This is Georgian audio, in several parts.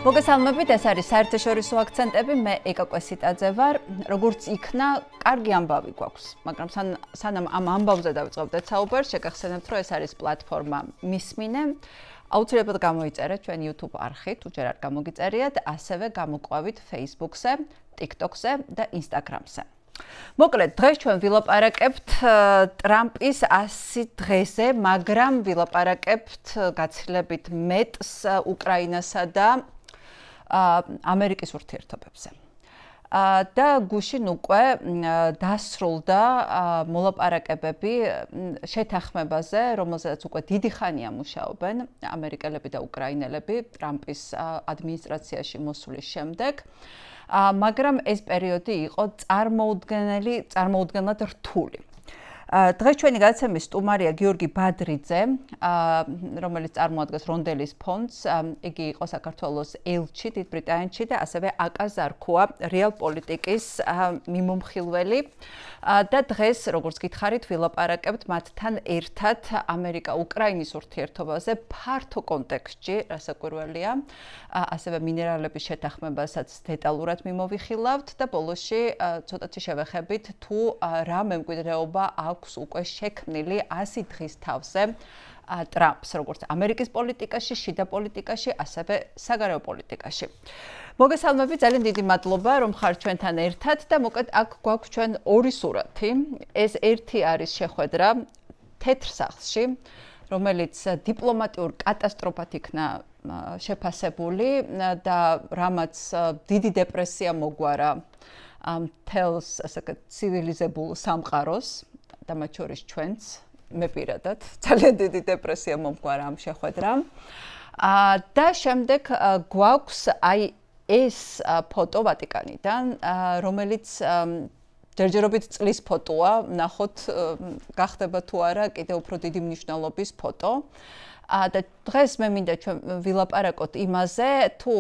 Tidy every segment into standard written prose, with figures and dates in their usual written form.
მოგესალმებით, ეს არის საერთაშორისო აქცენტები, მე ეკა კვესიტაძე ვარ. როგორც იქნა, კარგი ამბავი გვაქვს, მაგრამ სანამ ამ ამბავზე დავიწყებდეთ საუბარს, შეგახსენებთ, რომ ეს არის პლატფორმა მისმინე. აუცილებლად გამოიწერეთ ჩვენ YouTube არხით, თუ ჯერ არ გამოგიწერიათ, ასევე გამოყვავით Facebook-ზე, TikTok-ზე და Instagram-ზე. მოკლედ, დღეს ჩვენ ვილაპარაკებთ ტრამპის 100 დღეზე, მაგრამ ვილაპარაკებთ გაცილებით მეტს უკრაინასა და ამერიკის ურთიერთობებზე. და გუშინ უკვე დასრულდა მოლაპარაკებები შეთანხმებაზე, რომელზეც უკვე დიდი ხანია მუშაობენ ამერიკელები და უკრაინელები ტრამპის ადმინისტრაციაში მოსვლის შემდეგ. მაგრამ ეს პერიოდი იყო წარმოუდგენლად რთული. დღეს ჩვენი გადაცემის სტუმარია გიორგი ბადრიძე, რომელიც წარმოადგენს რონდელის ფონდს. იგი იყო საქართველოს ელჩი დიდ ბრიტანეთში და ასევე აკაზარქოა რეალპოლიტიკის მიმომხილველი. და დღეს, როგორც გითხარით, ვილაპარაკებთ მათთან ერთად ამერიკა-უკრაინის ურთიერთობაზე ფართო კონტექსტში, რასაკვირველია, ასევე მინერალების შეთანხმებასაც დეტალურად მიმოვიხილავთ და ბოლოსში ცოტათი შევეხებით თუ რა მემკვიდრეობა აქვს უკვე შექმნილი 100 დღის თავზე ტრამპს, როგორც ამერიკის პოლიტიკაში, შიდა პოლიტიკაში, ასევე საგარეო პოლიტიკაში. მოგესალმებით, ძალიან დიდი მადლობა, რომ ხართ ჩვენთან ერთად და მოკლედ აქ გვაქვს ჩვენ ორი სურათი. ეს ერთი არის შეხვედრა თეთრ სახლში, რომელიც დიპლომატიურ კატასტროფად იქნა შეფასებული და რამაც დიდი დეპრესია მოგვარა მთელს ცივილიზებულ სამყაროს და მათ შორის ჩვენც, მე პირადად, ძალიან დიდი დეპრესია მომგვარა ამ შეხვედრამ. და შემდეგ გვაქვს ეს ფოტო ვატიკანიდან, რომელიც ჯერჯერობით წლის ფოტოა, ნახოთ გახდება თუ არა კიდევ უფრო დიდი მნიშვნელობის ფოტო. და დღეს მე მინდა ჩვენ ვილაპარაკოთ იმაზე, თუ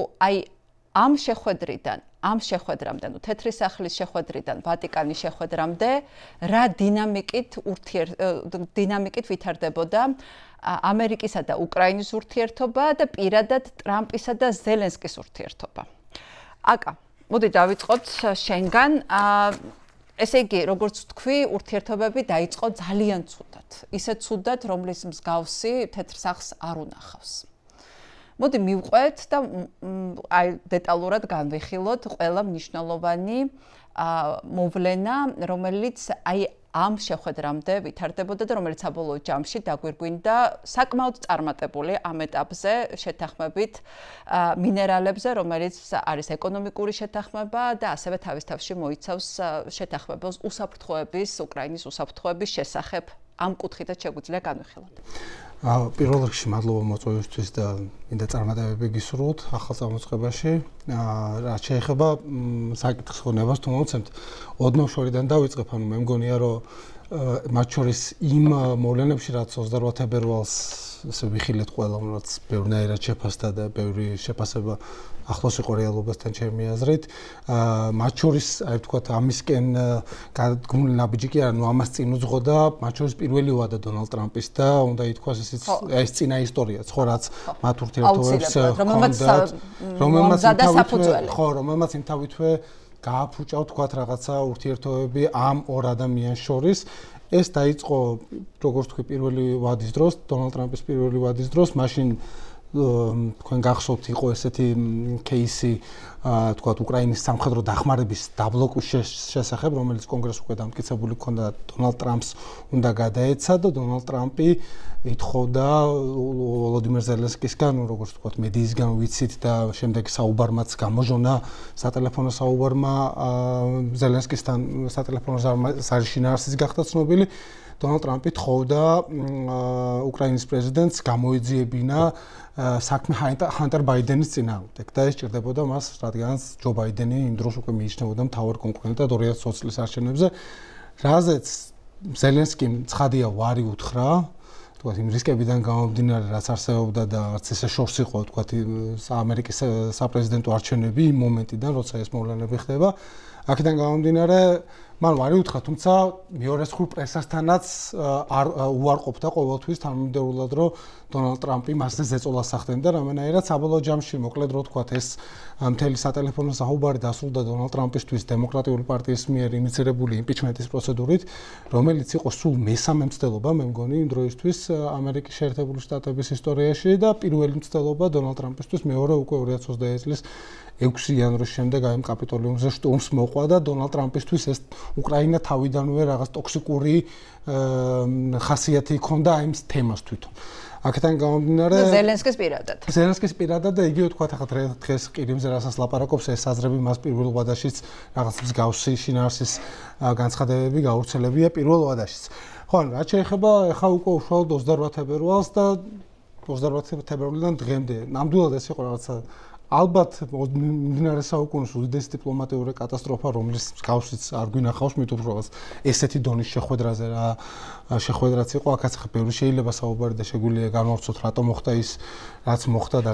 ამ შეხვედრამდე, თეთრი სახლის შეხვედრიდან ვატიკანის შეხვედრამდე, რა დინამიკით ვითარდებოდა ამერიკისა და უკრაინის ურთიერთობა და პირადად ტრამპისა და ზელენსკის ურთიერთობა. აკა, მოდი დავიწყოთ შენგან. ესე იგი, როგორც თქვი, ურთიერთობები დაიწყო ძალიან ცუდად. ისე ცუდად, რომლის მსგავსი თეთრ სახლს არ უნახავს. მოდი მივყვეთ და დეტალურად განვიხილოთ ყველა მნიშვნელოვანი მოვლენა, რომელიც ამ შეხვედრამდე ვითარდებოდა და რომელიც საბოლოო ჯამში დაგვირგვინდა საკმაოდ წარმატებული ამ ეტაპზე შეთანხმებით მინერალებზე, რომელიც არის ეკონომიკური შეთანხმება და ასევე თავის თავში მოიცავს შეთანხმებას უკრაინის უსაფრთხოების შესახებ. ამ კუთხითაც შეგვიძლია განვიხილოთ. პირველ რიგში მადლობა მოწვევისთვის და მინდა წარმატებები გისურვოთ ახალ წამოწყებაში. რაც შეეხება საკითხის ხონებას, თუ მოვცემთ, ოდნავ შორიდან დავიწყებ, ანუ მე მგონია, რომ მათ შორის იმ მოვლენებში, რაც 28 თებერვალს ესე ვიხილეთ ყველა, რაც ბევრნაირად შეფასდა და ბევრი შეფასება ახლოს იყო რეალობასთან ჩემი აზრით. მათ შორის, აი ვთქვათ, ამისკენ გული ნაბიჯი კი არა, ნუ ამას წინ უძღოდა, მათ შორის პირველი ვადა დონალდ ტრამპის და უნდა ითქვას ეს წინა ისტორია, ხო, რაც მათ ურთიერთობებს რომელმაც იმთავითვე გააფუჭა, ვთქვათ, რაღაცა ურთიერთობები ამ ორ ადამიანს შორის. ეს დაიწყო, როგორც თქვი, პირველი ვადის დროს, დონალდ ტრამპის პირველი ვადის დროს, მაშინ თქვენ გახსოვთ, იყო ესეთი кейსი, თქვათ, უკრაინის სამხედრო დახმარების დაბლოკვის შესახებ, რომელიც კონგრესს უკვე დამტკიცებული ჰქონდა, დონალდ ტრამპს უნდა გადაეცა და დონალდ ტრამპი ითხოვდა ვოლოდიმირ ზელენსკისგან, როგორც თქვათ, მედიისგან ვიცით და შემდეგ საუბარმაც გამოჟონა, სატელეფონო საუბარმა ზელენსკისთან სატელეფონო საშინაარსიც გახდა ცნობილი. დონალდ ტრამპი თხოვდა უკრაინის პრეზიდენტს გამოეძიებინა საქმე ჰანტერ ბაიდენის წინააღმდეგ და ეს ჭირდებოდა მას, რადგანაც ჯო ბაიდენი იმ დროს უკვე მიიჩნეოდა მთავარ კონკურენტად 2020 წლის არჩევნებზე, რაზეც ზელენსკიმ ცხადია ვარი უთხრა, თქვათ, იმ რისკებიდან გამომდინარე, რაც არსებობდა და რაც ესე შორს იყო, თქვათ, ამერიკის საპრეზიდენტო არჩევნები იმ მომენტიდან, როცა ეს მოვლენები ხდება. აქედან გამომდინარე მან არ უთხრა, თუმცა მეორე მხრივ პრესასთანაც არ უარყოფდა ყოველთვის თანმიმდევრულად, რომ დონალდ ტრამპი მასზე ზეწოლას ახდენდა, რამენაირად საბოლოო ჯამში მოკლედ რო თქვათ ეს მთელი სატელეფონო საუბარი დასრულდა დონალდ ტრამპისთვის დემოკრატიული პარტიის მიერ ინიციირებული იმპიჩმენტის პროცედურით, რომელიც იყო სულ მესამე მცდელობა, მე მგონი იმ დროისთვის ამერიკის შეერთებული შტატების ისტორიაში და პირველი მცდელობა დონალდ ტრამპისთვის მეორე უკვე 2021 წლის 6 იანვრის შემდეგ აი კაპიტოლიუმზე შტურმს მოყვა და დონალდ ტრამპისთვის ეს უკრაინა თავიდანვე რაღაც ტოქსიკური ხასიათი ჰქონდა აი ამ თემას თვითონ. აქედან გამომდინარე ზელენსკის პირადად და იგივე თქვა ახლა დღეს ყირიმზე რასაც ლაპარაკობს ეს აზრები მას პირველ ვადაშიც რაღაც მსგავსი შინაარსის განცხადებები გავრცელებია პირველ ვადაშიც. ხო, რაც შეეხება ახლა უკვე უშუალოდ 28 თებერვალს და 28 თებერვლიდან დღემდე ნამდვილად ეს იყო რაღაცა ალბათ მიმდინარე საუკუნის უდიდესი დიპლომატიური კატასტროფა, რომლის მსგავსიც არ გვინახავს, მით უმეტეს ესეთი დონის შეხვედრაზე რა შეხვედრაც იყო, აქაც ბევრი შეიძლება საუბარი და შეგვიძლია განვავრცოთ, რატომ მოხდა ის, რაც მოხდა და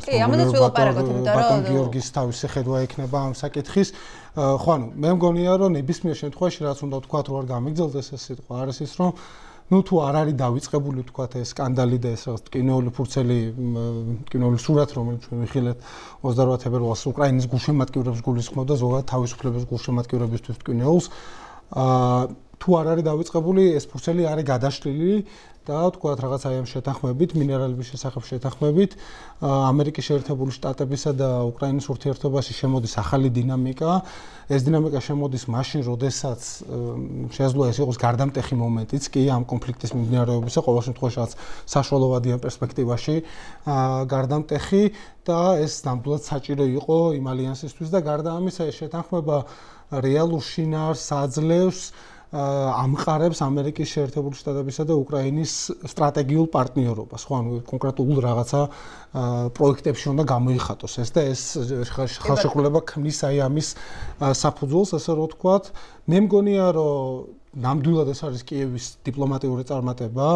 ბატონ გიორგის თავისი ხედვა ექნება ამ საკითხის. ხო, ანუ მე მგონია, რომ ნებისმიერ შემთხვევაში რაც უნდა ვთქვათ, რომ არ გამიგძელდეს ეს სიტყვა, არის ის, რომ თუ არ არის დავიწყებული ვთქვათ ეს სკანდალი და ეს რაღაც კინოული ფურცელი, კინოული სურათი, რომელიც ჩვენ ვიხილეთ 28 თებერვალს უკრაინის გულშემატკივრებს გულისხმობდა ზოგადად თავისუფლების გულშემატკივრებისთვის ტკინეულს. თუ არ არის დავიწყებული ეს ფურცელი არის გადაშლილი და ვთქვათ რაღაც აი ამ შეთანხმებით, მინერალების შესახებ შეთანხმებით, ამერიკის შეერთებული შტატებისა და უკრაინის ურთიერთობაში შემოდის ახალი დინამიკა. ეს დინამიკა შემოდის მაშინ, როდესაც შესაძლოა ეს იყოს გარდამტეხი მომენტიც კი ამ კონფლიქტის მიმდინარეობისა, ყოველ შემთხვევაში რაც საშუალოვადიან პერსპექტივაში გარდამტეხი და ეს ნამდვილად საჭირო იყო იმ ალიანსისთვის და გარდა ამისა ეს შეთანხმება რეალურ შინაარსს აძლევს ამყარებს ამერიკის შეერთებული შტატებისა და უკრაინის სტრატეგიულ პარტნიორობას. ხო, ანუ კონკრეტულ რაღაცა პროექტებში უნდა გამოიხატოს ეს და ეს ხელშეკრულება ქმნის აი ამის საფუძველს, ასე რომ ვთქვათ. მე მგონია, რომ ნამდვილად ეს არის კიევის დიპლომატიური წარმატება,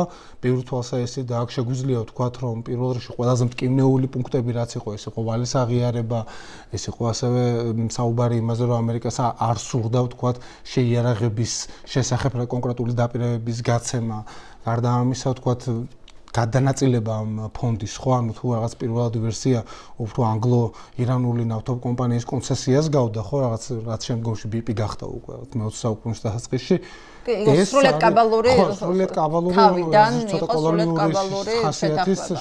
ბევრი თვალსაჩინო და აქ შეგვიძლია ვთქვათ, რომ პირველ რიგში ყველაზე მტკივნეული პუნქტები რაც იყო, ეს იყო ვალის აღიარება, ეს იყო ასევე საუბარი იმაზე, რომ ამერიკას არ სურდა ვთქვათ შეიარაღების შესახებ კონკრეტული დაპირებების გაცემა. გარდა ამისა ვთქვათ გადანაწილება ამ ფონდის, ხო, ანუ თუ რაღაც პირველადი ვერსია უფრო ანგლო-ირანული ნავთობ კომპანიის კონცესიას გავდა, ხო, რაც შემდგომში BP გახდა უკვე მე-20 საუკუნის დასაწყისში. ეს სრულიად კაბალური თავიდან იყო სრულიად კაბალური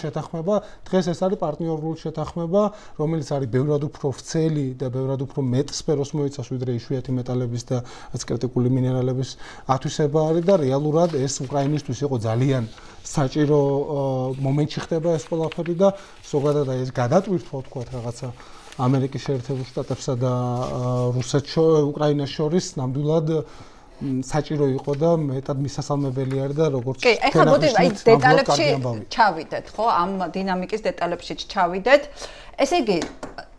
შეთანხმება. დღეს ეს არის პარტნიორული შეთანხმება, რომელიც არის ბევრად უფრო ვრცელი და ბევრად უფრო მეტ სფეროს მოიცავს, ვიდრე იშვიათი მეტალების და კრიტიკული მინერალების ათვისება არის და რეალურად ეს უკრაინისთვის იყო ძალიან საჭირო მომენტში ხდება ეს ყველაფერი და ზოგადად ეს გადატვირთვა ვთქვათ რაღაცა ამერიკის შეერთებულ შტატებსა და რუსეთს უკრაინას შორის ნამდვილად საჭირო იყო და მეტად მისასალმებელი არის და როგორც კი, ეხლა მოდი აი დეტალებში ჩავიდეთ, ხო? ამ დინამიკის დეტალებში ჩავიდეთ. ესე იგი,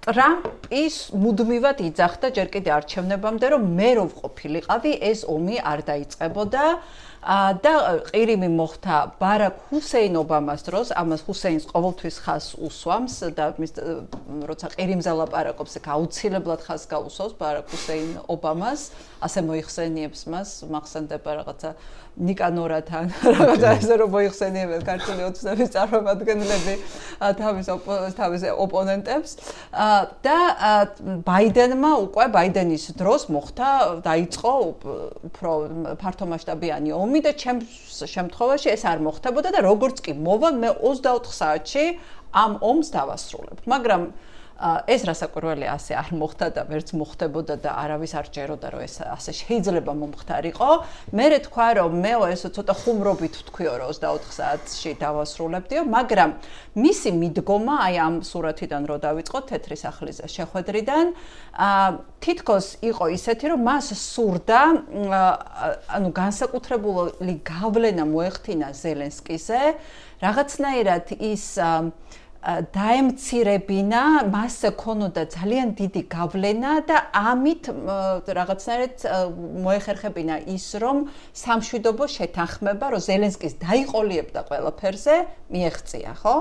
ტრამპის მუდმივად იძახდა ჯერ კიდე არჩევნებამდე, რომ მე რო ვყოფილიყავი, ეს ომი არ დაიწყებოდა. და ყირიმი მოხდა ბარაკ ჰუსეინ ობამას დროს, ამას ჰუსეინს ყოველთვის ხაზს უსვამს და როცა ყირიმზე ლაპარაკობს, აუცილებლად ხაზს გაუსვავს ბარაკ ჰუსეინ ობამას, ასე მოიხსენიებს მას, მახსენდება რაღაცა ნიკანორათან, რაღაცა ესე რომ მოიხსენიებენ ქართული ოცნების წარმომადგენლები თავის ოპონენტებს და ბაიდენმა უკვე ბაიდენის დროს მოხდა, დაიწყო უფრო ფართომასშტაბიანი ომი და ჩემს შემთხვევაში ეს არ მოხდებოდა და როგორც კი მოვა მე 24 საათში ამ ომს დავასრულებ. მაგრამ ეს რასაკვირველია ასე არ მოხდა და ვერც მოხდებოდა და არავის არ ჯეროდა რომ ეს ასე შეიძლება მომხდარიყო. მე თქვა რომ მე ეს ცოტა ხუმრობით ვთქვიო რომ 24 საათში დავასრულებდიო, მაგრამ მისი მიდგომა აი ამ სურათიდან რო დავიწყოთ თეთრი სახლის შეხვედრიდან თითქოს იყო ისეთი რომ მას სურდა ანუ განსაკუთრებული გავლენა მოეხდინა ზელენსკიზე, რაღაცნაირად ის დაემცირებინა, მასზე ქონოდა ძალიან დიდი გავლენა და ამით რაღაცნაირად მოეხერხებინა ის, რომ სამშვიდობო შეთანხმება, რომ ზელენსკის დაიყოლიებდა ყველაფერზე, მიეღწია, ხო?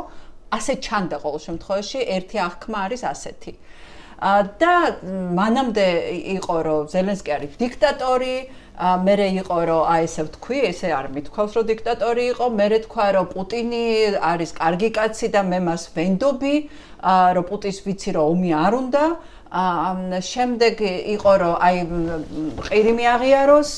ასე ჩანდა ყოველ შემთხვევაში, ერთი აღქმა არის ასეთი. და მანამდე იყო რომ ზელენსკი არის დიქტატორი მერე იყო რომ ესე ვთქვი, ესე არ მithქვავს რომ დიქტატორი იყო, მერე თქვა რომ პუტინი არის კარგი კაცი და მე მას ვენდობი, რომ პუტინს ვიცი რომ ომი არ უნდა. შემდეგ იყო რომ აი ყირიმი აღიაროს,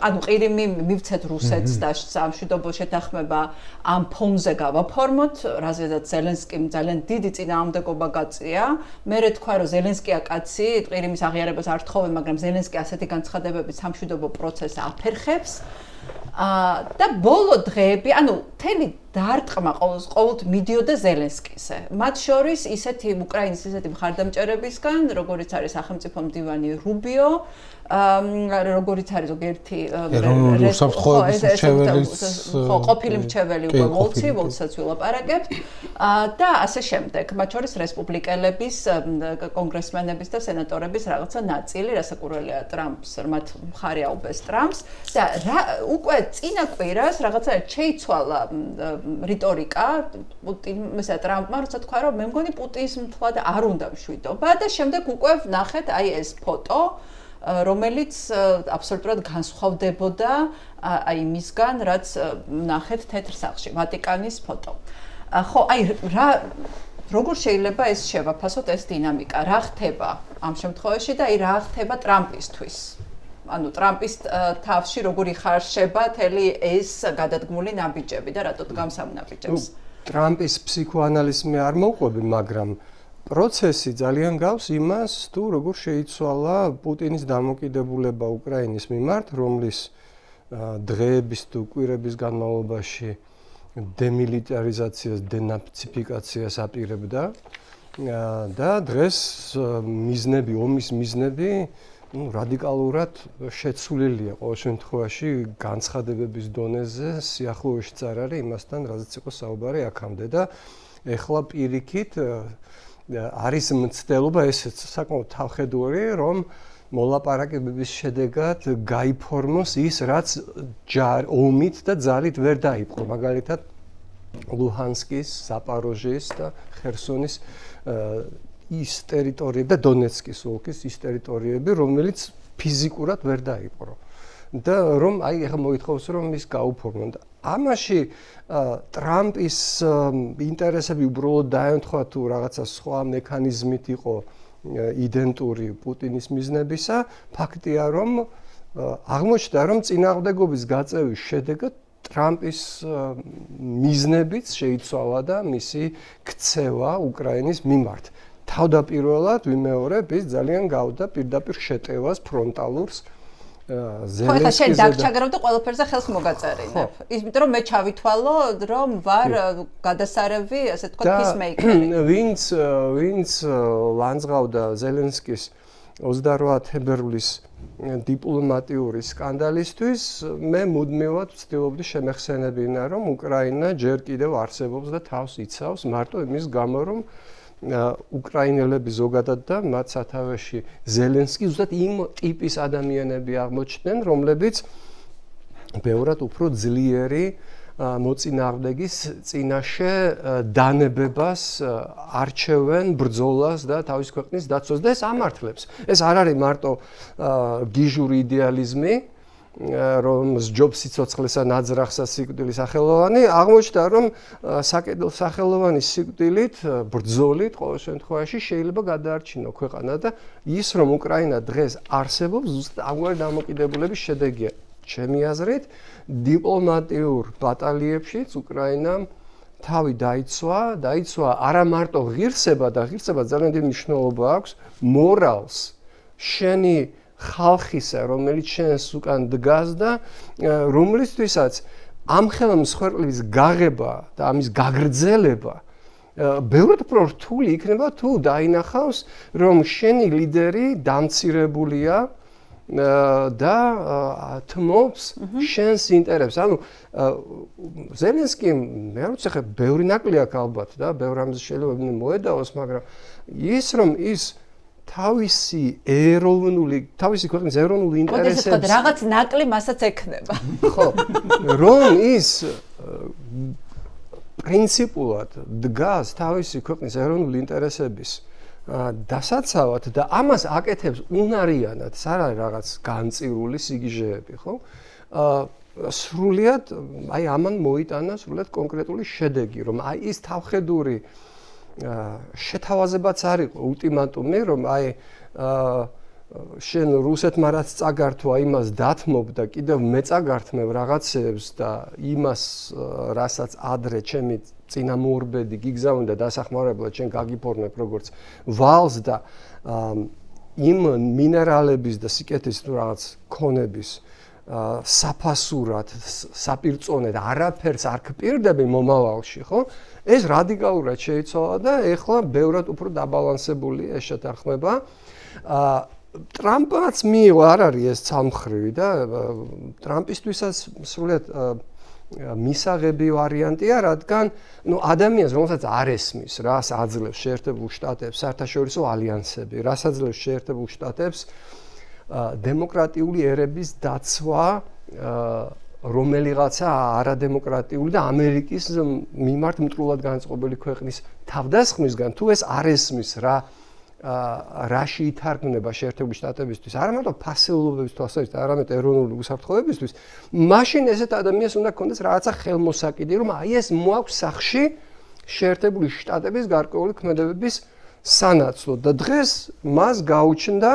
ანუ ყირიმი მივცეთ რუსეთს და სამშვიდობო შეთანხმება ამ ფონზე გავაფორმოთ, რაზედაც ზელენსკიმ ძალიან დიდი წინააღმდეგობა გაწია. მერე თქვა რომ ზელენსკია კაცი, ყირიმის აღიარებას არ თხოვენ, მაგრამ ზელენსკი ასეთი განცხადებებით სამშვიდობო პროცესს აფერხებს. და ბოლო დღეები, ანუ მთელი დარტყმა ყოველთ მიდიოდა ზელენსკიზე. მათ შორის ისეთი უკრაინის ისეთი მხარდამჭერებისგან, როგორიც არის სახელმწიფო მდივანი რუბიო, როგორიც არის ზოგიერთი რუსაფრთხოების მრჩეველის ყოფილი მრჩეველი უკვე ვოლცსაც ვილაპარაკებთ და ასე შემდეგ. მათ შორის რესპუბლიკელების, კონგრესმენების და სენატორების რაღაცა ნაწილი, რასაკურველია ტრამპს, მათ მხარი აუბეს ტრამპს და უკვე წინა კვირას რაღაცა შეიცვალა რიტორიკა პუტინსა ტრამპმა, როცა თქვა რომ მე მგონი პუტინს მთლად არ უნდა მშვიდობა და შემდეგ უკვე ვნახეთ აი ეს ფოტო რომელიც აბსოლუტურად განსხვავდებოდა აი მისგან, რაც ნახეთ თეთრ სახლში, ვატიკანის ფოტო. ხო, აი რა როგორ შეიძლება ეს შევაფასოთ ეს დინამიკა? რა ხდება ამ შემთხვევაში და აი რა ხდება ტრამპისთვის? ანუ ტრამპის თავში როგორ იხარშება თელი ეს გადადგმული ნაბიჯები და რატო დგამს ამ ნაბიჯებს? ტრამპის ფსიქოანალიზმი არ მოვყვები, მაგრამ პროცესი ძალიან გავს იმას, თუ როგორ შეიცვალა პუტინის დამოკიდებულება უკრაინის მიმართ, რომლის დღეების თუ კვირების განმავლობაში დემილიტარიზაციას, დენაციფიკაციას აპირებდა და დღეს მიზნები, ომის მიზნები რადიკალურად შეცვლილია ყოველ შემთხვევაში განცხადებების დონეზე, სიახლოვეშიც არ არის იმასთან, რაზეც იყო საუბარი აქამდე და ეხლა პირიქით არის მცდელობა ესეც საკმაოდ თავხედური, რომ მოლაპარაკებების შედეგად გაიფორმოს ის, რაც ომით და ძალით ვერ დაიპყრო. მაგალითად, ლუჰანსკის, ზაპოროჟიის და ხერსონის ის ტერიტორიები და დონეცკის ოლქის ის ტერიტორიები, რომელიც ფიზიკურად ვერ დაიპყრო. და რომ აი ახლა მოითხოვს რომ ის გაუფორმონ და ამაში ტრამპის ინტერესები უბრალოდ დაემთხვა თუ რაღაცა სხვა მექანიზმით იყო იდენტური პუტინის მიზნებისა, ფაქტია რომ აღმოჩნდა რომ წინააღმდეგობის გაწევის შედეგად ტრამპის მიზნებიც შეიცვალა და მისი ქცევა უკრაინის მიმართ. თავდაპირველად ვიმეორებ ის ძალიან გავდა პირდაპირ შეტევას ფრონტალურს ზელენსკიზე. ხო, შენ დაგჩაგრავ და ყველაფერზე ხელს მოგაწერინებ. იმიტომ რომ მე ჩავითვალო რომ ვარ გადასარევი, ასე თქვა peacemaker. ვინც ლანძღავდა ზელენსკის 28 თებერვლის დიპლომატიური სკანდალისთვის, მე მუდმივად ვცდილობდი შემეხსენებინა, რომ უკრაინა ჯერ კიდევ არსებობს და თავს იცავს მარტო იმის გამო, რომ უკრაინელები ზოგადად და მათ სათავეში ზელენსკი ზუსტად იმ ტიპის ადამიანები აღმოჩნდნენ, რომლებიც ბევრად უფრო ძლიერი მოწინააღმდეგის წინაშე დანებებას არჩევენ, ბრძოლას და თავის ქვეყნის დაცვას და ეს ამართლებს. ეს არ არის მარტო გიჟური იდეალიზმი, რომ სჯობს სიცოცხლესა ნაძრახსა სიკვდილის სახელოვანი, აღმოჩნდა რომ სახელოვანი სიკვდილით, ბრძოლით ყოველ შემთხვევაში შეიძლება გადაარჩინო ქვეყანა და ის რომ უკრაინა დღეს არსებობს, ზუსტად ამგვარი დამოკიდებულების შედეგია. ჩემი აზრით, დიპლომატიურ ბატალიებშიც უკრაინამ თავი დაიცვა არა მარტო ღირსება და ღირსება ძალიან დიდი მნიშვნელობა აქვს მორალს, შენი ხალხისა, რომელიც შენს უკან დგას და რომლისთვისაც ამ ხელმსხვერპლის გაღება და ამის გაგრძელება ბევრად უფრო რთული იქნება თუ დაინახავს, რომ შენი ლიდერი დამცირებულია და თმობს შენს ინტერესს. ანუ ზელენსკი მე არ ვიცი, ხა ბევრი ნაკლი აქვს ალბათ და ბევრ ამზე შეიძლება მოედაოს, მაგრამ ის რომ ის თავისი ქვეყნის ეროვნული ინტერესებს რაღაც ნაკლი მასაც ექნება. ხო, რომ ის პრინციპულად დგას თავისი ქვეყნის ეროვნული ინტერესების დასაცავად და ამას აკეთებს უნარიანად, ეს არ არის რაღაც განწირული სიგიჟეები, ხო? სრულიად აი ამან მოიტანა სრულიად კონკრეტული შედეგი, რომ აი ის თავხედური შეთავაზებაც არ იყო ულტიმატუმი, რომ აი შენ რუსეთმა რაც წაგართვა, იმას დათმობ და კიდევ მეწაგართმევ რაღაცებს და იმას, რასაც ადრე ჩემი წინამორბედი გიგზავნდა დასახმარებლად, შენ გაგიფორმებ როგორც ვალს და იმ მინერალების და სიკეთის რაღაც ქონების საფასურად, საპირწონედ არაფერს არ გპირდები მომავალში, ხო? ეს რადიკალურად შეიცვალა და ეხლა ბევრად უფრო დაბალანსებულია ეს შეთანხმება. ტრამპაც მიიღო არ არის ეს ცალმხრივი და ტრამპისთვისაც სრულიად მისაღები ვარიანტია, რადგან ადამიანს რომელსაც არ ესმის, რას აძლევს შეერთებულ შტატებს საერთაშორისო ალიანსები, რას აძლევს შეერთებულ შტატებს დემოკრატიული ერების დაცვა, რომელიღაცა არადემოკრატიული და ამერიკის მიმართ მტრულად განწყობილი ქვეყნის თავდასხმისგან თუ ეს არ ესმის რაში ითარგმნება შეერთებული შტატებისთვის, არა მარტო ფასეულობების თვალსაზრისით, არამედ ეროვნული უსაფრთხოებისთვის, მაშინ ესეთ ადამიანს უნდა ქონდეს რაღაცა ხელმოსაკიდი, რომ აი ეს მოაქვს სახში შეერთებული შტატების გარკვეული ქმედებების სანაცვლოდ და დღეს მას გაუჩნდა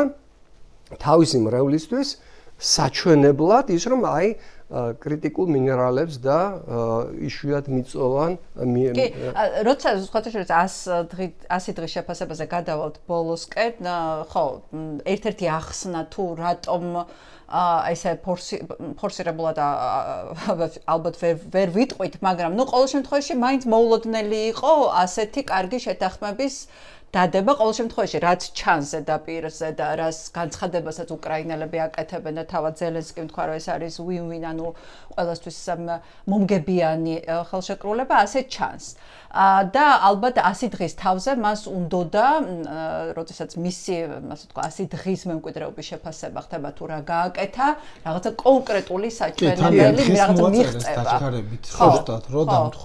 თავისი მრევლისთვის საჩვენებლად ის, რომ აი კრიტიკულ მინერალებს და იშვიათ მიწოვან კი, როცა სხვათა 100 დღის შეფასებაზე გადავალთ ბოლოსკენ, ხო, ერთ-ერთი ახსნა თუ რატომ ესე ფორსირებულად ალბათ ვერ ვიტყვით, მაგრამ ყოველ შემთხვევაში მაინც მოულოდნელი იყო ასეთი კარგი შეთანხმების დადება ყოველ შემთხვევაში რაც ჩანს ზედაპირზე და რას განცხადებასაც უკრაინელები აკეთებენ და თავად ზელენსკი თქვა რომ ეს არის win-win, ანუ ყველასთვის მომგებიანი ხელშეკრულება, ასე ჩანს. და ალბათ 100 დღის თავზე მას უნდოდა, როდესაც მისი, ასე თქვა, 100 დღის მემკვიდრეობის შეფასება ხდება თუ რა გააკეთა, რაღაცა კონკრეტული საჩვენებელი რაღაცა მიღწევა.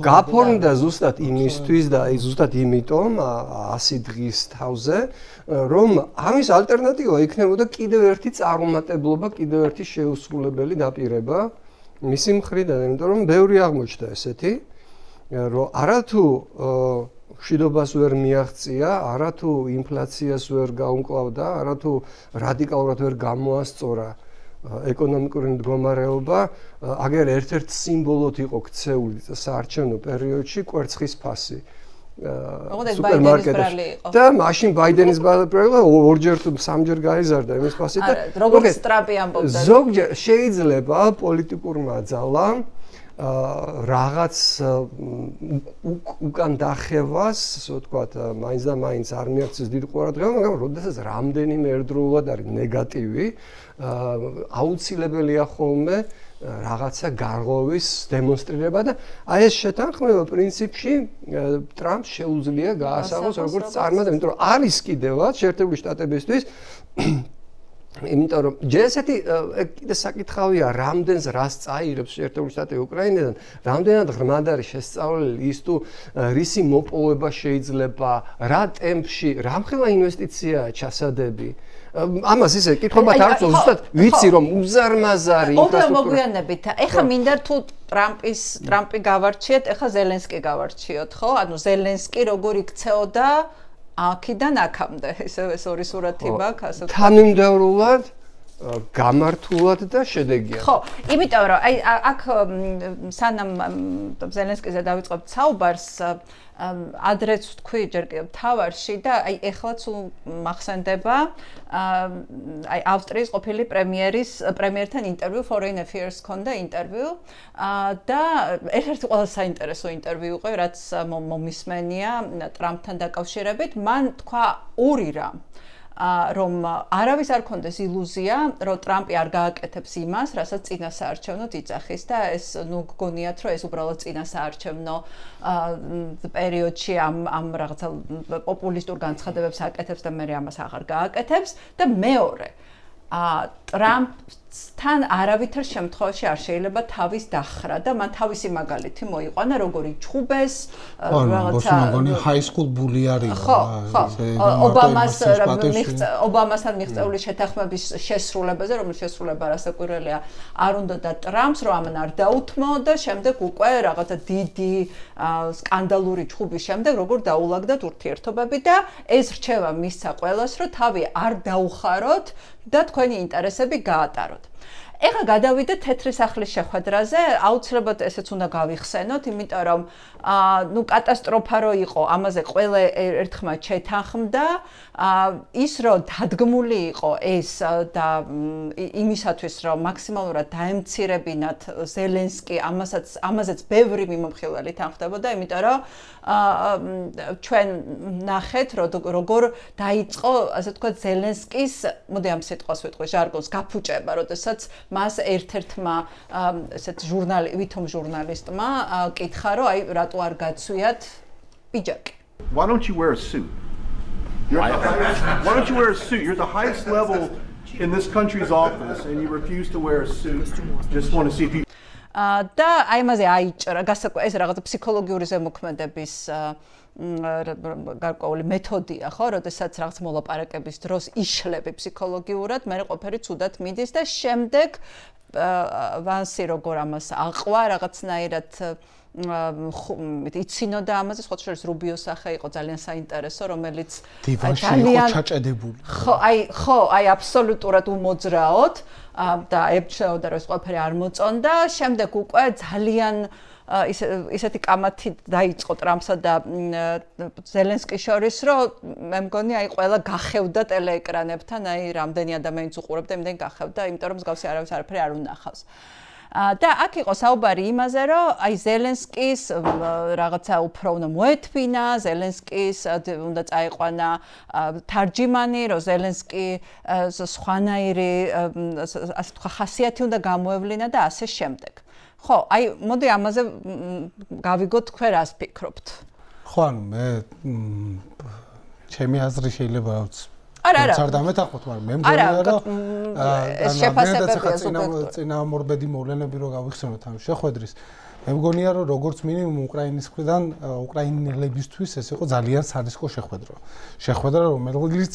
გაფორმდა ზუსტად იმისთვის და ზუსტად იმიტომ 100 დღის თავზე, რომ ამის ალტერნატივა იქნებოდა კიდევ ერთი წარუმატებლობა, კიდევ ერთი შეუსრულებელი დაპირება მისი მხრიდან, იმიტომ რომ ბევრი აღმოჩნდა ესეთი, რომ არათუ მშვიდობას ვერ მიაღწია, არათუ ინფლაციას ვერ გაუმკლავდა, არათუ რადიკალურად ვერ გამოასწორა ეკონომიკური მდგომარეობა, აგერ ერთ-ერთ სიმბოლოდ იყო ქცეული საარჩევნო პერიოდში კვერცხის ფასი. სუპერმარკეტებში და მაშინ ბაიდენის ბრალი ორჯერ თუ სამჯერ გაიზარდა იმის ფასი და როგორც ტრამპი ამბობდა ზოგჯერ შეიძლება პოლიტიკურმა ძალამ რაღაც უკან დახევას, ასე ვთქვათ, მაინც და მაინც არ მიაღწევს დიდ ყურადღებას, მაგრამ როდესაც რამდენიმე ერთდროულად არის ნეგატივი, აუცილებელია ხოლმე რაღაცა გარღვევის დემონსტრირება და აი ეს შეთანხმება პრინციპში ტრამპს შეუძლია გაასაღოს როგორც წარმატება, იმიტომ რომ არის კიდევაც შეერთებული შტატებისთვის იმიტომ რომ ჯესეთი კიდე საკითხავია რამდენს რას წაიღებს შეერთებული შტატები უკრაინიდან, რამდენად ღრმად არის შესწავლილი ის თუ რისი მოპოვება შეიძლება, რა ტემპში, რამხელა ინვესტიციაა ჩასადები. ამას ისე კითხობათ არ წო ზუსტად ვიცი რომ უზარმაზარი ინფრასტრუქტურა მოგვიანებით ეხლა მინდა თუ ტრამპი გავარჩიეთ, ეხლა ზელენსკი გავარჩიოთ, ხო? ანუ ზელენსკი როგორ იქცეოდა აქიდან აქამდე, ეს ორი სურათი მაქვს, ასე ვთქვათ. თანმიმდევრულად გამართულად და შედეგიან. ხო, იმიტომ რომ აი აქ სანამ ზელენსკიზე დავიწყებთ საუბარს, ადრეც ვთქვი ჯერ კიდევ თავარში და აი ეხლაც მახსენდება აი ავსტრიის ყოფილი პრემიერთან ინტერვიუ, Foreign Affairs ჰქონდა ინტერვიუ და ერთ-ერთი ყველაზე საინტერესო ინტერვიუ იყო, რაც მომისმენია ტრამპთან დაკავშირებით, მან თქვა ორი რამ. რომ არავის არ კონდეს ილუზია, რომ ტრამპი არ გააკეთებს იმას, რასაც წინასაარჩევნოდ იწახის და ეს გგონიათ, რომ ეს უბრალოდ წინასაარჩევნო პერიოდში ამ რაღაცა პოპულისტურ განცხადებებს აკეთებს და მე ამას აღარ გააკეთებს და მეორე ტრამპთან არავითარ შემთხვევაში არ შეიძლება თავის დახრა და მან თავისი მაგალითი მოიყვანა, როგორი ჩუბეს, რაღაცა high school bully არის. ხო. ობამასთან მიღწეული შეთანხმების შესრულებაზე, რომელიც შესრულება რასაკვირველია, არ უნდა და ტრამპს რომ ამან არ დაუთმო და შემდეგ უკვე რაღაცა დიდი სკანდალური ჩხუბის შემდეგ როგორ დაულაგდათ ურთიერთობები და ეს რჩევა მისცა ყველას, რომ თავი არ დაუხაროთ და თქვენი ინტერესები გაატაროთ. ეხლა გადავიდეთ თეთრი სახლის შეხვედრაზე, აუცილებლად ესეც უნდა გავიხსენოთ, იმიტომ რომ ნუ კატასტროფა რო იყო, ამაზე ყველა ერთხმად შეთანხმდა, ის რომ დადგმული იყო ეს და იმისათვის რომ მაქსიმალურად დაემცირებინათ ზელენსკი, ამაზეც ბევრი მიმოხილველი თანხმდებოდა, იმიტომ რომ ჩვენ ნახეთ როგორ დაიწყო, ასე ვთქვათ, ზელენსკის, მოდი ამ სიტყვას ვიტყვი, ჟარგონს გაფუჭება, როდესაც მას ერთ-ერთმა ესეთ ვითომ ჟურნალისტმა კითხა, რომ აი რატო არ გაცვიათ პიჯაკი. Why don't you wear a suit? Why don't you wear a suit? You're at the highest level in this country's office and you refuse to wear a suit. Just want to see if you და აი მასე აიჭრა ეს რაღაცა ფსიქოლოგიური ზემოქმედების გარკვეული მეთოდია, ხო, როდესაც რაღაც მოლაპარაკების დროს იშლები ფსიქოლოგიურად, მე ყოფილი ცუდად მიდის და შემდეგ ვანსი როგორ ამას აყვა რაღაცნაირად იცინოდა ამაზე, სხვა შორის რუბიოს სახე იყო ძალიან საინტერესო, რომელიც ძალიან ჩაჭედებული. ხო, აი აბსოლუტურად უმოძრაოდ და ებჩნეოდა რომ ეს ყველაფერი არ მოწონდა, შემდეგ უკვე ძალიან ისეთი კამათი დაიწყო ტრამპსა და ზელენსკის შორის, რომ მე მგონი აი ყველა გახევდა ტელეეკრანებთან, აი რამდენი ადამიანიც უყურებდა, იმდენი გახევდა, იმიტომ რომ მსგავსი არავის არაფერი არ უნახავს. და აქ იყო საუბარი იმაზე, რომ აი ზელენსკის რაღაცა უფრო უნდა მოეთბინა, ზელენსკის უნდა წაიყვანა თარჯიმანი, რომ ზელენსკი სხვანაირი ასე თქვა ხასიათი უნდა გამოევლინა და ასე შემდეგ. ხო, აი მოდი ამაზე გავიგოთ თქვენ რას ფიქრობთ. ხო, ანუ მე ჩემი აზრი შეიძლება არა არ დამეთანხმოთ, მაგრამ მე მგონია რომ ეს შეფასებებია ზოგადად. წინამორბედი მოვლენები რო გავიხსენოთ ამ შეხვედრის, მე მგონია რომ როგორც მინიმუმ უკრაინის მხრიდან უკრაინელებისთვის ეს იყო ძალიან სარისკო შეხვედრა, რომელიც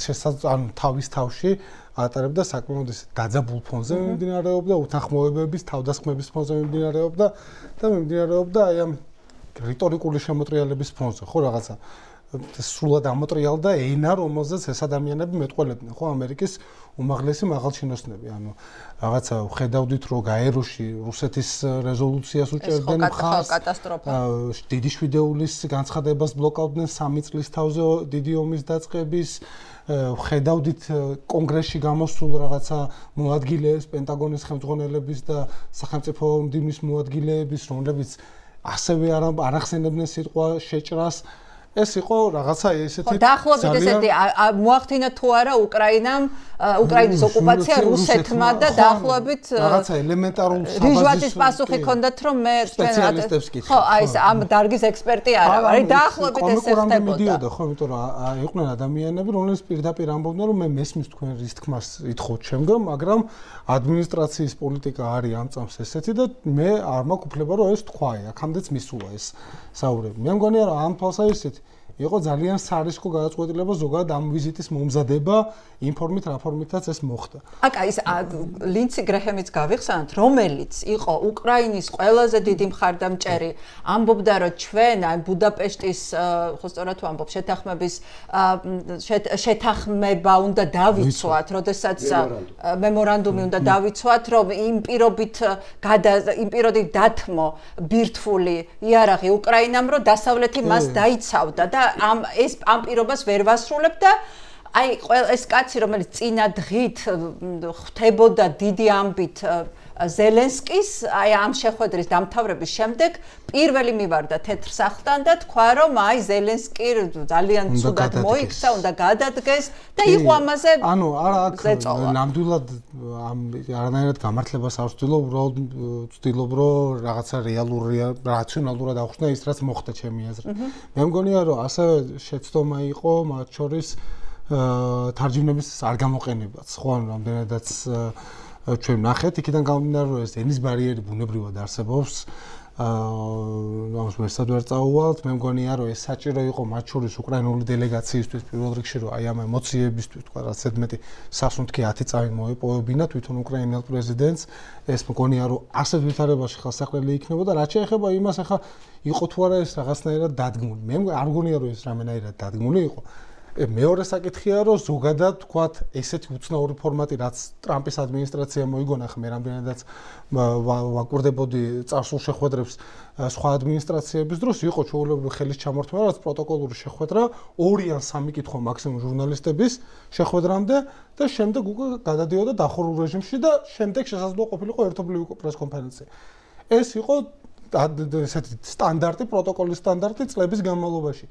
ანუ თავის თავში ატარებდა საკმაოდ დაძაბულ ფონზე მიმდინარეობდა, უთანხმოებების, თავდასხმების ფონზე მიმდინარეობდა და მიმდინარეობდა აი ამ რიტორიკული შემოტრიალების ფონზე, ხო რაღაცა სრულად ამოტრიალდა ენა, რომელზეც ეს ადამიანები მეტყველებდნენ, ხო, ამერიკის უმაღლესი მაღალჩინოსნები, ანუ რაღაცა ხედავდით, რომ გაეროში რუსეთის რეზოლუციას უჭერდნენ მხარს, დიდი შვიდეულის განცხადებას ბლოკავდნენ 3 წლის თავზე დიდი ომის დაწყების, ხედავდით კონგრესში გამოსულ რაღაცა მოადგილეებს, პენტაგონის ხელმძღვანელების და სახელმწიფო მდივნის მოადგილეების, რომლებიც ასევე არ ახსენებდნენ სიტყვა შეჭრას. ეს იყო რაღაცა ესეთი დაახლოებით ესეთი მოახდინა თუ არა უკრაინის ოკუპაცია რუსეთმა და დაახლოებით რაღაცა ელემენტარულ რიჟვაძის პასუხი ჰქონდათ რომ მე სპეციალისტებს კითხე. ხო, აი ეს ამ დარგის ექსპერტი არა ვარ. აი დაახლოებით ესე ხდებოდა. ხო, იმიტომ რომ იყვნენ ადამიანები, რომლებიც პირდაპირ ამბობდნენ რომ მე მესმის თქვენ რის თქმას ითხოვთ შემდგომ, მაგრამ ადმინისტრაციის პოლიტიკა არის ამ წამს ესეთი და მე არ მაქვს უფლება რომ ეს თქვა, აქამდეც მისულა ეს საუბრები. მე მგონია რომ ამ თვალსაზრისით იყო ძალიან სარისკო გადაწყვეტილება ზოგადად ამ ვიზიტის მომზადება იმ ფორმით, რა ფორმითაც ეს მოხდა. აკა ის ლინცი გრეჰემიც გავიხსენოთ, რომელიც იყო უკრაინის ყველაზე დიდი მხარდამჭერი, ამბობდა რომ ჩვენ აი ბუდაპეშტის ხო სწორად თუ ამბობ შეთანხმების შეთანხმება უნდა დავიცვათ, როდესაც მემორანდუმი უნდა დავიცვათ, რომ იმ პირობით დათმო ბირთვული იარაღი უკრაინამ, რომ დასავლეთი მას დაიცავდა და ამ პირობას ვერ ვასრულებდა. აი ეს კაცი, რომელიც წინა დღით ხდებოდა დიდი ამბით ზელენსკის, აი ამ შეხვედრის დამთავრების შემდეგ პირველი მივარდა თეთრ სახლთან და თქვა, რომ აი ზელენსკი ძალიან ცუდად მოიქცა, უნდა გადადგეს და იყო ამაზე ანუ არა აქ ნამდვილად არანაირად გამართლებას არ ვცდილობ, უბრალოდ ვცდილობ, რომ რაღაცა რაციონალურად ავხსნა ის, რაც მოხდა ჩემი აზრით. მე მგონია, რომ ასევე შეცდომა იყო მათ შორის თარჯიმნების არ გამოყენებაც, ხო, ანუ რამდენადაც ჩვენ ნახეთ, იქიდან გამომდინარე, რომ ეს ენის ბარიერი ბუნებრივად არსებობს. ამას ვერსად ვერ წაუვალთ, მე მგონია რომ ეს საჭირო იყო მათ შორის უკრაინული დელეგაციისთვის პირველ რიგში რომ აი ამ ემოციებისთვის თქვა რაც ზედმეტი სასუნთქი 10 წამი მოეპოვებინა თვითონ უკრაინელ პრეზიდენტს ეს მგონია რომ ასეთ ვითარებაში ხელსაყრელი იქნებოდა რაც შეეხება იმას ახლა იყო თუ არა ეს რაღაცნაირად დადგმული მე არ მგონია რომ ეს რამენაირად დადგმული იყო მეორე საკითხია რომ ზოგადად თქვათ ესეთი უცნაური ფორმატი რაც ტრამპის ადმინისტრაცია მოიგონა ხმე რამდენადაც ვაკვირდებოდი წარსულ შეხვედრებს სხვა ადმინისტრაციების დროს იყო ჩვეულებრივი ხელის ჩამორთმევა რაც პროტოკოლური შეხვედრა 2 ან 3 კითხვა მაქსიმუმ ჟურნალისტების შეხვედრამდე და შემდეგ უკვე გადადიოდა დახურულ რეჟიმში და შემდეგ შესაძლოა ყოფილიყო ერთობლივი პრესკონფერენცია ეს იყო ესეთი სტანდარტი პროტოკოლის სტანდარტი წლების განმავლობაში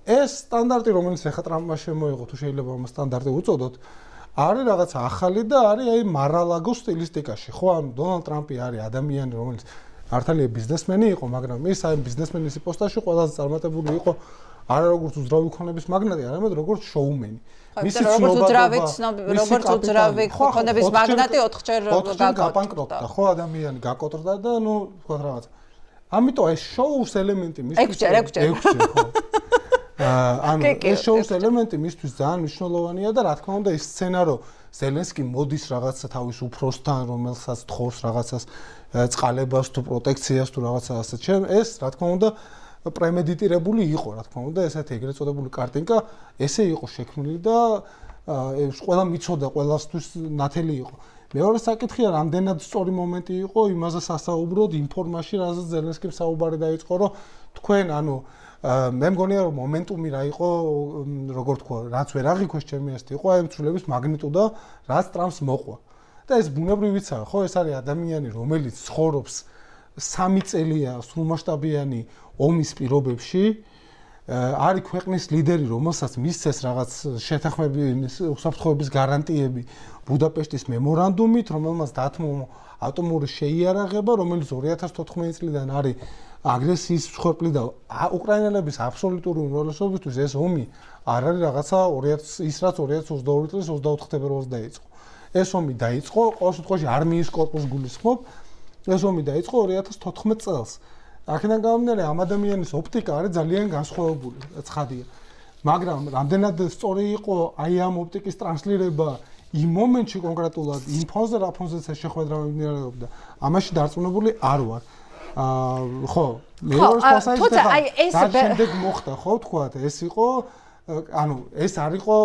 ეს სტანდარტი რომელიც ახლა ტრამპმა შემოიღო თუ შეიძლება ამ სტანდარტი უწოდოთ არის რაღაცა ახალი და არის აი მარალაგო სტილისტიკაში ხო ანუ დონალდ ტრამპი არის ადამიანი რომელიც მართალია ბიზნესმენი იყო მაგრამ ის აი ბიზნესმენის პოსტაში ყველაზე წარმატებული იყო არა როგორც უძრავი ქონების მაგნატი არამედ როგორც შოუმენი მისი როგორც უძრავი ქონების მაგნატი 4-ჯერ გაკოტრდა ხო ადამიანი გაკოტრდა და ნუ თქვა რაღაცა ამიტომ ეს შოუს ელემენტი მისთვის 6-ჯერ ხო ანუ ეს შოუს ელემენტი მისთვის ძალიან მნიშვნელოვანია და რა თქმა უნდა ის სცენა რომ ზელენსკი მოდის რაღაცა თავის უფროსთან რომელსაც თხოვს რაღაცას წყალებას თუ პროტექციას თუ რაღაცა ასეთ შენ ეს რა თქმა უნდა პრემედიტირებული იყო რა თქმა უნდა ესეთი ეგრეთ წოდებული კარტინკა ესე იყო შექმნილი და ყველა მიცოდა ყველასთვის ნათელი იყო მეორე საკითხია რამდენად სწორი მომენტი იყო იმაზე სასაუბროდ იმ ფორმაში რაზეც ზელენსკიმ საუბარი დაიწყო რომ თქვენ ანუ მე მგონია რომ მომენტუმი რა იყო როგორ თქვა რაც ვერ აღიქვეს ჩემი ასეთი იყო აი მცვლელების მაგნიტუდა რაც ტრამპს მოყვა და ეს ბუნებრივიცაა ხო ეს არის ადამიანი რომელიც ცხოვრობს 3 წელია სრულმასშტაბიანი ომის პირობებში არის ქვეყნის ლიდერი რომელსაც მისცეს რაღაც შეთანხმების უსაფრთხოების გარანტიები ბუდაპეშტის მემორანდუმით რომელმაც დათმო ატომური შეიარაღება რომელიც 2014 წლიდან არის აგრესიის მსხვერპლი და უკრაინელების აბსოლუტური უმრავლესობისთვის ეს ომი არ არის რაღაცა 2000 ის რაც 2022 წლის 24 თებერვალს დაიწყო. ეს ომი დაიწყო ყოველ შემთხვევაში არმიის корпуს გულისხმობ. ეს ომი დაიწყო 2014 წელს. აქედან გამომდინარე ამ ადამიანის ოპტიკა არის ძალიან განსხვავებული, ცხადია. მაგრამ რამდენად სწორი იყო აი ამ ოპტიკის ტრანსლირება იმ მომენტში კონკრეტულად იმ ფონზე რა ფონზეც შეხვედრა მიმდინარეობდა. ამაში დარწმუნებული არ ვარ. ხო, მეორე თვალსაზრისით და შემდეგ მოხდა, ხო, თქვათ, ეს იყო ანუ ეს არ იყო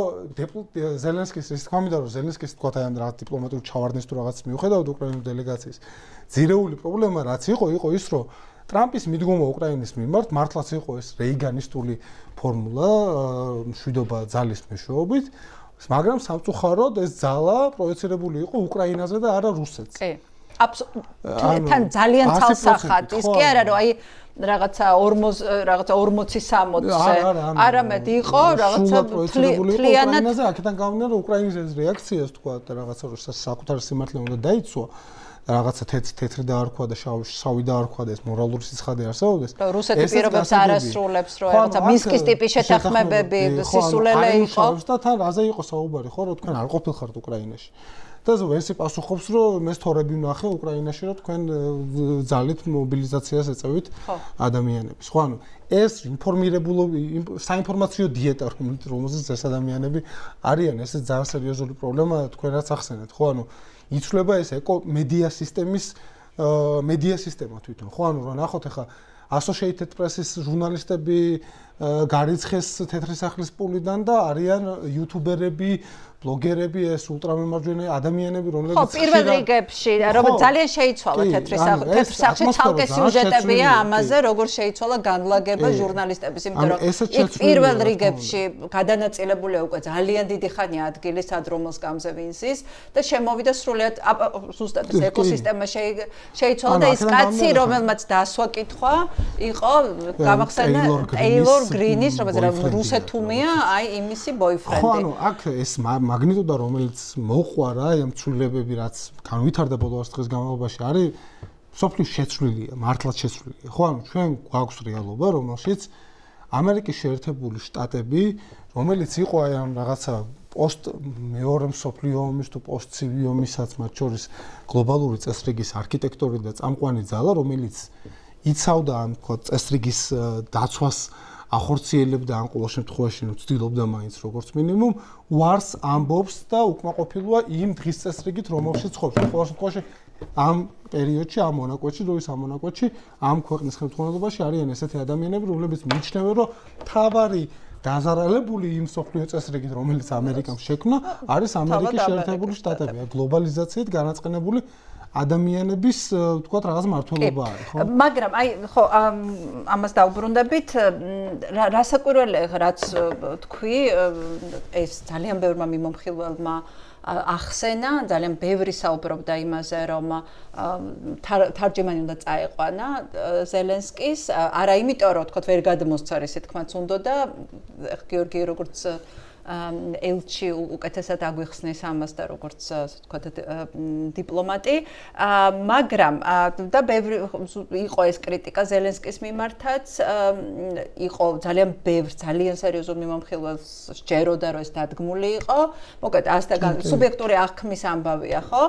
ზელენსკის ის თქმა მინდა რომ ზელენსკის თქვათ აი ამ რაღაც დიპლომატიური ჩავარდნის თუ რაღაც მიუხედავად უკრაინის დელეგაციის ძირეული პრობლემა რაც იყო ის რომ ტრამპის მიდგომა უკრაინის მიმართ მართლაც იყო ეს რეიგანისტული ფორმულა მშვიდობა ძალის მეშვეობით მაგრამ სამწუხაროდ ეს ძალა პროექცირებული იყო უკრაინაზე და არა რუსეთს კი თან ძალიან ცალსახად ის კი არა რომ აი რაღაცა 40-60-ზე არამედ იყო რაღაცა თლიანად აქედან გამომდინარე რომ უკრაინის ეს რეაქციას თქვა რაღაცა რომ საკუთარი სიმართლე უნდა დაიცვა რაღაცა თეთრი დაარქვა და შავი დაარქვა და ეს მორალური სიცხადე არსებობდეს რუსეთი პირობებს არ ასრულებს რომ რაღაცა მინსკის ტიპის შეთანხმებები სისულელე იყო და თან რაზე იყო საუბარი ხო რომ თქვენ არ ყოფილხართ უკრაინაში და ვერსი პასუხობს რომ მე თორები ვნახე უკრაინაში რომ თქვენ ძალით მობილიზაციას ეწევით ადამიანებს ხო ანუ ეს ინფორმირებულობა საინფორმაციო დიეტა რომელზეც ეს ადამიანები არიან ეს ძალიან სერიოზული პრობლემა თქვენ რაც ახსენეთ ხო ანუ იცვლება ეს მედია სისტემა თვითონ ხო ანუ რა ნახოთ ახლა Associated Press-ის ჟურნალისტები გარიცხეს თეთრი სახლის პულიდან და არიან იუთუბერები, ბლოგერები, ეს ულტრამემარჯვენე ადამიანები, რომლებიც ხო, პირველ რიგებში, რომ ძალიან შეიცვალა თეთრი სახლში ცალკე სიუჟეტებია ამაზე, როგორ შეიცვალა განლაგება ჟურნალისტების, იმიტომ რომ პირველ რიგებში გადანაწილებულია უკვე ძალიან დიდი ხანია ადგილი სადრომოს გამზე ვინსის და შემოვიდა სრულიად ზუსტად ეს ეკოსისტემა შეიცვალა და ის კაცი, რომელმაც დასვა კითხვა იყო გამახსენა ტეილორ გრინის, რომელიც რუსეთუმია, აი იმისი ბოიფრენდი. ხო, ანუ აქ ეს მაგნიტუდა, რომელიც მოყვა რა, ამ ცვლილებები, რაც განვითარდა ბოლო 100 დღის განმავლობაში, არის სოფლის შეცვლილია, მართლაც შეცვლილია. ხო, ანუ ჩვენ გვაქვს რეალობა, რომელშიც ამერიკის შეერთებული შტატები, რომელიც იყო აი ამ რაღაცა პოსტ მეორე მსოფლიო ომის თუ პოსტ ცივი ომისაც მათ შორის გლობალური წესრიგის არქიტექტორი და წამყვანი ძალა, რომელიც იცავდა ამ თქვა წესრიგის დაცვას ახორციელებდა ან ყოველ შემთხვევაში ვცდილობდა მაინც როგორც მინიმუმ უარს ამბობს და უკმაყოფილოა იმ დღის წესრიგით რომელშიც ხოვს. ყოველ შემთხვევაში ამ პერიოდში, ამ მონაკვეთში, როდის ამ მონაკვეთში ამ ქვეყნის ხელმძღვანელობაში არიან ესეთი ადამიანები, რომლებიც მიიჩნევენ, რომ თავარი დაზარალებული იმ მსოფლიო წესრიგით, რომელიც ამერიკამ შექმნა, არის ამერიკის შეერთებული შტატები. გლობალიზაციით განაწყენებული ადამიანების თქვათ რაღაც მართლობა არის, ხო? მაგრამ აი ხო ამას დაუბრუნდებით, რასაკვირველია, რაც თქვი, ეს ძალიან ბევრმა მიმომხილველმა ახსენა, ძალიან ბევრი საუბრობდა იმაზე, რომ თარჯიმანი უნდა წაეყვანა ზელენსკის, არა იმიტომ, რომ თქვათ ვერ გადმოსცა ისე თქმაც უნდოდა, გიორგი როგორც ელჩი უკეთესად აგვიხსნის ამას და როგორც თქვათ დიპლომატი, მაგრამ და ბევრი იყო ეს კრიტიკა ზელენსკის მიმართაც, იყო ძალიან ბევრ ძალიან სერიოზულ მიმომხილველს სჯეროდა, რომ ეს დადგმული იყო, მოკლედ ასთან სუბიექტური აღქმის ამბავია, ხო?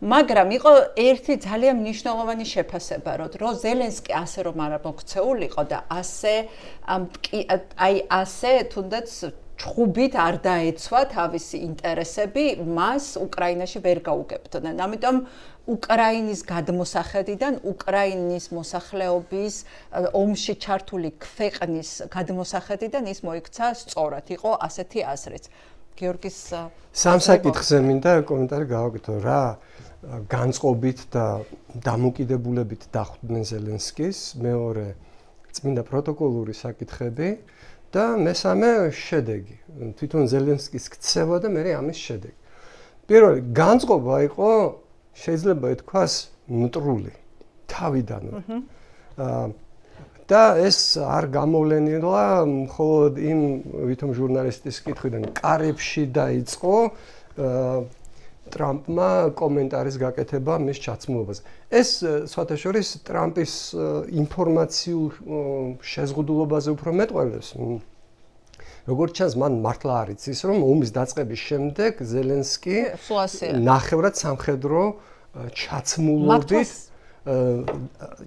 მაგრამ იყო ერთი ძალიან მნიშვნელოვანი შეფასება, რომ ზელენსკი ასე რომ არა მოქცეულიყო და ასე აი ასე თუნდაც ჩხუბით არ დაეცვა თავისი ინტერესები, მას უკრაინაში ვერ გაუგებდნენ. ამიტომ უკრაინის გადმოსახედიდან, უკრაინის მოსახლეობის ომში ჩართული ქვეყნის გადმოსახედიდან ის მოიქცა სწორად. იყო ასეთი აზრიც. გიორგის სამ საკითხზე მინდა კომენტარი გავაკეთო რა განწყობით და დამოკიდებულებით დახვდნენ ზელენსკის, მეორე წმინდა პროტოკოლური საკითხები და მესამე შედეგი. თვითონ ზელენსკის ქცევა და მე ამის შედეგი. პირველი განწყობა იყო შეიძლება ითქვას მტრული თავიდანვე. და ეს არ გამოვლენილა მხოლოდ იმ ვითომ ჟურნალისტის კითხვიდან კარებში დაიწყო ტრამპმა კომენტარის გაკეთება მის ჩაცმულობაზე. ეს სხვათა შორის ტრამპის ინფორმაციულ შეზღუდულობაზე უფრო მეტყველებს. როგორც ჩანს, მან მართლა არ იცის, რომ ომის დაწყების შემდეგ ზელენსკი ნახევრად სამხედრო ჩაცმულობით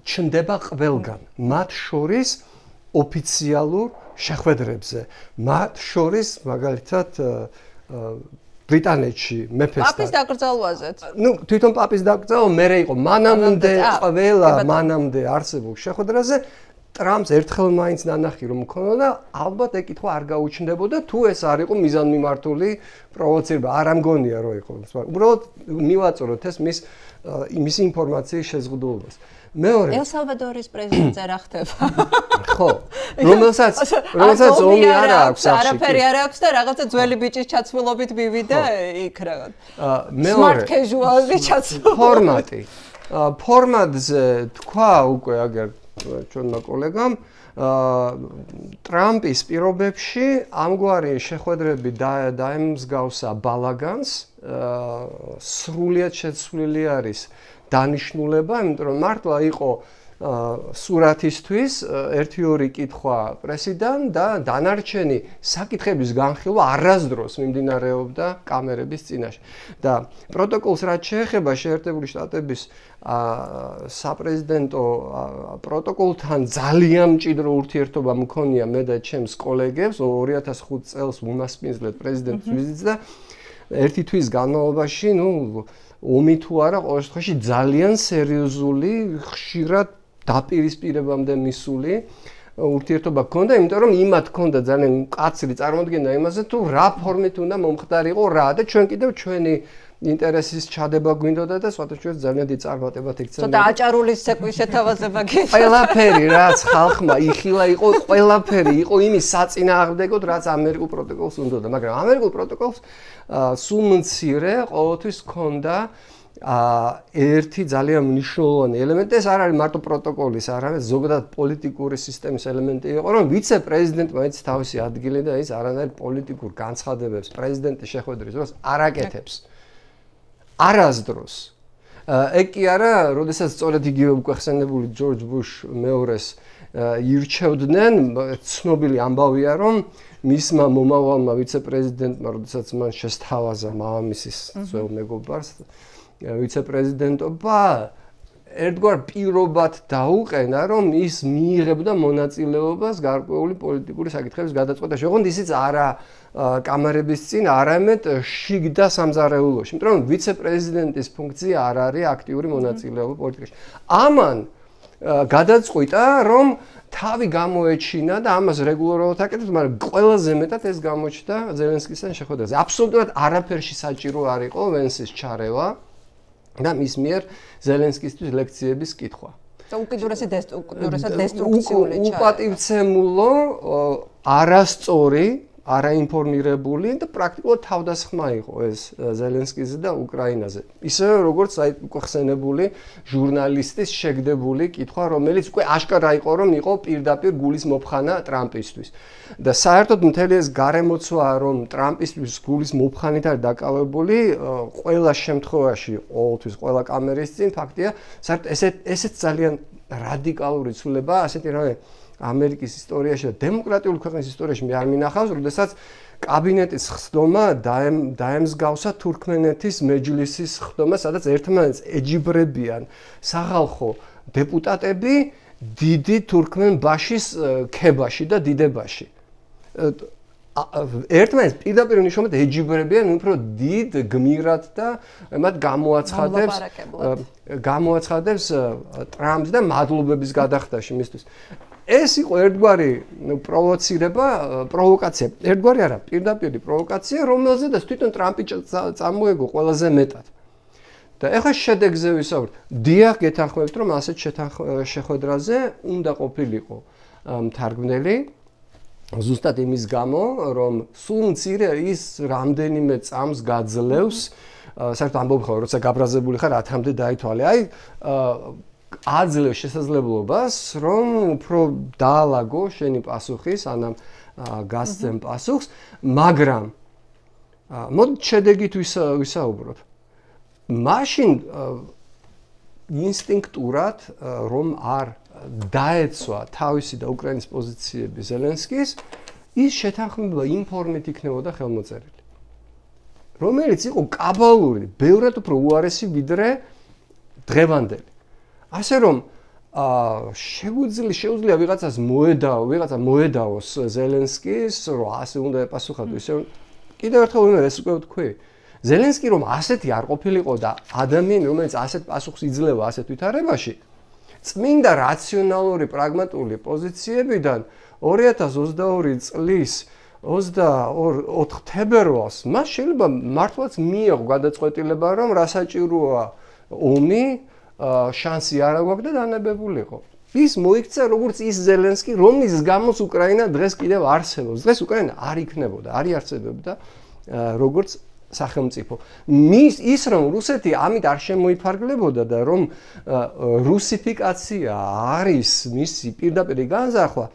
ჩნდება ყველგან, მათ შორის ოფიციალურ შეხვედრებზე, მათ შორის მაგალითად ბრიტანეთში მეფესთან. პაპის დაკრძალვაზეც. ნუ თვითონ პაპის დაკრძალვა მერე იყო, მანამდე არსებულ შეხვედრაზე ტრამპს ერთხელ მაინც ნანახი რომ მქონოდა, ალბათ ეკითხვა არ გაუჩნდებოდა თუ ეს არ იყო მიზანმიმართული პროვოცირება. არ ამგონია რომ იყო. უბრალოდ მივაწუროთ ეს მის ინფორმაციის შეზღუდულობას. მეორე ელ სალვადორის პრეზიდენტზე რა ხდება? ხო, რომელსაც ომი არ აქვს, არაფერი არ აქვს და რაღაცა ძველი ბიჭის ჩაცმულობით მივიდა იქ რაღაც. მეორე smart casual-ი ჩაცმულობი. ფორმატზე თქვა უკვე აგერ ჩვენმა კოლეგამ ტრამპის პირობებში ამგვარი შეხვედრები დაემსგავსა ბალაგანს, სრულიად შეცვლილი არის დანიშნულება, იმიტომ რომ მართლა იყო სურათისთვის ერთი-ორი კითხვა პრესიდან და დანარჩენი საკითხების განხილვა არასდროს მიმდინარეობდა კამერების წინაშე. და პროტოკოლს რაც შეეხება შეერთებული შტატების საპრეზიდენტო პროტოკოლთან ძალიან მჭიდრო ურთიერთობა მქონია მე და ჩემს კოლეგებს 2005 წელს უმასპინძლეთ პრეზიდენტის ვიზიტს და ერთი თვის განმავლობაში, ომი თუ არა, ყოველ შემთხვევაში ძალიან სერიოზული, ხშირად დაპირისპირებამდე მისული ურთიერთობა ჰქონდა, იმიტომ რომ იმათ ჰქონდა ძალიან მკაცრი წარმოდგენა იმაზე, თუ რა ფორმით უნდა მომხდარიყო რა და ჩვენ კიდევ ჩვენი ინტერესის ჩადება გვინდოდა და სხვათაშორის ძალიან დიდი წარმატებად იქცევა. ცოტა აჭარულის ცეკვის შეთავაზება გეჭირა. ყველაფერი რაც ხალხმა იხილა იყო, ყველაფერი იყო იმის საწინააღმდეგოდ, რაც ამერიკულ პროტოკოლს უნდოდა, მაგრამ ამერიკულ პროტოკოლს სულ მცირე ყოველთვის ჰქონდა ერთი ძალიან მნიშვნელოვანი ელემენტი, ეს არ არის მარტო პროტოკოლის, არამედ ზოგადად პოლიტიკური სისტემის ელემენტი იყო, რომ ვიცე-პრეზიდენტმა იცის თავისი ადგილი და ის არანაირ პოლიტიკურ განცხადებებს პრეზიდენტის შეხვედრის დროს არ აკეთებს. არასდროს. ეგ კი არა, როდესაც სწორედ იგივე უკვე ხსენებული ჯორჯ ბუშ მეორეს ირჩევდნენ, ცნობილი ამბავია, რომ მისმა მომავალმა ვიცე-პრეზიდენტმა, როდესაც მან შესთავაზა მამამისის ძველ მეგობარს ვიცე-პრეზიდენტობა, ერთგვარ პირობად დაუყენა, რომ ის მიიღებდა მონაწილეობას გარკვეული პოლიტიკური საკითხების გადაწყვეტაში. ოღონდ ისიც არა კამერების წინ, არამედ შიგ და სამზარეულოში. იმიტომ რომ ვიცე-პრეზიდენტის ფუნქცია არ არის აქტიური მონაწილეობა პოლიტიკაში. ამან გადაწყვიტა, რომ თავი გამოეჩინა და ამას რეგულარულად აკეთებს, მაგრამ ყველაზე მეტად ეს გამოჩნდა ზელენსკისთან შეხვედრაზე. აბსოლუტურად არაფერში საჭირო არ იყო ვენსის ჩარევა და მის მიერ ზელენსკისთვის ლექციების კითხვა. უკიდურესად დესტრუქციული ჩარევა. უპატივცემულო, არასწორი, არაინფორმირებული და პრაქტიკულად თავდასხმა იყო ეს ზელენსკიზე და უკრაინაზე. ისევე როგორც უკვე ხსენებული ჟურნალისტის შეგდებული კითხვა, რომელიც უკვე აშკარა იყო, რომ იყო პირდაპირ გულის მოფხანა ტრამპისთვის. და საერთოდ მთელი ეს გარემოცვა, რომ ტრამპისთვის გულის მოფხანით არის დაკავებული, ყველა შემთხვევაში, ყოველთვის ყველა კამერის წინ ფაქტია, საერთოდ ესეც ძალიან რადიკალური ცვლილებაა, ასეთი რამე ამერიკის ისტორიაში და დემოკრატიული ქვეყნის ისტორიაში მე არ მინახავს, როდესაც კაბინეტის ხდომა დაემსგავსა თურქმენეთის მეჯლისის ხდომა, სადაც ერთმანეთს ეჯიბრებიან სახალხო დეპუტატები დიდი თურქმენ ბაშის ქებაში და დიდებაში. ერთმანეთს პირდაპირ ნიშნულად ეჯიბრებიან უფრო დიდ გმირად და მათ გამოაცხადებს ტრამპს და მადლობების გადახდაში მისთვის. ეს იყო ერთგვარი პროვოკაცია, ერთგვარი არა, პირდაპირი პროვოკაცია, რომელზედაც თვითონ ტრამპი წამოეგო ყველაზე მეტად. და ეხლა შედეგზე ვისაუბრეთ. დიახ, გეთანხმებით, რომ ასეთ შეხვედრაზე უნდა ყოფილიყო მთარგმნელი, ზუსტად იმის გამო, რომ სულ მცირე ის რამდენიმე წამს გაძლევს, საერთოდ ამბობ ხარ, როცა გაბრაზებული ხარ, 10-მდე დაითვალე. აი, აძლევს შესაძლებლობას, რომ უფრო დაალაგო შენი პასუხი, სანამ გასცემ პასუხს, მაგრამ მოდით შედეგით ვისაუბროთ. მაშინ ინსტინქტურად, რომ არ დაეცვა თავისი და უკრაინის პოზიციები ზელენსკის, ის შეთანხმება იმ ფორმით იქნებოდა ხელმოწერილი, რომელიც იყო კაბალური, ბევრად უფრო უარესი ვიდრე დღევანდელი. ასე რომ შეუძლია ვიღაცა მოედაოს ზელენსკის, რომ ასე უნდა ეპასუხადო, ისე კიდევ ერთხელ ვიმეორე, ეს უკვე ვთქვი. ზელენსკი რომ ასეთი არ ყოფილიყო და ადამიანი, რომელიც ასეთ პასუხს იძლევა ასეთ ვითარებაში, წმინდა რაციონალური, პრაგმატული პოზიციებიდან 2022 წლის 24 თებერვალს მას შეიძლება მართლაც მიიღო გადაწყვეტილება, რომ რა საჭიროა ომი, შანსი არ აქვს და დანებებულიყო. ის მოიქცა როგორც ის ზელენსკი, რომლის გამოც უკრაინა დღეს კიდევ არსებობს. დღეს უკრაინა არ იქნებოდა, არ იარსებებდა როგორც სახელმწიფო. ის რომ რუსეთი ამით არ შემოიფარგლებოდა და რომ რუსიფიკაცია არის მისი პირდაპირი განზრახვა,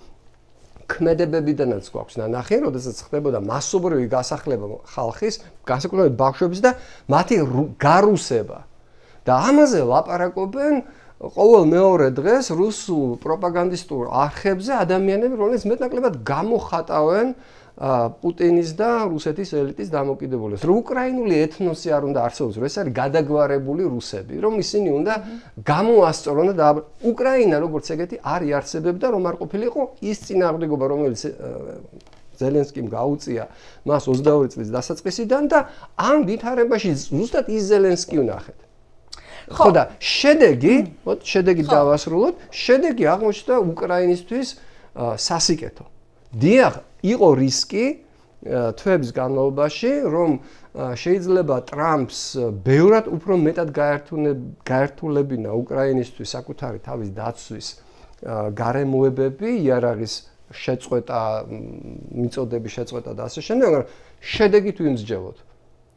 ქმედებებიდანაც გვაქვს ნანახი, როდესაც ხდებოდა მასობრივი გასახლება ხალხის, განსაკუთრებით ბავშვების და მათი გარუსება. და ამაზე ლაპარაკობენ ყოველ მეორე დღეს რუსულ პროპაგანდისტურ არხებზე ადამიანები, რომლებიც მეტნაკლებად გამოხატავენ პუტინის და რუსეთის ელიტის დამოკიდებულებას. რომ უკრაინული ეთნოსი არ უნდა არსებობს, რომ ეს არის გადაგვარებული რუსები, რომ ისინი უნდა გამოასწორონ და უკრაინა როგორც ეგეთი არ იარსებებდა, რომ არ ყოფილიყო ის წინააღმდეგობა, რომელიც ზელენსკიმ გაუწია მას 22 წლის დასაწყისიდან და ამ ვითარებაში ზუსტად ის ზელენსკი ვნახეთ. ხო და შედეგი დავასრულოთ, შედეგი აღმოჩნდა უკრაინისთვის სასიკეთო. დიახ, იყო რისკი თვეების განმავლობაში, რომ შეიძლება ტრამპს ბევრად უფრო მეტად გაერთულებინა უკრაინისთვის საკუთარი თავის დაცვის გარემოებები, იარაღის შეწყვეტა, მიწოდების შეწყვეტა და ასე შემდეგ, მაგრამ შედეგით ვიმსჯელოთ.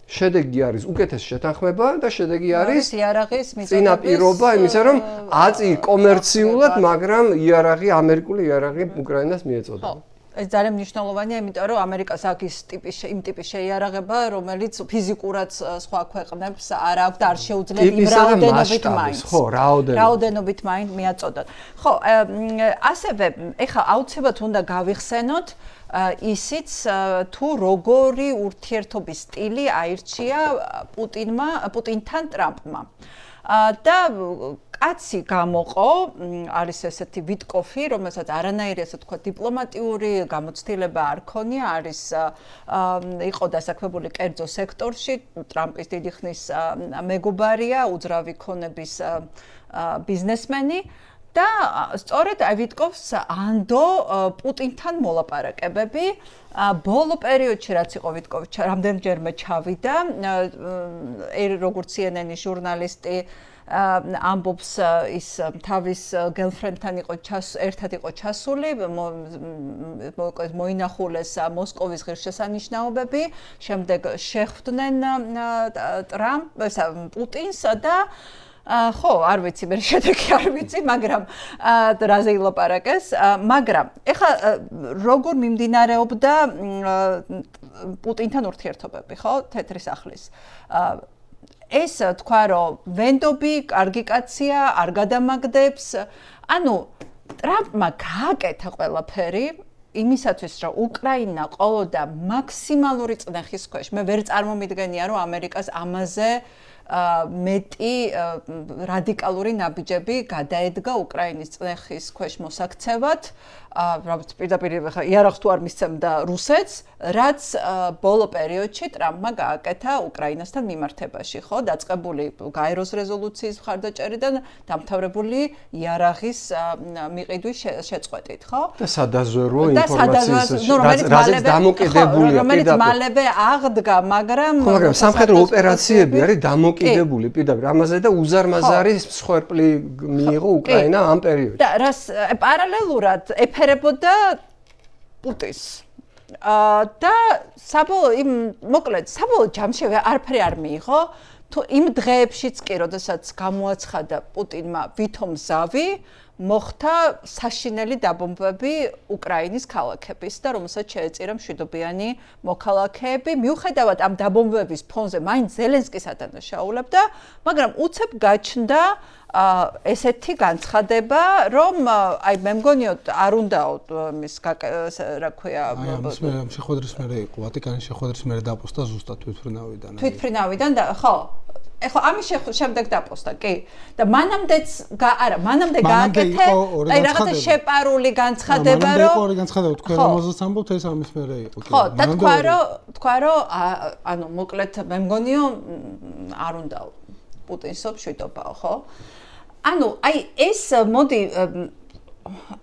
შედეგი არის უკეთესი შეთანხმება და შედეგი არის იარაღის მიწოდების წინაპირობა იმისა, რომ აწი კომერციულად, მაგრამ ამერიკული იარაღი უკრაინას მიეწოდება. ეს ძალიან მნიშვნელოვანია, იმიტომ რომ ამერიკას აქვს იმ ტიპის შეიარაღება, რომელიც ფიზიკურად სხვა ქვეყნებს არ აქვს და არ შეუძლია იმ რაოდენობით მაინც. ხო, რაოდენობით მაინც მიაწოდოთ. ხო, ასევე ეხლა აუცილებლად უნდა გავიხსენოთ ისიც თუ როგორი ურთიერთობის სტილი აირჩია პუტინთან ტრამპმა. და კაცი გამოყო, არის ესეთი ვიტკოფი, რომელსაც არანაირი ასე თქვა დიპლომატიური გამოცდილება არ ქონია, იყო დასაქმებული კერძო სექტორში, ტრამპის დიდი ხნის მეგობარია, უძრავი ქონების ბიზნესმენი და სწორედ ვიტკოფს ანდო პუტინთან მოლაპარაკებები. ბოლო პერიოდში რაც იყო ვიტკოვი რამდენჯერმე ჩავიდა, როგორც CNN-ის ჟურნალისტი ამბობს ის თავის გერლფრენდთან ერთად იყო ჩასული, მოინახულეს მოსკოვის ღირსშესანიშნაობები, შემდეგ შეხვდნენ პუტინს და ხო, არ ვიცი, მე შედეგი არ ვიცი, მაგრამ რაზე ილაპარაკეს, მაგრამ ეხლა როგორ მიმდინარეობდა პუტინთან ურთიერთობები, ხო, თეთრი სახლის. ეს თქვა, რომ ვენდობი, კარგი კაცია, არ გადამაგდებს. ანუ ტრამპმა გააკეთა ყველაფერი იმისათვის, რომ უკრაინა ყოლოდა მაქსიმალური წნეხის ქვეშ. მე ვერ წარმომიდგენია, რომ ამერიკას ამაზე მეტი რადიკალური ნაბიჯები გადაედგა უკრაინის წნეხის ქვეშ მოსაქცევად. რაც პირდაპირ იარაღს თუ არ მისცემდა რუსეთს, რაც ბოლო პერიოდში ტრამპმა გააკეთა უკრაინასთან მიმართებაში, ხო, დაწყებული გაეროს რეზოლუციის მხარდაჭერიდან დამთავრებული იარაღის მიყიდვის შეწყვეტით, ხო? და სადაზვერვო ინფორმაციის რაზეც დამოკიდებულია, რომელიც მალევე აღდგა, მაგრამ სამხედრო ოპერაციები არის დამოკიდებული პირდაპირ ამაზე და უზარმაზარი მსხვერპლი მიიღო უკრაინა ამ პერიოდში. და რას პარალელურად ეფერებოდა პუტინს. და მოკლედ საბოლოო ჯამში არაფერი არ მიიღო. თუ იმ დღეებშიც კი, როდესაც გამოაცხადა პუტინმა ვითომ ზავი, მოხდა საშინელი დაბომბვები უკრაინის ქალაქების და რომელსაც შეეწირა მშვიდობიანი მოქალაქეები. მიუხედავად ამ დაბომბვების ფონზე მაინც ზელენსკის ადანაშაულებდა, მაგრამ უცებ გაჩნდა ესეთი განცხადება, რომ აი მე მგონიო არ უნდაო მის რა ქვია შეხვედრის მერე იყო ვატიკანის შეხვედრის მერე დაპოსტა ზუსტად თვითმფრინავიდან და ხო ეხლა ამის შემდეგ დაპოსტა, კი. და მანამდეც მანამდე გააკეთე, აი რაღაცა შეპარული განცხადება, რომ იყო ორი განცხადება, თქვენ რომელზეც ამბობთ, ეს ამის მერე იყო, კი. ხო, და თქვა რომ ანუ მოკლედ მე მგონიო არ უნდაო პუტინს მშვიდობაო, ხო? ანუ აი ეს მოდი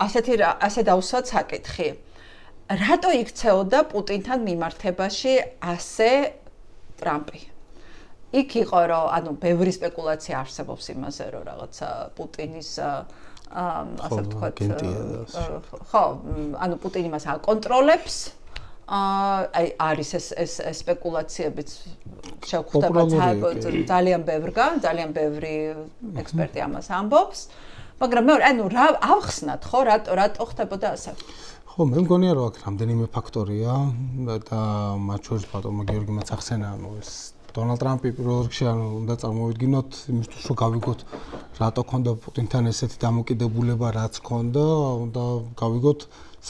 ასე დავსვათ საკითხი. რატო იქცეოდა პუტინთან მიმართებაში ასე ტრამპი? იქ იყო რომ ანუ ბევრი სპეკულაცია არსებობს იმაზე რომ რაღაცა პუტინის ასე ვთქვათ ხო ანუ პუტინი მას აკონტროლებს აი არის ეს სპეკულაციებიც შევხვდება ძალიან ბევრი ექსპერტი ამას ამბობს მაგრამ მე ანუ რა ავხსნათ ხო რატო ხდებოდა ასე ხო მე მგონია რომ აქ რამდენიმე ფაქტორია და მათ შორის ბატონმა გიორგიმაც ახსენა ანუ ეს დონალდ ტრამპი პირველ რიგში ანუ უნდა წარმოვიდგინოთ იმისთვის რომ გავიგოთ რატო ქონდა პუტინთან ესეთი დამოკიდებულება რაც ქონდა უნდა გავიგოთ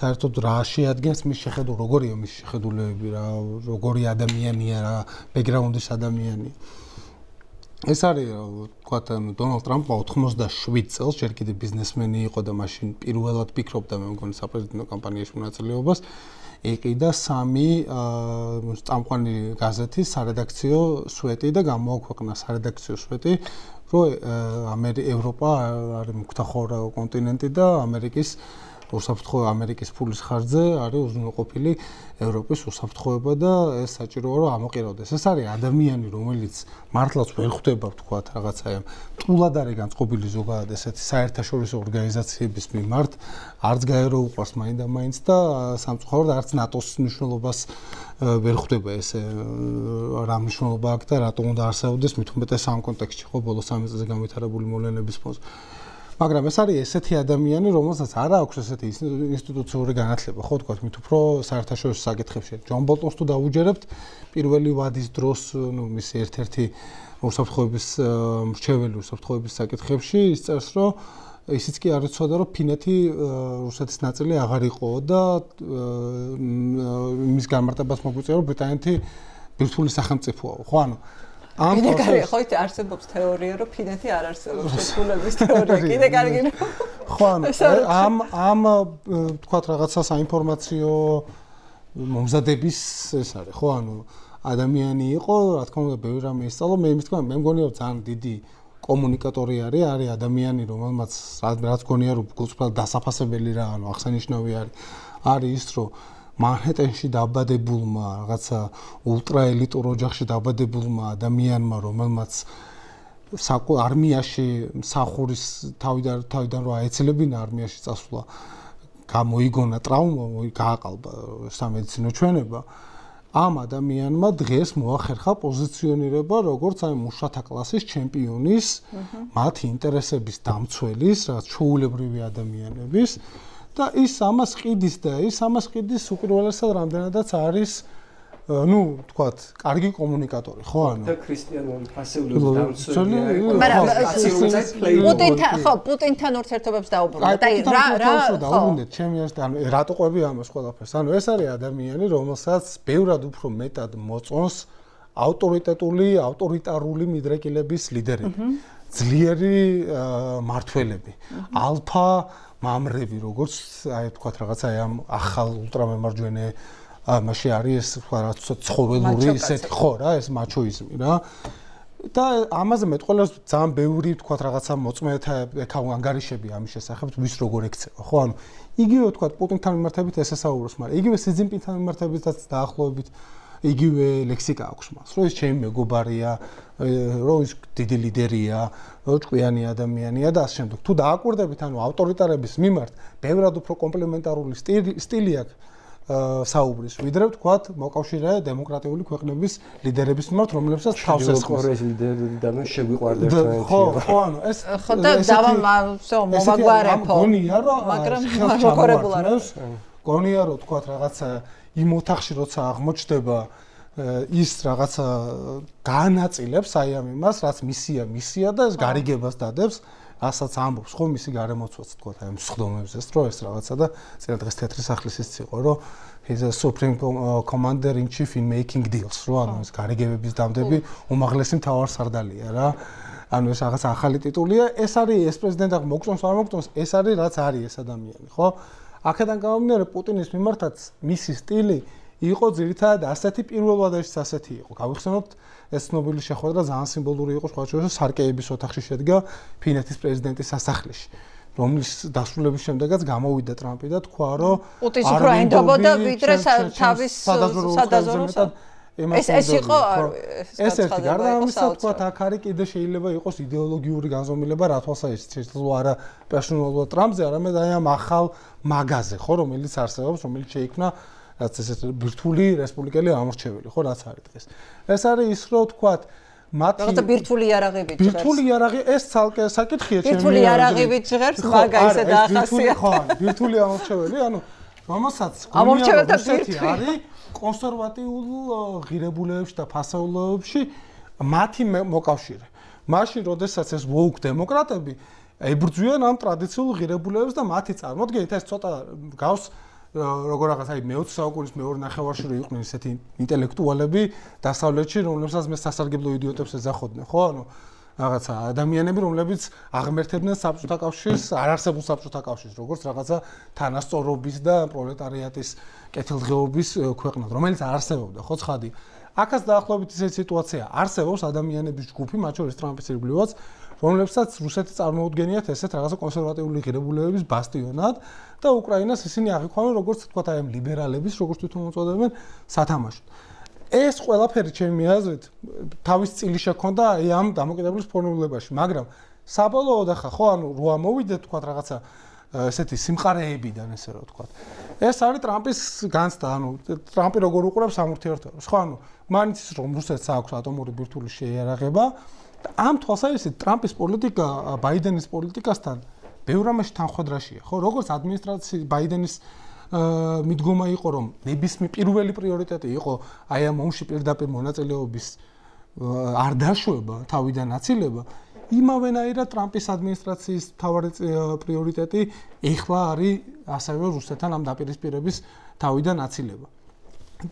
საერთოდ რა შეადგენს მის შეხედულება როგორია მის შეხედულებები რა როგორი ადამიანია რა ბექგრაუნდის ადამიანია ეს არის თქვათ დონალდ ტრამპმა 87 წელს ჯერ კიდევ ბიზნესმენი იყო და მაშინ პირველად ფიქრობდა მე მგონი საპრეზიდენტო კამპანიაში მონაწილეობას იყიდა 3 წამყვანი გაზეთის სარედაქციო სვეტი და გამოაქვეყნა სარედაქციო სვეტი რომ ევროპა არის მუქთახორა კონტინენტი და ამერიკის ფულის ხარჯზე არის უზრუნველყოფილი ევროპის უსაფრთხოება და ეს საჭიროა რომ ამოყირავდეს. ეს არის ადამიანი, რომელიც მართლაც ვერ ხვდება თქვათ რაღაცა ტულად არის განწყობილი ზოგადად ესეთი საერთაშორისო ორგანიზაციების მიმართ, არც გაერო უყვარს მაინდა-მაინც და სამწუხაროდ არც ნატოს მნიშვნელობას ვერ ხვდება ესე რა მნიშვნელობა აქვს და რატომ უნდა არსებობდეს მით უმეტეს ამ კონტექსტში ხო ბოლო 3 წელზე განვითარებული მოვლენების ფონზე. მაგრამ ეს არის ესეთი ადამიანი, რომელსაც არ აქვს ესეთი ინსტიტუციური განათლება, ხო თქვა, მით უფრო საერთაშორისო საკითხებში. ჯონ ბოლტონს თუ დაუჯერებთ, პირველი ვადის დროს, მის ერთ-ერთი უსაფრთხოების მრჩეველი უსაფრთხოების საკითხებში ის წერს, რომ ისიც კი არ იცოდა, რომ ფინეთი რუსეთის ნაწილი აღარ იყო და მის განმარტებას მოგვიწია, რომ ბრიტანეთი ბირთვული სახელმწიფოა, ხო ანუ კიდე კარგი, ხო იცი არსებობს თეორია, რომ ფინეთი არ არსებობს, ბირთვულების თეორია, კიდე კარგი. ხო ამ თქვათ რაღაცა საინფორმაციო მომზადების ეს არის, ხო ანუ ადამიანი იყო, რა თქმა უნდა, ბევრი რამე ისწავლა, მე მგონია, რომ ძალიან დიდი კომუნიკატორი არის ადამიანი, რომელმაც რაც გონია, რომ გულწრფელად დასაფასებელი რა, ანუ აღსანიშნავი არის ის, რომ მანჰეტენში დაბადებულმა, რაღაცა ულტრაელიტურ ოჯახში დაბადებულმა ადამიანმა, რომელმაც არმიაში მსახურის თავიდან რო აეცელებინა არმიაში წასვლა, გამოიგონა ტრავმა, გააყალბა სამედიცინო ჩვენება. ამ ადამიანმა დღეს მოახერხა პოზიციონირება როგორც აი მუშათა კლასის ჩემპიონის, მათი ინტერესების დამცველის, რაც ჩვეულებრივი ადამიანების და ის ამას ყიდის უპირველესად რამდენადაც არის თქვათ, კარგი კომუნიკატორი, ხო ანუ და ქრისტიანული ფასეულობის დამცველი მაგრამ პუტინთან ურთიერთობებს დაუბრუნდეთ. აი რა დაუბრუნდეთ, ჩემი აზრით, ანუ რატო ყვები ამას ყველაფერს? ანუ ეს არის ადამიანი, რომელსაც ბევრად უფრო მეტად მოწონს ავტორიტარული მიდრეკილების ლიდერები, ძლიერი მმართველები, ალფა მამრები, როგორც აი თქვათ რაღაცა ამ ახალ ულტრამემარჯვენე მაშინ არის ეს რაღაც ცხოველური ისეთი ხო რა ეს მაჩოიზმი რა და ამაზე მეტყველებს ძალიან ბევრი თქვათ რაღაცა მოწმეთა ანგარიშები ამის შესახებ ვის როგორ ექცევა ხო ანუ იგივე თქვათ პუტინთან მიმართებით ეს ესაუბროს მაგრამ იგივე სი ძინპინთან მიმართებითაც დაახლოებით იგივე ლექსიკა აქვს მას რომ ის ჩემი მეგობარია რომ ის დიდი ლიდერია რომ ჭკვიანი ადამიანია და ასე შემდეგ თუ დააკვირდებით ანუ ავტორიტარების მიმართ ბევრად უფრო კომპლემენტარული სტილი აქვს საუბრის ვიდრე ვთქვათ მოკავშირე დემოკრატიული ქვეყნების ლიდერების მიმართ რომლებსაც თავს ესხმის კორეის ლიდერიდან შეგვიყვარდა ერთმანეთი ხო ანუ ეს ხო და მოვაგვარებო მაგრამ როგორებულ არის გონია რომ ვთქვათ რაღაცა იმ ოთახში როცა აღმოჩნდება ის რაღაცა განაწილებს აი ამ იმას რაც მისია და ეს გარიგებას დადებს ასაც ამბობს ხო მისი გარემოცვაც თქვა აი მსხდომებს ეს რომ ეს რაღაცა და წინა დღეს თეთრი სახლის ის იყო რომ he's a supreme commander in chief in making deals რო ანუ ეს გარიგებების დამდები უმაღლესი მთავარსარდალია რა ანუ ეს რაღაცა ახალი ტიტულია ეს არის ეს პრეზიდენტი მოგწონს არ მოგწონს ეს არის რაც არის ეს ადამიანი ხო აქედან გამომდინარე პუტინის მიმართაც მისი სტილი იყო ძირითადად ასეთი პირველ ვადაშიც ასეთი იყო გავიხსენოთ ეს ცნობილი შეხვედრა ძალიან სიმბოლური იყო სხვა შორის სარკეების ოთახში შედგა ფინეთის პრეზიდენტის სასახლეში რომლის დასრულების შემდეგაც გამოვიდა ტრამპი და თქვა რომ პუტინს უფრო ენდობოდა ვიდრე თავის სადაზვერვოს ეს იყო ეს ერთი გარდა ამისა თქვა აქ არის კიდე შეიძლება იყოს იდეოლოგიური განზომილება რა თვალსაჩინო შეიძლება არა პერსონალურად ტრამპზე არამედ აი ამ ახალ მაგაზე ხო რომელიც არსებობს რომელიც შეიქმნა რაც ესეთ ბირთვული რესპუბლიკელი ამორჩეველი ხო რაც არის დღეს ეს არის ის რომ თქვათ მათი რაღაცა ბირთვული იარაღებით ბირთვული იარაღი ეს ცალკე საკითხია ჩემი ბირთვული იარაღებით ჟღერს მაგა ისე დაახასია ხო ბირთვული ამორჩეველი ანუ რომელსაც ამორჩეველთა ბირთვი არის კონსერვატიულ ღირებულებებში და ფასეულობებში მათი მოკავშირე მაშინ როდესაც ეს ვოუკ დემოკრატები ებრძვიან ამ ტრადიციულ ღირებულებებს და მათი წარმოდგენით ეს ცოტა გავს როგორ რაღაც აი მე-20 საუკუნის მეორე ნახევარში რო იყვნენ ესეთი ინტელექტუალები დასავლეთში რომლებსაც მე სასარგებლო იდიოტებს ეძახოდნენ ხო ანუ რაღაცა ადამიანები რომლებიც აღმერთებდნენ საბჭოთა კავშირს არარსებულ საბჭოთა კავშირს როგორც რაღაცა თანასწორობის და პროლეტარიატის კეთილდღეობის ქვეყნად რომელიც არსებობდა ხო ცხადი აქაც დაახლოებით ისეთი სიტუაცია არსებობს ადამიანების ჯგუფი მათ შორის ტრამპის ირგვლივაც რომლებსაც რუსეთი წარმოუდგენიათ ესეთ რაღაცა კონსერვატიული ღირებულებების ბასტიონად და უკრაინას ისინი აღიქვამენ როგორც თქვათ აი ამ ლიბერალების როგორც თვითონ უწოდებენ სათამაშოდ ეს ყველაფერი ჩემი აზრით თავის წილი შექონდა აი ამ დამოკიდებულის ფორმულებაში მაგრამ საბოლოოდ ახლა ხო ანუ რო ამოვიდეთ თქვათ რაღაცა ესეთი სიმყარეებიდან ესე რომ თქვათ ეს არის ტრამპის განცდა ანუ ტრამპი როგორ უყურებს ამ ურთიერთობებს ხო ანუ მაინც რომ რუსეთს აქვს ატომური ბირთვული შეიარაღება ამ თვალსაზრისით ტრამპის პოლიტიკა ბაიდენის პოლიტიკასთან ბევრ რამეში თანხმდრაშია, ხო, როგორც ადმინისტრაციის ბაიდენის მიდგომა იყო, რომ ნებისმიერ პირველი პრიორიტეტი იყო აი ამ ომში პირდაპირ მონაწილეობის არ დაშვება, თავიდან აცილება, იმავენაირად ტრამპის ადმინისტრაციის მთავარი პრიორიტეტი ეხლა არის ასევე რუსეთთან ამ დაპირისპირების თავიდან აცილება.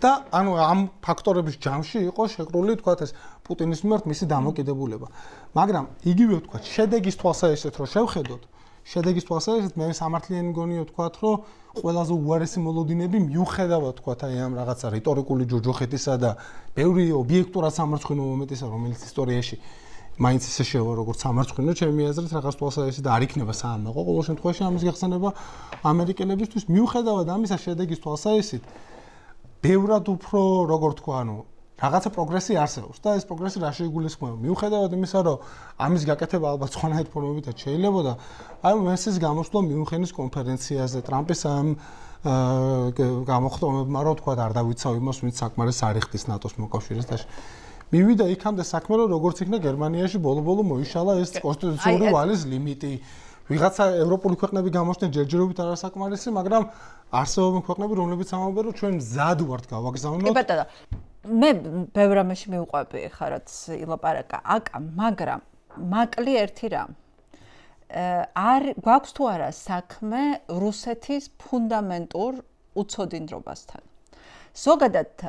და ანუ ამ ფაქტორების ჯამში იყო შეკრული თქვათ ეს პუტინის მიმართ მისი დამოკიდებულება. მაგრამ იგივე თქვათ შედეგის თვალსაზრისით რომ შევხედოთ, შედეგის თვალსაზრისით მე სამართლიანი მგონია თქვათ რომ ყველაზე უარესი მოლოდინები მიუხედავად თქვათ აი ამ რაღაცა რიტორიკული ჯოჯოხეთისა და ბევრი ობიექტურად სამარცხვინო მომენტისა რომელიც ისტორიაში მაინც ისე შევა როგორც სამარცხვინო ჩემი აზრით რაღაც თვალსაზრისით არ იქნება საამაყო ყოველ შემთხვევაში ამის გახსენება ამერიკელებისთვის მიუხედავად ამისა შედეგის თვალსაზრისით ბევრად უფრო როგორ თქვა ანუ რაღაცა პროგრესი არსებობს და ეს პროგრესი რა შეიგულისხმება მიუხედავად იმისა რომ ამის გაკეთება ალბათ სხვანაირ ფორმებითაც შეიძლებოდა აი მესის გამოსვლა მიუნხენის კონფერენციაზე ტრამპის ამ გამოხდომებმა რომ თქვა არ დავიცავ იმას ვინც საკმარეს არიხდის ნატოს მოკავშირეს და მივიდა იქამდე საქმე რომ როგორც იქნა გერმანიაში ბოლო-ბოლო მოიშალა ეს კონსტიტუციური ვალის ლიმიტი ვიღაცა ევროპული ქვეყნები გამოჩნდნენ ჯერჯერობით არასაკმარისი მაგრამ არსებობენ ქვეყნები რომლებიც ამბობენ რომ ჩვენ მზად ვართ გავაგზავნოთ კი ბატონო მე ბევრ რამეში მივყვები ხა რაც ილაპარაკა აკა მაგრამ მაკლი ერთი რამ არ გვაქვს თუ არა საქმე რუსეთის ფუნდამენტურ უცოდინდრობასთან ზოგადად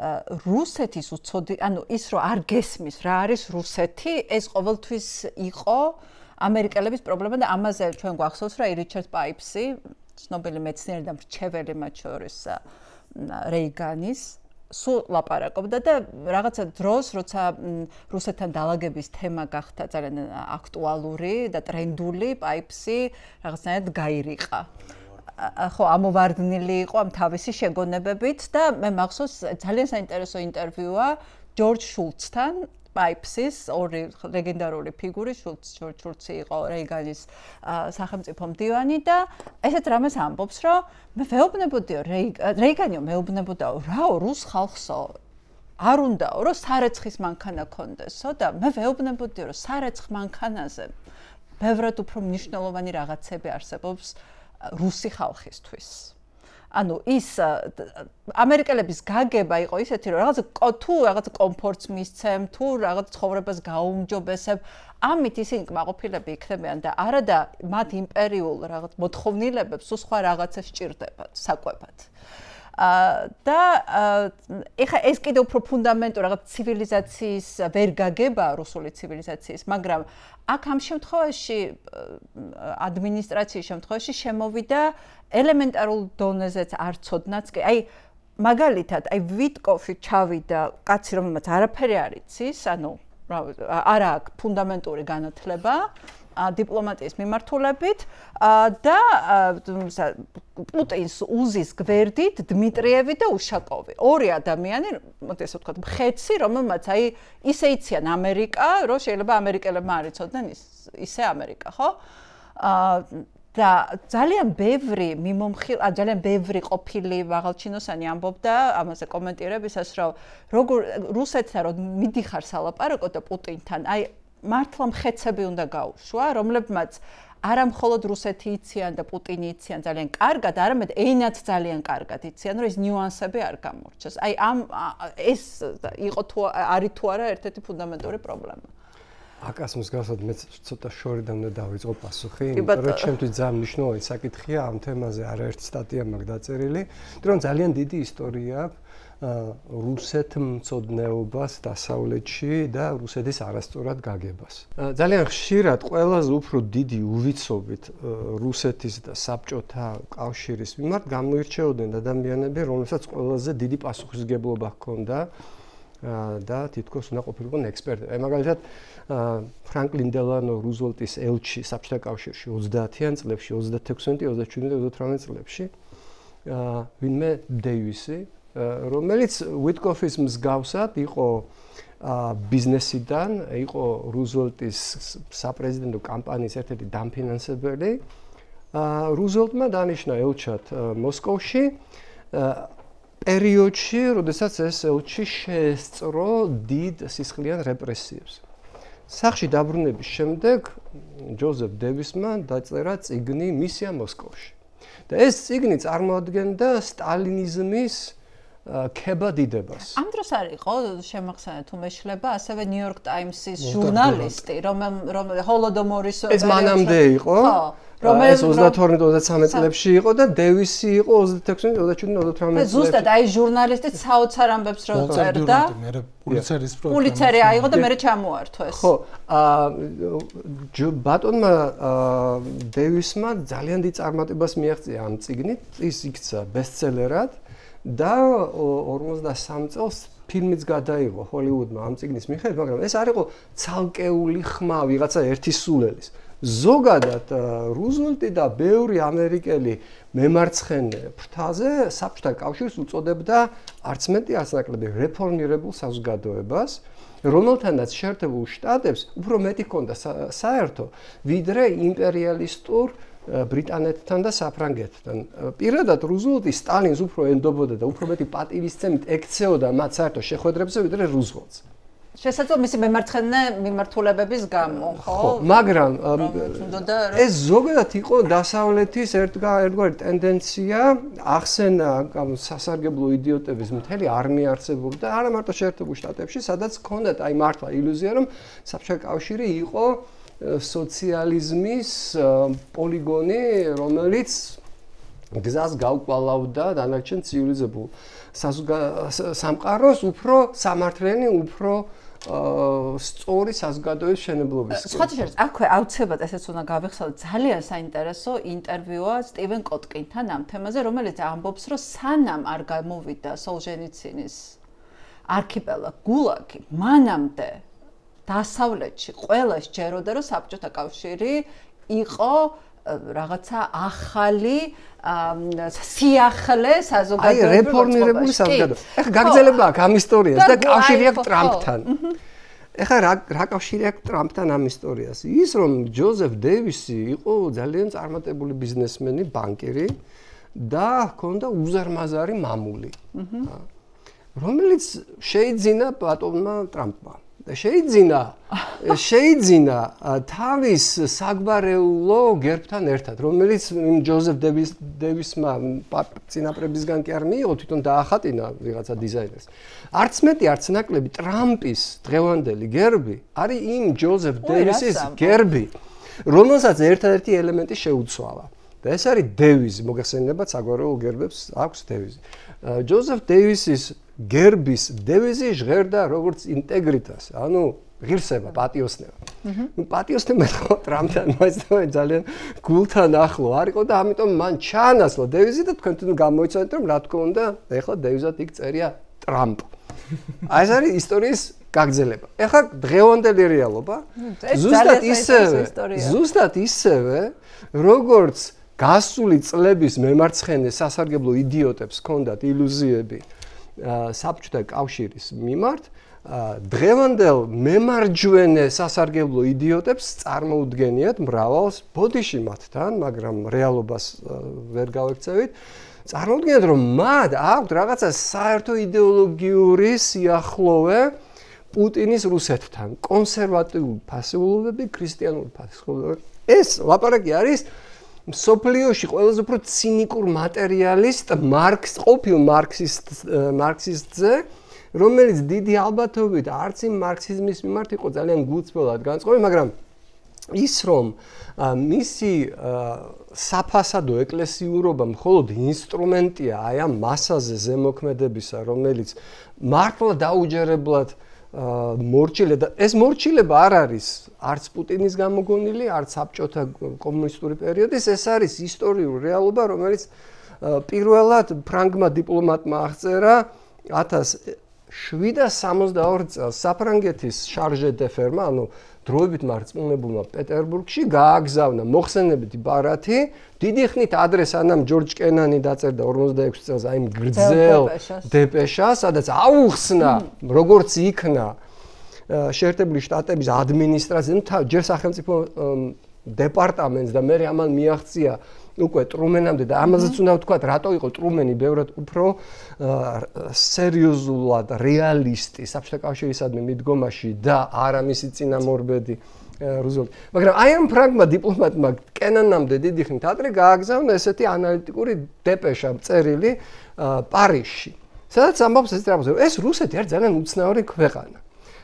რუსეთის უცოდი ანუ ის რომ არ გესმის რა არის რუსეთი ეს ყოველთვის იყო ამერიკელების პრობლემა და ამაზე ჩვენ გვახსოვს რა რიჩარდ პაიპსი ცნობილი მეცნიერი და მრჩეველი მათ შორის რეიგანის სულ ლაპარაკობდა და რაღაცა დროს როცა რუსეთთან დალაგების თემა გახდა ძალიან აქტუალური და ტრენდული პაიპსი რაღაცნაირად გაირიყა ხო ამოვარდნილი იყო ამ თავისი შეგონებებით და მე მახსოვს ძალიან საინტერესო ინტერვიუა ჯორჯ შულცთან პაიპსის ორი ლეგენდარული ფიგური ჯორჯ შულცი იყო რეიგანის სახელმწიფო მდივანი და ესეთ რამეს ამბობს რომ მე ვეუბნებოდიო რეიგანიო მეუბნებოდაო რაო რუს ხალხსო არ უნდაო რომ სარეცხის მანქანა ქონდესო და მე ვეუბნებოდიო რომ სარეცხ მანქანაზე ბევრად უფრო მნიშვნელოვანი რაღაცები არსებობს რუსი ხალხისთვის ანუ ის ამერიკელების გაგება იყო ისეთი რომ თუ რაღაც კომფორტს მისცემ თუ რაღაც ცხოვრებას გაუმჯობესებ ამით ისინი კმაყოფილები იქნებიან და არადა მათ იმპერიულ რაღაც მოთხოვნილებებს სხვა რაღაცა სჭირდებათ საკვებად და ეხა ეს კიდევ უფრო ფუნდამენტური რაღაც ცივილიზაციის ვერ გაგება რუსული ცივილიზაციის მაგრამ აქ ამ შემთხვევაში ადმინისტრაციის შემთხვევაში შემოვიდა ელემენტარულ დონეზეც არ ცოდნაც კი აი მაგალითად აი ვიტკოფი ჩავიდა კაცი რომელმაც არაფერი არ იცის ანუ არა აქვს ფუნდამენტური განათლება დიპლომატიის მიმართულებით და პუტინს უზის გვერდით დმიტრიევი და უშაკოვი ორი ადამიანი მოდი ასე ვთქვათ მხეცი რომელმაც აი ისე იციან ამერიკა რომ შეიძლება ამერიკელებმა არ იცოდნენ ისე ამერიკა ხო და ძალიან ბევრი ძალიან ბევრი ყოფილი მაღალჩინოსანი ამბობდა ამაზე კომენტირებისას რომ როგორ რუსეთთან რომ მიდიხარ სალაპარაკო და პუტინთან აი მართლა მხეცები უნდა გაუშვა რომლებმაც არა მხოლოდ რუსეთი იციან და პუტინი იციან ძალიან კარგად არამედ ენაც ძალიან კარგად იციან რომ ეს ნიუანსები არ გამორჩეს აი ეს იყო თუ არის თუ არა ერთ-ერთი ფუნდამენტური პრობლემა აკას მსგავსად მე ცოტა შორიდან უნდა დავიწყო პასუხი იმიტომ რომ ჩემთვის ძალიან მნიშვნელოვანი საკითხია ამ თემაზე არაერთი სტატია მაქვს დაწერილი რომ ძალიან დიდი ისტორია აქვს რუსეთმცოდნეობას დასავლეთში და რუსეთის არასწორად გაგებას. ძალიან ხშირად ყველაზე უფრო დიდი უვიცობით რუსეთის და საბჭოთა კავშირის მიმართ გამოირჩეოდნენ ადამიანები, რომლებსაც ყველაზე დიდი პასუხისმგებლობა ჰქონდა და თითქოს უნდა ყოფილიყვნენ ექსპერტები. აი მაგალითად ფრანკლინ დელანო რუზველტის ელჩი საბჭოთა კავშირში 30-იან წლებში, 36, 37, 38 წლებში ვინმე დეივისი რომელიც ვიტკოფის მსგავსად იყო ბიზნესიდან, იყო რუზველტის საპრეზიდენტო კამპანიის ერთ-ერთი დამფინანსებელი. რუზველტმა დანიშნა ელჩად მოსკოვში პერიოდში, როდესაც ეს ელჩი შეესწრო დიდ სისხლიან რეპრესიებს. სახში დაბრუნების შემდეგ ჯოზეფ დევისმა დაწერა წიგნი მისია მოსკოვში. და ეს წიგნი წარმოადგენდა სტალინიზმის ქებადიდებას. ამ დროს არ იყო შემახსენე თუ მეშლება ასევე ნიუ-იორკ ტაიმსის ჟურნალისტი, რომელიც ჰოლოდომორის ეს მანამდე იყო. ეს 22-23 წლებში იყო და დევისი იყო 26-27-28 წლებში. ზუსტად აი ჟურნალისტი საოცარ ამბებს რო წერდა. პულიცერი აიღო და მე ჩამოართვეს. ხო, ბატონმა დევისმა ძალიან დიდ წარმატებას მიაღწია ამ წიგნით, ის იქცა ბესტსელერად და 53 წელს ფილმიც გადაიღო ჰოლივუდმა ამ წიგნის მიხედვით, მაგრამ ეს არ იყო ცალკეული ხმა ვიღაცა ერთი სულელის. ზოგადად რუზველტი და ბევრი ამერიკელი მემარცხენე ფრთაზე საბჭოთა კავშირს უწოდებდა არც მეტი არც ნაკლები რეფორმირებულ საზოგადოებას, რომელთანაც შეერთებულ შტატებს უფრო მეტი ჰქონდა საერთო ვიდრე იმპერიალისტურ ბრიტანეთთან და საფრანგეთთან. პირადად რუზველტი სტალინს უფრო ენდობოდა და უფრო მეტი პატივისცემით ექცეოდა მათ საერთო შეხვედრებზე ვიდრე რუზველტს. შესაძლოა მისი მემარცხენე მიმართულებების გამო, ხო? მაგრამ ეს ზოგადად იყო დასავლეთის ერთგვარი ტენდენცია ახსენა სასარგებლო იდიოტების მთელი არმია არსებობდა და არა მარტო შეერთებულ შტატებში, სადაც ჰქონდათ აი მართლა ილუზია, რომ საბჭოთა კავშირი იყო სოციალიზმის პოლიგონი, რომელიც გზას გავკვალავდა დანარჩენ ცივილიზებულ სამყაროს უფრო სამართლიანი, უფრო სწორი საზოგადოების მშენებლობისკენ. სხვათა შორის, აქვე აუცილებლად ესეც უნდა გავიხსენოთ, ძალიან საინტერესო ინტერვიუა სტივენ კოტკინთან ამ თემაზე, რომელიც ამბობს, რომ სანამ არ გამოვიდა სოლჟენიცინის არქიპელაგ გულაგი, მანამდე დასავლეთში ყველა სჯეროდა, რომ საბჭოთა კავშირი იყო რაღაცა ახალი სიახლე საზოგადოებრივი აი რეფორმირებული საზოგადოება. ეხლა გაგრძელება აქვს ამ ისტორიას და კავშირი აქვს ტრამპთან. ეხლა რა კავშირი აქვს ტრამპთან ამ ისტორიას? ის რომ ჯოზეფ დევისი იყო ძალიან წარმატებული ბიზნესმენი, ბანკირი და ჰქონდა უზარმაზარი მამული. რომელიც შეიძინა ბატონმა ტრამპმა. შეიძინა თავის საგვარეულო გერბთან ერთად, რომელიც ჯოზეფ დევისმა წინაპრებისგან კი არ მიიღო, თვითონ დაახატინა ვიღაცა დიზაინერს. არც მეტი, არც ნაკლები ტრამპის დღევანდელი გერბი არის იმ ჯოზეფ დევისის გერბი, რომელსაც ერთადერთი ელემენტი შეუცვალა. და ეს არის დევიზი, მოგეხსენებათ საგვარეულო გერბებს აქვს დევიზი. ჯოზეფ დევისის გერბის დევიზი ჟღერდა როგორც ინტეგრიტას, ანუ ღირსება, პატიოსნება. პატიოსნება ხო ტრამპთან ძალიან გულთან ახლო არ იყო და ამიტომ მან ჩაანაცვლა დევიზი და თქვენ თვითონ გამოიცანეთ რომ რა თქმა უნდა, ეხლა დევიზად იქ წერია ტრამპ. აი ეს არის ისტორიის გაგრძელება. ეხლა დღევანდელი რეალობა ზუსტად ისევე როგორც გასული წლების მემარცხენე სასარგებლო იდიოტებს ჰქონდათ ილუზიები საბჭოთა კავშირის მიმართ, დღევანდელ მემარჯვენე სასარგებლო იდიოტებს წარმოუდგენიათ მრავალს ბოდიში მათთან, მაგრამ რეალობას ვერ გავექცევით. წარმოუდგენიათ რომ მათ აქვთ რაღაცა საერთო იდეოლოგიური სიახლოვე პუტინის რუსეთთან, კონსერვატიული ფასეულობები, ქრისტიანული ფასეულობები. ეს ლაპარაკი არის სოფლიოში ყველაზე უფრო ცინიკურ მატერიალისტ ყოფილ მარქსისტზე, რომელიც დიდი ალბათობით არც იმ მარქსიზმის მიმართ იყო ძალიან გულწრფელად განწყობილი, მაგრამ ის რომ მისი საფასადო ეკლესიურობა მხოლოდ ინსტრუმენტია აი ამ მასაზე ზემოქმედებისა, რომელიც მართლა დაუჯერებლად მორჩილება და ეს მორჩილება არ არის არც პუტინის გამოგონილი, არც საბჭოთა კომუნისტური პერიოდის, ეს არის ისტორიული რეალობა, რომელიც პირველად ფრანგმა დიპლომატმა აღწერა 1762 წელს საფრანგეთის შარჟე დე ფერმა, ანუ დროებით მარწმუნებულმა პეტერბურგში გააგზავნა მოხსენებითი ბარათი, დიდი ხნით ადრე სანამ ჯორჯ კენანი დაწერდა 46 წელს აი გრძელ დეპეშას, სადაც აუხსნა როგორც იქნა შეერთებული შტატების ადმინისტრაცია, ჯერ სახელმწიფო დეპარტამენტს და მე ამან მიაღწია უკვე ტრუმენამდე და ამაზეც უნდა ვთქვა, რატო იყო ტრუმენი ბევრად უფრო სერიოზულად რეალისტი საბჭოთა კავშირისადმი მიდგომაში და არა მისი წინამორბედი რუზველტი. მაგრამ აი ამ ფრანგმა დიპლომატმა კენანამდე დიდი ხნით ადრე გააგზავნა ესეთი ანალიტიკური დეპეშა წერილი პარიზში. სადაც ამბობს ეს რამოზე, ეს რუსეთი არის ძალიან უცნაური ქვეყანა.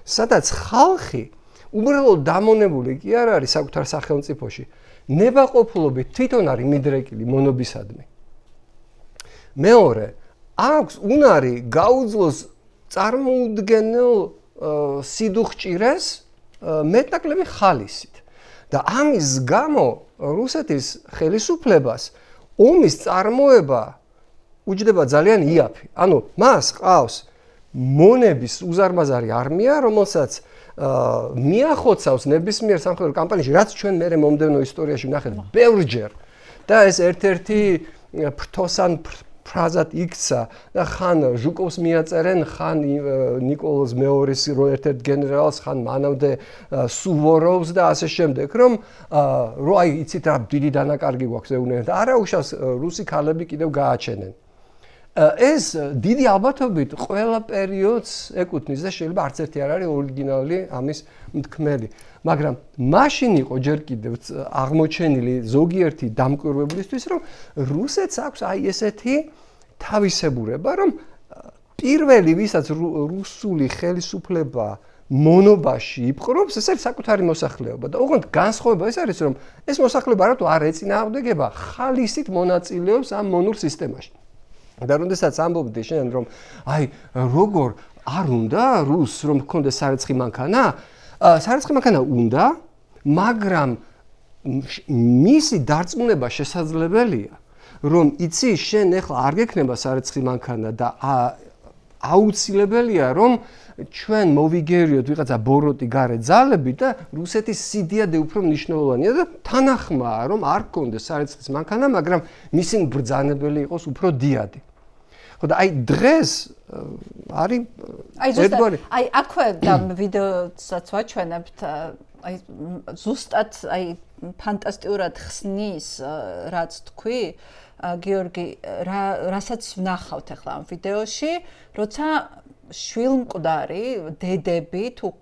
სადაც ხალხი უბრალოდ დამონებული კი არ არის საკუთარ სახელმწიფოში. ნებაყოფლობით თვითონ არის მიდრეკილი მონობისადმი. მეორე, აქვს უნარი გაუძლოს წარმოუდგენელ სიდუხჭირეს მეტნაკლები ხალისით. და ამის გამო რუსეთის ხელისუფლებას ომის წარმოება უჯდება ძალიან იაფი. ანუ მას ყავს მონების უზარმაზარი არმია, რომელსაც მიახოცავს ნებისმიერ სამხედრო კამპანიაში, რაც ჩვენ მერე მომდევნო ისტორიაში ვნახეთ ბევრჯერ. და ეს ერთ-ერთი ფრთოსან ფრაზად იქცა და ხან ჟუკოვს მიაწერენ, ხან ნიკოლოზ მეორის ერთ-ერთ გენერალს, ხან მანამდე სუვოროვს და ასე შემდეგ, რომ რო აი იცით რა დიდი დანაკარგი გვაქვს ეუნერენ და არა უშავს რუსი ქალები კიდევ გააჩენენ. ეს დიდი ალბათობით ყველა პერიოდს ეკუთვნის და შეიძლება არც ერთი არ არის ორიგინალური ამის მთქმელი. მაგრამ მაშინ იყო ჯერ კიდევ აღმოჩენილი ზოგიერთი დამკვირვებლისთვის, რომ რუსეთს აქვს აი ესეთი თავისებურება, რომ პირველი ვისაც რუსული ხელისუფლება მონობაში იპყრობს, ეს არის საკუთარი მოსახლეობა და ოღონდ განსხვავება ეს არის, რომ ეს მოსახლეობა რატო არ ეწინააღმდეგება ხალისით მონაწილეობს ამ მონურ სისტემაში. და როდესაც ამბობდი შენ რომ აი როგორ არ უნდა რუსს რომ გქონდეს სარეცხი მანქანა, სარეცხი მანქანა უნდა, მაგრამ მისი დარწმუნება შესაძლებელია, რომ იცი შენ ეხლა არ გექნება სარეცხი მანქანა და აუცილებელია რომ ჩვენ მოვიგერიოთ ვიღაცა ბოროტი გარე ძალები და რუსეთის სიდიადე უფრო მნიშვნელოვანია და თანახმაა რომ არ გქონდეს სარეცხის მანქანა, მაგრამ მისი ბრძანებელი იყოს უფრო დიადი. ხო და აი დღეს არის აი აქვე და ვიდეოსაც ვაჩვენებთ აი ზუსტად აი ფანტასტიკურად ხსნის რაც თქვი გიორგი რასაც ვნახავთ ახლა ამ ვიდეოში როცა შვილმკვდარი დედები თუ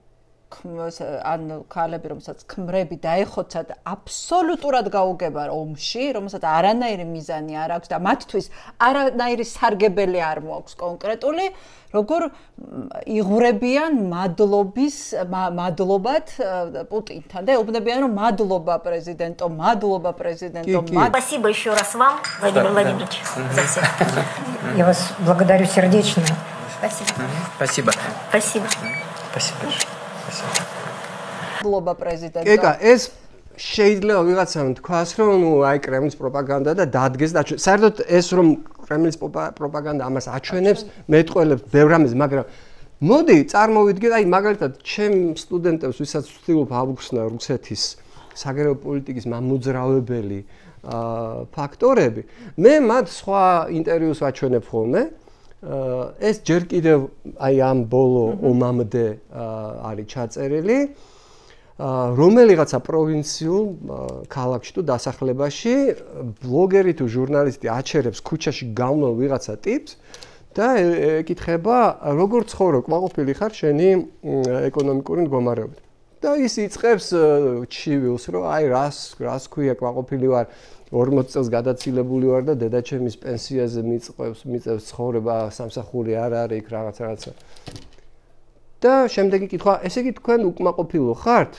ან ქალები რომელსაც ქმრები დაეხოცა და აბსოლუტურად გაუგება ომში რომელსაც არანაირი მიზანი არ აქვს და მათთვის არანაირი სარგებელი არ მოაქვს კონკრეტული როგორ იღვრებიან მადლობად პუტინთან და ეუბნებიან რომ მადლობა პრეზიდენტო Спасибо еще раз вам, Владимир Владимирович, за все. Я вас благодарю сердечно. Спасибо. Спасибо. Спасибо. Спасибо. მადლობა პრეზიდენტო. ეკა ეს შეიძლება ვიღაცამ თქვას რომ ნუ აი კრემლის პროპაგანდა და დადგეს და საერთოდ ეს რომ კრემლის პროპაგანდა ამას აჩვენებს მეტყველებს ბევრ რამეს მაგრამ მოდი წარმოვიდგეთ აი მაგალითად ჩემ სტუდენტებს ვისაც ვცდილობ ავუხსნა რუსეთის საგარეო პოლიტიკის მამოძრავებელი ფაქტორები მე მათ სხვა ინტერვიუს ვაჩვენებ ხოლმე ეს ჯერ კიდევ აი ამ ბოლო ომამდე არის ჩაწერილი რომელიღაცა პროვინციულ ქალაქში თუ დასახლებაში ბლოგერი თუ ჟურნალისტი აჩერებს ქუჩაში გამნოლ ვიღაცა ტიპს და ეკითხება როგორ ცხოვრობ კმაყოფილი ხარ შენი ეკონომიკური მდგომარეობით და ის იწყებს ჩივილს რომ აი რას ქვია კმაყოფილი ვარ 40 წელს გადაცილებული ვარ და დედაჩემის პენსიაზე მიწევს ცხოვრება სამსახური არ არის იქ რაღაცა და შემდეგი კითხვა ესე იგი თქვენ უკმაყოფილო ხართ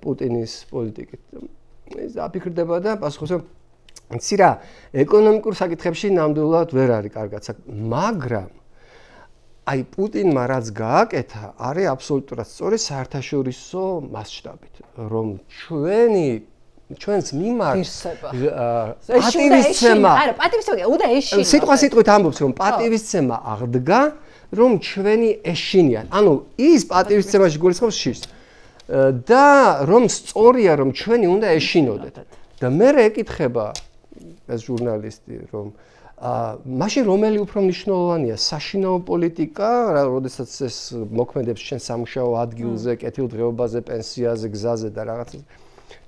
პუტინის პოლიტიკით ეს აფიქრდება და პასუხობს რომ იცი რა ეკონომიკურ საკითხებში ნამდვილად ვერ არის კარგად მაგრამ აი პუტინმა რაც გააკეთა არის აბსოლუტურად სწორი საერთაშორისო მასშტაბით რომ ჩვენს მიმართ პატივისცემა არა პატივისცემა უნდა ეშინოს სიტყვით ამბობს რომ პატივისცემა აღდგა რომ ჩვენი ეშინიან ანუ ის პატივისცემაში გულისხმობს შიშს და რომ სწორია რომ ჩვენი უნდა ეშინოდეთ და მე ეკითხება ეს ჟურნალისტი რომ მაშინ რომელი უფრო მნიშვნელოვანია საშინაო პოლიტიკა როდესაც ეს მოქმედებს ჩვენ სამუშაო ადგილზე კეთილდღეობაზე პენსიაზე გზაზე და რაღაცაზე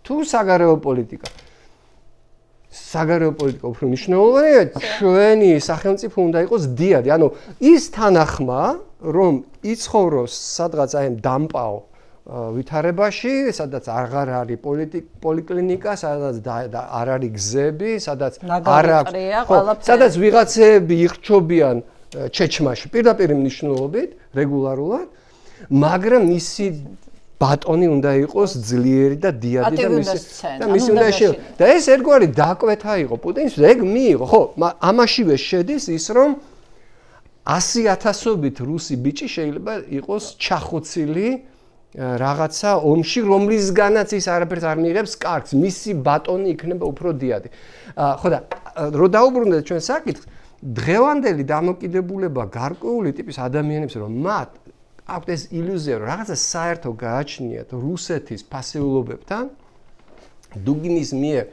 თუ საგარეო პოლიტიკა საგარეო პოლიტიკა უფრო მნიშვნელოვანია, ჩვენი სახელმწიფო უნდა იყოს დიადი. ანუ ის თანახმა, რომ იცხოვროს სადღაც აი ამ დამპაო ვითარებაში, სადაც აღარ არის პოლიკლინიკა, სადაც არ არის გზები, სადაც არ აქვს, სადაც ვიღაცები იხჩობიან ჩეჩმაში პირდაპირ მნიშვნელობით, რეგულარულად, მაგრამ ისი ბატონი უნდა იყოს ძლიერი და დიადი და მისი უნდა შეიძლება. და ეს ერთგვარი დაკვეთა იყო პუტინს, ეგ მიიღო, ხო, ამაშივე შედის ის, რომ 100,000-ობით რუსი ბიჭი შეიძლება იყოს ჩახოცილი რაღაცა ომში, რომლისგანაც ის არაფერს არ მიიღებს კარგს, მისი ბატონი იქნება უფრო დიადი. ხო და რო დაუბრუნდეთ ჩვენ საკითხს, დღევანდელი დამოკიდებულება გარკვეული ტიპის ადამიანებს, რომ მათ აქვთ ეს ილუზია, რომ რაღაცა საერთო გააჩნიათ რუსეთის ფასეულობებთან, დუგინის მიერ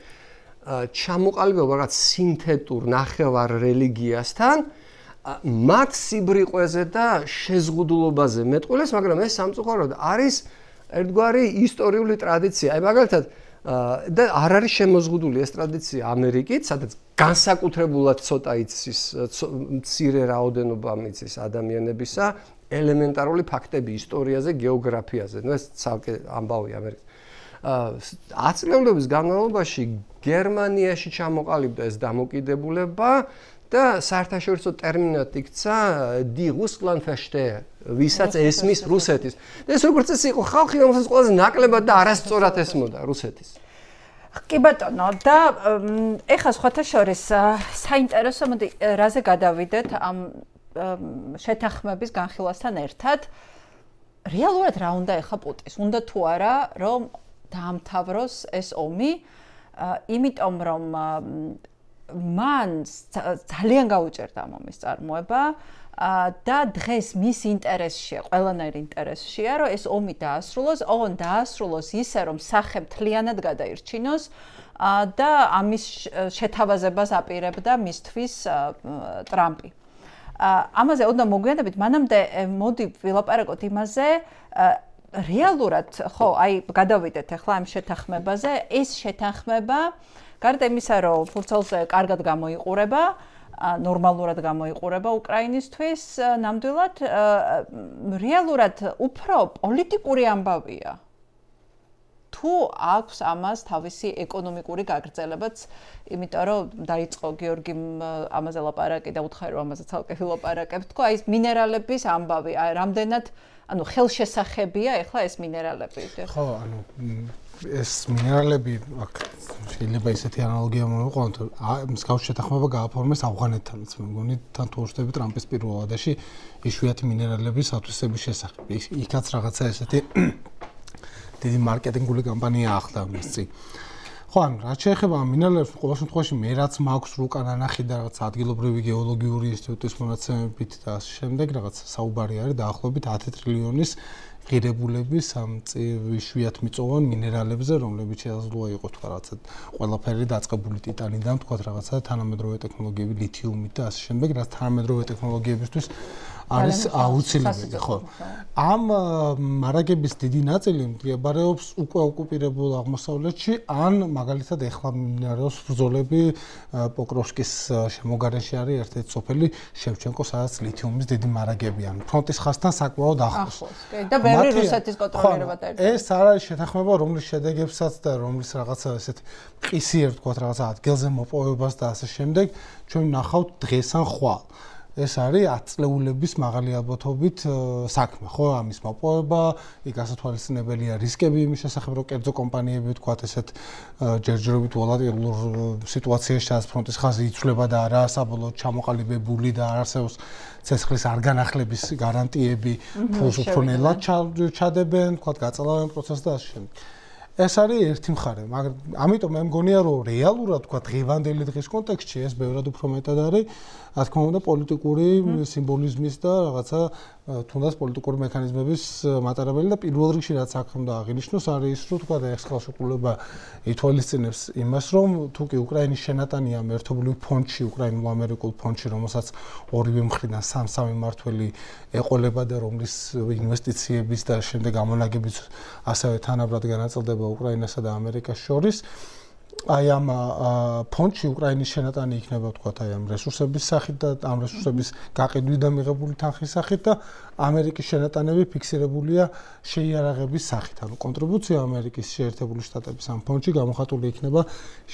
ჩამოყალიბება რაღაც სინთეტურ ნახევარ რელიგიასთან, მათ სიბრიყვეზე და შეზღუდულობაზე მეტყველეს, მაგრამ ეს სამწუხაროდ არის ერთგვარი ისტორიული ტრადიცია. აი მაგალითად და არ არის შემოზღუდული ეს ტრადიცია ამერიკით, სადაც განსაკუთრებულად ცოტა იცის, მცირე რაოდენობა მიცის ადამიანებისა ელემენტარული ფაქტები ისტორიაზე, გეოგრაფიაზე. ნუ ეს ცალკე ამბავი ამერიკის. 10 წლების განმავლობაში გერმანიაში ჩამოყალიბდა ეს დამოკიდებულება და საერთაშორისო ტერმინად იქცა Die Russlandversteher, ვისაც ესმის რუსეთის. და ეს როგორც ეს იყო ხალხი, რომელსაც ყველაზე ნაკლებად და არასწორად ესმოდა რუსეთის. კი ბატონო, და ეხლა სხვათა შორის საინტერესო, მოდი რაზე გადავიდეთ ამ შეთანხმების განხილვასთან ერთად. რეალურად რა უნდა ეხლა პუტინს? უნდა თუ არა, რომ დაამთავროს ეს ომი, იმიტომ რომ მან ძალიან გაუჭერდა ამ ომის წარმოება და დღეს მის ინტერესშია, ყველანაირ ინტერესშია, რომ ეს ომი დაასრულოს, ოღონდ დაასრულოს ისე, რომ სახე მთლიანად გადაირჩინოს და ამის შეთავაზებას აპირებდა მისთვის ტრამპი. ამაზე უნდა მოგვიანებით, მანამდე მოდი ვილაპარაკოთ იმაზე, რეალურად, ხო, აი გადავიდეთ ახლა ამ შეთანხმებაზე, ეს შეთანხმება გარდა იმისა, რომ ფურცელზე კარგად გამოიყურება, ნორმალურად გამოიყურება უკრაინისთვის, ნამდვილად რეალურად უფრო პოლიტიკური ამბავია. თუ აქვს ამას თავისი ეკონომიკური გაგრძელებაც, იმიტომ რომ დაიწყო გიორგიმ ამაზე ლაპარაკი და უთხარი რომ ამაზე ცალკე ვილაპარაკებ, თქო, აი ეს მინერალების ამბავი, რამდენად, ანუ ხელშესახებია ეხლა ეს მინერალები. ხო, ანუ ეს მინერალები აქ შეიძლება ისეთი ანალოგია მოვიყვანოთ, მსგავს შეთანხმება გააფორმეს ავღანეთთანაც, მე მგონი თან თუ ვშტები ტრამპის პირველ ვადაში იშვიათი მინერალების ათვისების შესახებ. იქაც რაღაცა ესეთი დიდი მარკეტინგული კამპანია ახლა მისცი. ხო, ანუ რაც შეეხება მინერალებს, ყოველ შემთხვევაში მე რაც მაქვს რუკა ნანახი და რაღაც ადგილობრივი გეოლოგიური ინსტიტუტის მონაცემებით და ამ შემდეგ რაღაც საუბარი არის დაახლოებით 10 ტრილიონის ღირებულების ამ იშვიათმიწოვან მინერალებზე, რომლებიც შესაძლოა იყოს თქვა რაღაცა ყველაფერი დაწყებული ტიტანიდან, თქვა რაღაცა თანამედროვე ტექნოლოგიები, ლითიუმით და ასე შემდეგ, რაც თანამედროვე ტექნოლოგიებისთვის არის აუცილებელი, ხო. ამ მარაგების დიდი ნაწილი მდებარეობს უკვე ოკუპირებულ აღმოსავლეთში, ან მაგალითად ეხლა მინარევს ბრძოლები პოკროვსკის შემოგარენში არის ერთ-ერთი სოფელი შევჩენკო, სადაც ლითიუმის დიდი მარაგები ან ფრონტის ხაზთან საკმაოდ ახლოს. და ბევრი რუსეთის კონტროლირება დაერქვა. ეს არ არის შეთანხმება, რომლის შედეგებსაც და რომლის რაღაცა ესეთ ყისიერ თქვა რაღაცა ადგილზე მოპოვებას და ასე შემდეგ ჩვენ ვნახავთ დღეს ან ხვალ. ეს არის 10 წლეულების მაღალი ალბათობით საქმე, ხო, ამის მოპოვება, იქ ასათვალისწინებელია რისკები იმის შესახებ, რომ კერძო კომპანიები თქვა ესეთ ჯერჯერობით ვოლატილურ სიტუაციაში, სადაც ფრონტის ხაზი იცვლება და არა საბოლოოდ ჩამოყალიბებული და არ არსებობს ცეცხლის არ განახლების გარანტიები, ფულს უფრო ნელად ჩადებენ, თქვა გაწელავენ პროცესს და ასე შემდეგ. ეს არის ერთი მხარე, მაგრამ ამიტომ მე მგონია, რომ რეალურად თქვა დღევანდელი დღის კონტექსტში ეს ბევრად უფრო მეტად არის, რა თქმა უნდა, პოლიტიკური სიმბოლიზმის და რაღაცა თუნდაც პოლიტიკური მექანიზმების მატარებელი და პირველ რიგში რაც აქ უნდა აღინიშნოს არის ის, რომ თქვა ეს ხელშეკრულება ითვალისწინებს იმას, რომ თუ კი უკრაინის შენატანია ერთობლივ ფონდში, უკრაინულ-ამერიკულ ფონდში, რომელსაც ორივე მხრიდან სამ-სამი მმართველი ეყოლება და რომლის ინვესტიციების და შემდეგ ამონაგებიც ასევე თანაბრად განაწილდება უკრაინასა და ამერიკას შორის, აი ამ ფონდში უკრაინის შენატანი იქნება ვთქვათ აი ამ რესურსების სახით და ამ რესურსების გაყიდვიდან მიღებული თანხის სახით და ამერიკის შენატანები ფიქსირებულია შეიარაღების სახით. ანუ კონტრიბუცია ამერიკის შეერთებული შტატების ამ ფონდში გამოხატული იქნება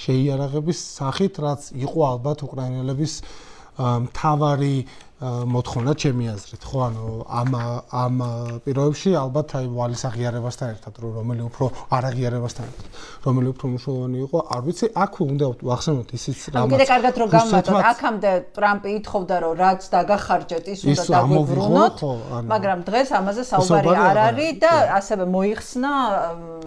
შეიარაღების სახით, რაც იყო ალბათ უკრაინელების მთავარი მოთხოვნა ჩემი აზრით, ხო, ანუ ამ პირობებში ალბათ აი ვალის აღიარებასთან ერთად, რომელი უფრო არ აღიარებასთან ერთად, რომელი უფრო მნიშვნელოვანი იყო, არ ვიცი, აქ უნდა ვახსენოთ ისიც რამაც. კიდე კარგად რომ გამოვატოთ, აქამდე ტრამპი ითხოვდა, რომ რაც დაგახარჯეთ, ის უნდა დაგვიბრუნოთ, მაგრამ დღეს ამაზე საუბარი არ არის და ასევე მოიხსნა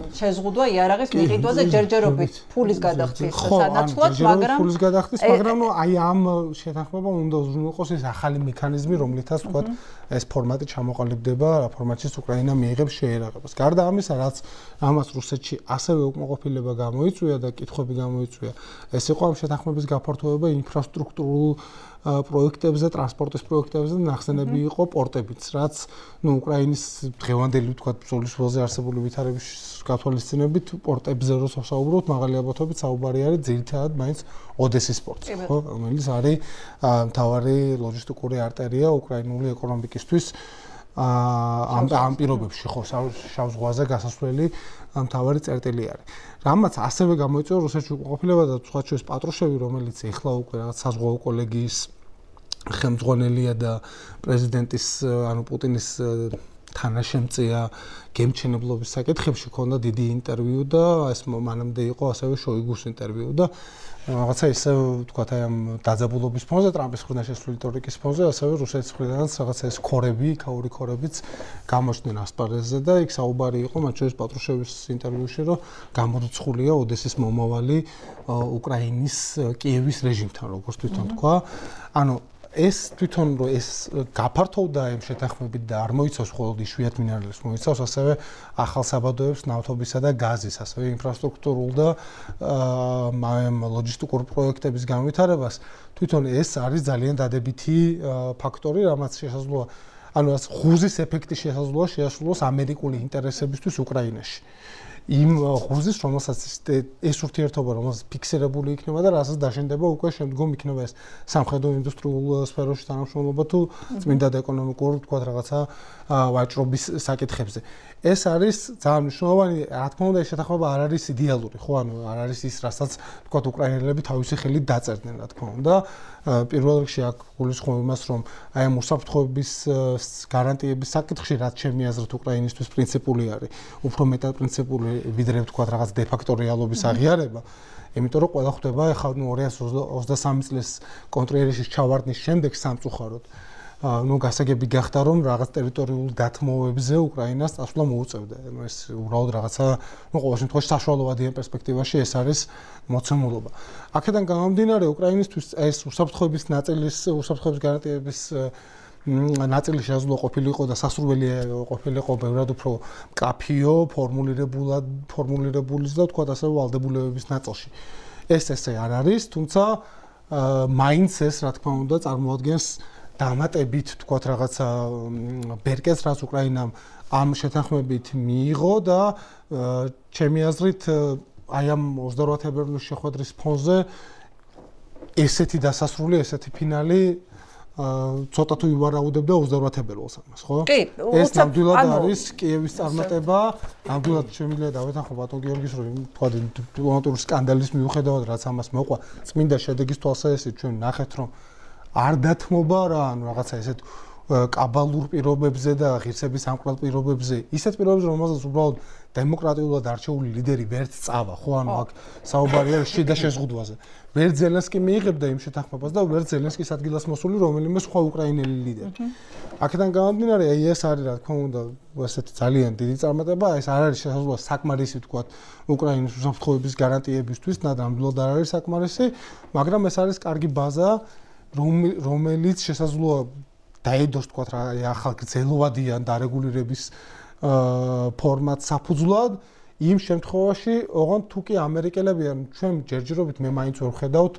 შეზღუდვა იარაღის მიყიდვაზე ჯერჯერობით ფულის გადახდის სანაცვლოდ, მაგრამ ფულის გადახდის, მაგრამ აი ამ შეთანხმება უნდა უზრუნველყოს ეს ახალი მექანიზმი, რომლითაც თქვათ ეს ფორმატი ჩამოყალიბდება, რა ფორმატშიც უკრაინა მიიღებს შეერაღებას. გარდა ამისა, რაც ამას რუსეთში ასევე უკმაყოფილება გამოიწვია და კითხვები გამოიწვია, ეს იყო ამ შეთანხმების გაფართოება ინფრასტრუქტურულ პროექტებზე, ტრანსპორტის პროექტებზე და ნახსენები იყო პორტებიც, რაც უკრაინის დღევანდელი თქვათ ბრძოლის ველზე არსებული ვითარების გათვალისწინებით პორტებზე რო საუბრობთ, მაღალი ალბათობით საუბარი არის ძირითადად მაინც ოდესის პორტზე, ხო, რომელიც არის მთავარი ლოჯისტიკური არტერია უკრაინული ეკონომიკისთვის ამ პირობებში, ხო, შავ ზღვაზე გასასვლელი მთავარი წერტილი არის. რამაც ასევე გამოიწვია რუსეთში უკმაყოფილება და სხვა შორის პატრუშევი, რომელიც ეხლა უკვე რაღაც საზღვაო კოლეგიის ხელმძღვანელია და პრეზიდენტის, ანუ პუტინის თანაშემწეა გემჩენებლობის საკითხებში, ქონდა დიდი ინტერვიუ და ეს მანამდე იყო ასევე შოიგუს ინტერვიუ და რაღაცა ისე ვთქვათ აი ამ დაძაბულობის ფონზე, ტრამპის მხრიდან შესული რიტორიკის ფონზე, ასევე რუსეთის მხრიდანაც რაღაცა ეს ქორები, ქაური ქორებიც გამოჩნდნენ ასპარეზზე და იქ საუბარი იყო მათ შორის პატრუშევის ინტერვიუში, რომ გამორიცხულია ოდესის მომავალი უკრაინის კიევის რეჟიმთან, როგორც თვითონ თქვა. ანუ ეს თვითონ რომ ეს გაფართოვდა ამ შეთანხმებით და არ მოიცავს მხოლოდ იშვიათ მინერალებს, მოიცავს ასევე ახალ საბადოებს, ნავთობისა და გაზის, ასევე ინფრასტრუქტურულ და ლოჯისტიკურ პროექტების განვითარებას. თვითონ ეს არის ძალიან დადებითი ფაქტორი, რამაც შესაძლოა, ანუ ხუზის ეფექტი შეასრულოს ამერიკული ინტერესებისთვის უკრაინაში. იმ ხუზის, რომელსაც ეს ურთიერთობა, რომელსაც ფიქსირებული იქნება და რასაც დაშენდება უკვე შემდგომ იქნება ეს სამხედრო ინდუსტრიულ სფეროში თანამშრომლობა თუ წმინდა ეკონომიკურ, თქვათ რაღაცა ვაჭრობის საკითხებზე. ეს არის ძალიან მნიშვნელოვანი, რა თქმა უნდა, ეს შეთანხმება არ არის იდეალური, ხო, ანუ არ არის ის, რასაც თქვათ უკრაინელები თავისი ხელით დაწერდნენ, რა თქმა უნდა. პირველ რიგში აქ გულისხმობ იმას, რომ აი ამ უსაფრთხოების გარანტიების საკითხში, რაც ჩემი აზრით უკრაინისთვის პრინციპული არის, უფრო მეტად პრინციპული ვიდრე თქვათ რაღაც დე-ფაქტო რეალობის აღიარება. იმიტომ რომ ყველა ხვდება ახლა 2023 წლის კონტრიერიშის ჩავარდნის შემდეგ სამწუხაროდ გასაგები გახდა რომ რაღაც ტერიტორიულ დათმობებზე უკრაინას წასვლა მოუწევდა. ეს უბრალოდ რაღაცა ყოველ შემთხვევაში საშუალოვანი პერსპექტივაში ეს არის მოცემულობა. აქედან გამომდინარე უკრაინისთვის ეს უსაფრთხოების გარანტიების ნაწილი შესაძლოა ყოფილიყო და სასურველი ყოფილიყო ბევრად უფრო მკაფიო, ფორმულირებული და თქვათ ასე ვალდებულებების ნაწილში. ესე არ არის, თუმცა მაინც ეს რა თქმა უნდა წარმოადგენს დამატებით თქვათ რაღაცა ბერკეს, რაც უკრაინამ ამ შეთანხმებით მიიღო და ჩემი აზრით აი ამ 28 თებერვლის შეხვედრის ფონზე ესეთი დასასრული, ესეთი ფინალი ცოტა თუ ივარაუდებდა 28 თებერვალს ამას, ხო? ეს ნამდვილად არის კიევის წარმატება, ნამდვილად შემიძლია დავეთანხმო ბატონ გიორგის, რომ თქვა დიპლომატიური სკანდალის მიუხედავად რაც ამას მოყვა, წმინდა შედეგის თვალსაზრისით ჩვენ ნახეთ, რომ არ დათმობა რა, ანუ რაღაცა ესეთ კაბალურ პირობებზე და ღირსების ამკვრალ პირობებზე, ისეთ პირობებზე, რომელსაც უბრალოდ დემოკრატიულად არჩეული ლიდერი ვერც წავა, ხო, ანუ აქ საუბარი არის შიდა შეზღუდვაზე. ვერ ზელენსკი მიიღებდა იმ შეთანხმებას და ვერ ზელენსკის ადგილას მოსული რომელიმე სხვა უკრაინელი ლიდერი. აქედან გამომდინარე, აი ეს არის რა თქმა უნდა, ესეთი ძალიან დიდი წარმატება, ეს არ არის შესაძლოა საკმარისი თქვა უკრაინის უსაფრთხოების გარანტიებისთვის, ნამდვილად არ არის საკმარისი, მაგრამ ეს არის კარგი ბაზა, რომელიც შესაძლოა დაედოს თქვა რა ახალ გრძელვადიან დარეგულირების ფორმატ საფუძვლად იმ შემთხვევაში, ოღონდ თუ კი ამერიკელები ან ჩვენ ჯერჯერობით მე მაინც ვერ ვხედავთ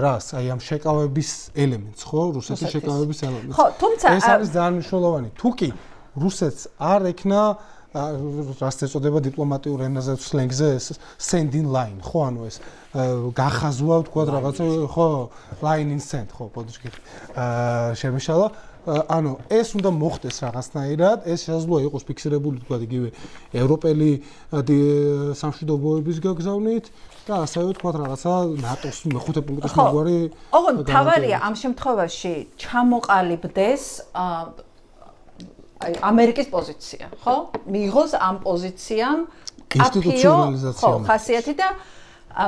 რას, აი ამ შეკავების ელემენტს, ხო, რუსეთის შეკავების ელემენტს. ხო, თუმცა ეს არის ძალიან მნიშვნელოვანი. თუ კი რუსეთს არ ექნა რაც ეწოდება დიპლომატიურ ენაზე სლენგზე send in line, ხო, ანუ ეს გახაზვა თქვა რაღაცა, ხო, line in send, ხო, პოდიშკი შემეშალა. ანუ ეს უნდა მოხდეს რაღაცნაირად, ეს შესაძლოა იყოს ფიქსირებული თქვა იგივე ევროპელი სამშვიდობოების გაგზავნით და ასევე თქვა რაღაცა ნატოს მეხუთე პუნქტის მოგვარი. ოღონდ თავარია ამ შემთხვევაში ჩამოყალიბდეს აი ამერიკის პოზიცია, ხო? მიიღოს ამ პოზიციამ ინსტიტუციონალიზაცია. ხო, ხასიათი და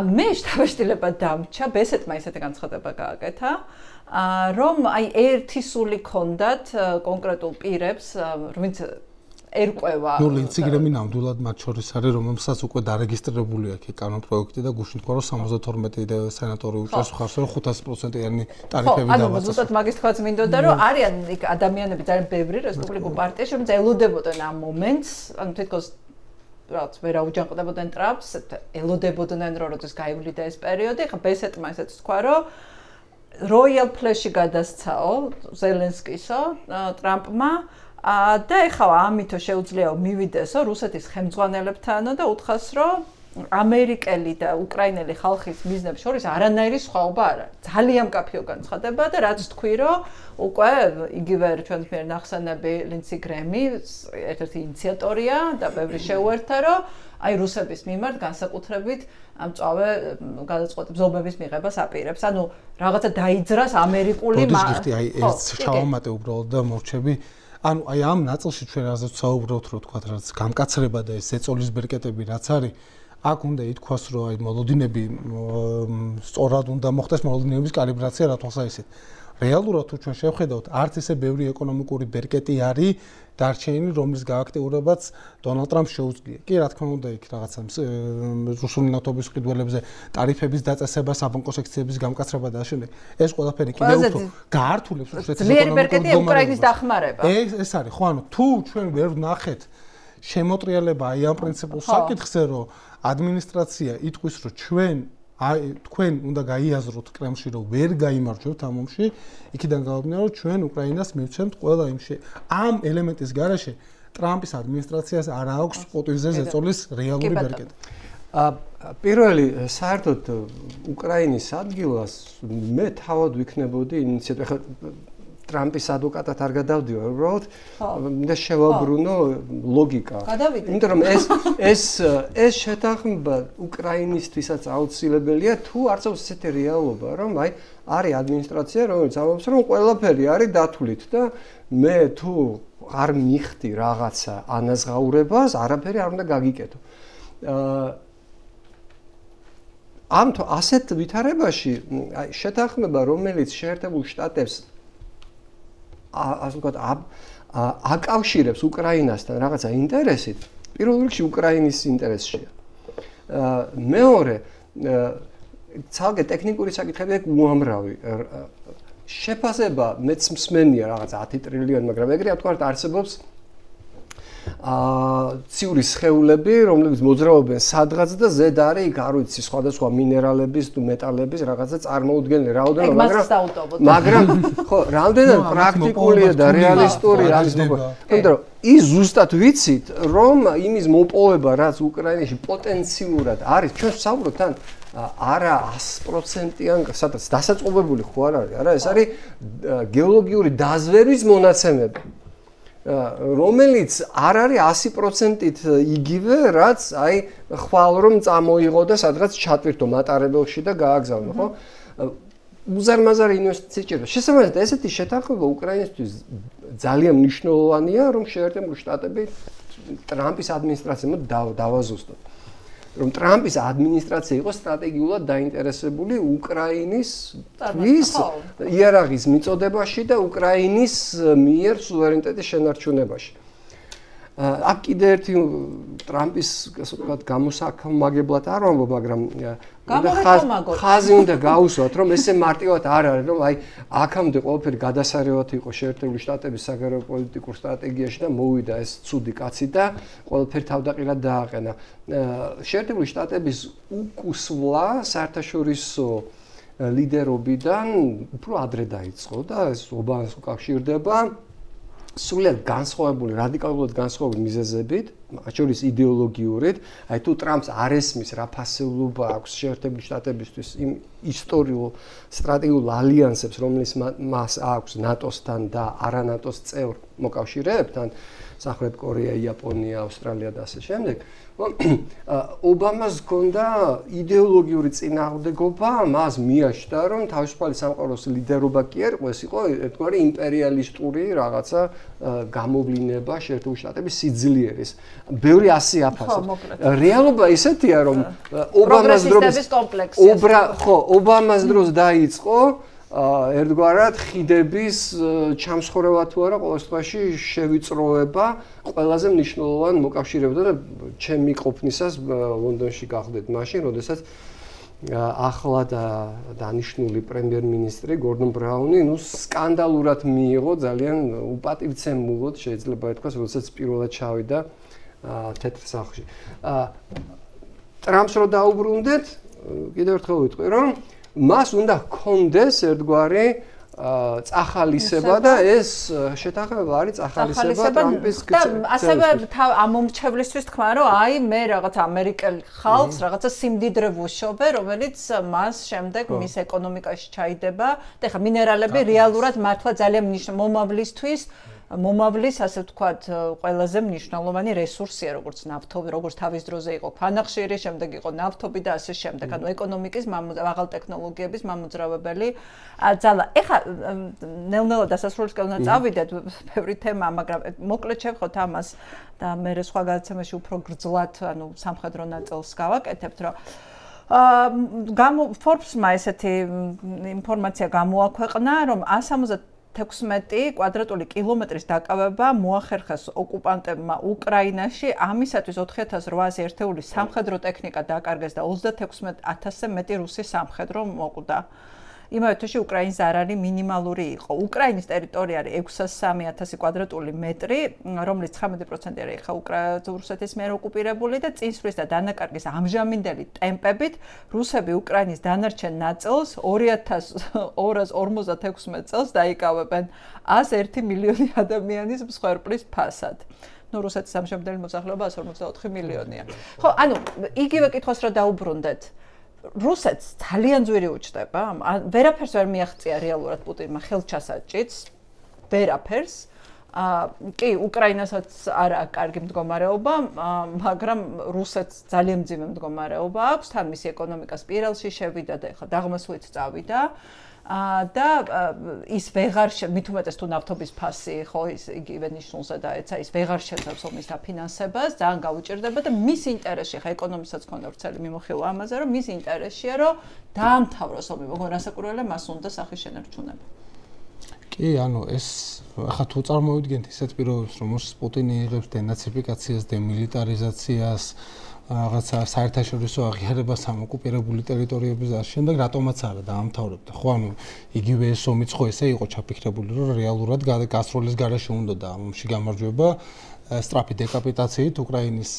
მე შთაბეჭდილება დამჩა, ბესეთმა ისეთი განცხადება გააკეთა, რომ აი ერთი სული ქონდათ კონკრეტულ პირებს, ვინც ერკვევა. ნუ ლინციგრემი ნამდვილად მათ შორის არის, რომელსაც უკვე დარეგისტრირებული აქვს კანონპროექტი და გუშინ თქვა რომ 72 სენატორი უჭერს მხარს, რომ 500%-იანი ტარიფები დავაწესოთ. ანუ ზუსტად მაგის თქვაც მინდოდა, რომ არიან იქ ადამიანები ძალიან ბევრი რესპუბლიკურ პარტიაში, რომ ელოდებოდნენ ამ მომენტს, ანუ თითქოს რაც ვერაუჯანყდებოდნენ ტრამპს, ელოდებოდნენ რომ როდის გაივლიდა ეს პერიოდი, ხა ბესეტმა ისეც თქვა, რომ royal flash-ი გადასცაო ზელენსკისო ტრამპმა და ეხლა ამითო შეუძლია მივიდესო რუსეთის ხელმძღვანელებთანო და უთხრას რომ ამერიკელი და უკრაინელი ხალხის მიზნებს შორის არანაირი სხვაობა არ არის. ძალიან მკაფიო განცხადება და რაც თქვი რომ უკვე იგივე ჩვენს მიერ ნახსენები ლინცი გრემი ერთ-ერთი ინიციატორია და ბევრი შეუერთა რომ აი რუსების მიმართ განსაკუთრებით ამ წავე გადაწყვეტ ზომების მიღებას აპირებს. ანუ რაღაცა დაიძრას ამერიკული მოდიშგიხტი აი ეს ჩავამატე უბრალოდ და მორჩები. ანუ აი ამ ნაწილში ჩვენ რაზეც საუბრობთ რომ თქვა რაც გამკაცრება და ეს ზეწოლის ბერკეტები რაც არის აქ უნდა ითქვას რომ აი მოლოდინები სწორად უნდა მოხდეს მოლოდინების კალიბრაცია რა თვალსაჩინო. რეალურად თუ ჩვენ შევხედავთ არც ისე ბევრი ეკონომიკური ბერკეტი არის დარჩენილი რომლის გააქტიურებაც დონალდ ტრამპს შეუძლია. კი რა თქმა უნდა იქ რაღაცა რუსული ნავთობის ყიდველებზე ტარიფების დაწესება, საბანკო სექციების გამკაცრება და ასე. ეს ყველაფერი კიდევ უფრო გაართულებს რუსეთის ეკონომიკურ უკრაინის დახმარება. ეს არის ხო ანუ თუ ჩვენ ვერ ვნახეთ შემოტრიალება აი ამ პრინციპულ საკითხზე რომ ადმინისტრაცია იტყვის რომ თქვენ უნდა გაიაზროთ კრემლში რომ ვერ გაიმარჯვებთ ამ ომში, იქიდან გავაბნია რომ ჩვენ უკრაინას მივცემთ ყველა იმში. ამ ელემენტის გარეშე ტრამპის ადმინისტრაციას არ აქვს პოტენციალზე ზეწოლის რეალური ბერკეტი. პირველი საერთოდ უკრაინის ადგილას მე თავად ვიქნებოდი ინიციატორი ტრამპის ადვოკატად არ გადავდივარ, უბრალოდ და შევაბრუნო ლოგიკა. იმიტომ რომ ეს შეთანხმება უკრაინისთვისაც აუცილებელია, თუ არც აქვს ესეთი რეალობა, რომ აი არის ადმინისტრაცია, რომელიც ამბობს, რომ ყველაფერი არის დათვლით და მე თუ არ მიხდი რაღაცა ანაზღაურებას, არაფერი არ უნდა გაგიკეთო. ამ ასეთ ვითარებაში აი შეთანხმება, რომელიც შეერთებულ შტატებს ასე ვთქვათ, აკავშირებს უკრაინასთან რაღაცა ინტერესით, პირველ რიგში უკრაინის ინტერესშია. მეორე, ცალკე ტექნიკური საკითხები აქვს უამრავი. შეფასება მეც მსმენია რაღაცა 10 ტრილიონი, მაგრამ ეგრე ვთქვათ, არსებობს ციური სხეულები, რომლებიც მოძრაობენ სადღაც და ზედ არის იქ არ ვიცი სხვადასხვა მინერალების თუ მეტალების რაღაცა წარმოუდგენელი რაოდენობა, მაგრამ ხო, რამდენად პრაქტიკულია და რეალისტური არის მოგონება. იმიტომ რომ ის ზუსტად ვიცით, რომ იმის მოპოვება, რაც უკრაინაში პოტენციურად არის, ჩვენ ვსაუბრობთ თან არა 100%-იან, სადაც დასაწყობებული ხო არ არის, არა, ეს არის გეოლოგიური დაზვერვის მონაცემები. რომელიც არ არის 100%-ით იგივე, რაც აი ხვალ რომ წამოიღო და სადღაც ჩატვირთო მატარებელში და გააგზავნო, ხო? უზარმაზარი ინვესტიცია ჭირდება. შესაბამისად, ესეთი შეთანხმება უკრაინისთვის ძალიან მნიშვნელოვანია, რომ შეერთებული შტატები ტრამპის ადმინისტრაციამ დავაზუსტოთ. რომ ტრამპის ადმინისტრაცია იყო სტრატეგიულად დაინტერესებული უკრაინის იარაღის მიწოდებაში და უკრაინის მიერ სუვერენიტეტის შენარჩუნებაში. აქ კიდე ერთი ტრამპის ასე ვთქვათ გამოსაქმაგებლად არ ვამბობ, მაგრამ ხაზი უნდა გაუსვათ, რომ ესე მარტივად არ არის, რომ აი აქამდე ყველაფერი გადასარევად იყო შეერთებული შტატების საგარეო პოლიტიკურ სტრატეგიაში და მოვიდა ეს ცუდი კაცი და ყველაფერი თავდაყირად დააყენა. შეერთებული შტატების უკუსვლა საერთაშორისო ლიდერობიდან უფრო ადრე დაიწყო და ეს ობამას უკავშირდება სულიად განსხვავებული, რადიკალურად განსხვავებული მიზეზებით. შორის იდეოლოგიურად, აი თუ ტრამპს არ ესმის რა ფასეულობა აქვს შეერთებული შტატებისთვის იმ ისტორიულ სტრატეგიულ ალიანსებს, რომელიც მას აქვს ნატოსთან და არანატოს წევრ მოკავშირეებთან, სამხრეთ კორეა, იაპონია, ავსტრალია და ასე შემდეგ. ობამას ჰქონდა იდეოლოგიური წინააღმდეგობა, მას მიაჩნდა, რომ თავისუფალი სამყაროს ლიდერობა კი არ იყო, ეს იყო ერთგვარი იმპერიალისტური რაღაცა გამოვლინება შეერთებული შტატების სიძლიერის. ბევრი ასე აფასებს. რეალობა ისეთია, რომ ობამას დროს დაიწყო ერთგვარად ხიდების ჩამსხვრევა თუ არა ყოველ შემთხვევაში შევიწროება ყველაზე მნიშვნელოვან მოკავშირეებთან და ჩემი ყოფნისას ლონდონში გავხდეთ მაშინ, როდესაც ახლად დანიშნული პრემიერ-მინისტრი გორდონ ბრაუნი სკანდალურად მიიღო ძალიან უპატივცემულოდ შეიძლება ითქვას, როდესაც პირველად ჩავიდა თეთრ სახლში. ტრამპს რო დაუბრუნდეთ, კიდევ ერთხელ ვიტყვი, რომ მას უნდა ჰქონდეს ერთგვარი წახალისება და ეს შეთანხმება არის წახალისება ტრამპის და ასევე ამომრჩევლისთვის თქვა რომ აი მე რაღაც ამერიკელი ხალხს რაღაცა სიმდიდრე ვუშობე რომელიც მას შემდეგ მის ეკონომიკაში ჩაიდება და ეხლა მინერალები რეალურად მართლა ძალიან მომავლისთვის მომავლის ასე ვთქვათ ყველაზე მნიშვნელოვანი რესურსია როგორც ნავთობი, როგორც თავის დროზე იყო ქვანახშირი, შემდეგ იყო ნავთობი და ასე შემდეგ. ანუ ეკონომიკის მაღალ ტექნოლოგიების მამოძრავებელი ძალა. ეხლა ნელ-ნელა დასასრულისკენ უნდა წავიდეთ ბევრი თემა, მაგრამ მოკლედ შევხოთ ამას და მე სხვა გადაცემაში უფრო გრძლად, ანუ სამხედრო ნაწილს გავაკეთებთ, რომ Forbes-მა ესეთი ინფორმაცია გამოაქვეყნა, რომ 176 კვადრატული კილომეტრის დაკავება მოახერხეს ოკუპანტებმა უკრაინაში. ამისათვის 4800 ერთეული სამხედრო ტექნიკა დაკარგეს და 36000-ზე მეტი რუსი სამხედრო მოკვდა. იმავე თვეში უკრაინის ზარალი მინიმალური იყო. უკრაინის ტერიტორია არის 603000 კვადრატული მეტრი, რომლის 19% არის ხა რუსეთის მიერ ოკუპირებული და წინსვლის და დანაკარგის ამჟამინდელი ტემპებით რუსები უკრაინის დანარჩენ ნაწილს 2256 წელს დაიკავებენ 101 მილიონი ადამიანის მსხვერპლის ფასად. ნუ რუსეთის ამჟამინდელი მოსახლეობა 154 მილიონია. ხო, ანუ იგივე კითხვას რა დაუბრუნდეთ. რუსეთს ძალიან ძვირი უჩნდება, ვერაფერს ვერ მიაღწია რეალურად პუტინმა ხელჩასაჭიც, ვერაფერს. კი, უკრაინასაც არა კარგი მდგომარეობა, მაგრამ რუსეთს ძალიან მძიმე მდგომარეობა აქვს, თან მისი ეკონომიკა სპირალში შევიდა და ეხლა დაღმასვლით წავიდა. და ის ვეღარ მით უმეტეს თუ ნავთობის ფასი ხო ის იგივე ნიშნულზე დაეცა ის ვეღარ შეძლებს ომის დაფინანსებას ძალიან გაუჭირდება და მის ინტერესში ხა ეკონომისაც ქონდა ვრცელი მიმოხილვა ამაზე რომ მის ინტერესშია რომ დაამთავროს ომი მაგრამ რასაკვირველია მას უნდა სახის შენარჩუნება კი ანუ ეს ხა თუ წარმოვიდგენთ ისეთ პირობებს რომ პუტინი იღებს დენაციფიკაციას დემილიტარიზაციას რაღაცა საერთაშორისო აღიარებას ამ ოკუპირებული ტერიტორიების და შემდეგ რატომაც არა დაამთავრებდა ხო ანუ იგივე ეს ომიც ხო ესე იყო ჩაფიქრებული რომ რეალურად გასროლის გარეშე უნდა და ომში გამარჯვება სტრაფი დეკაპიტაციით უკრაინის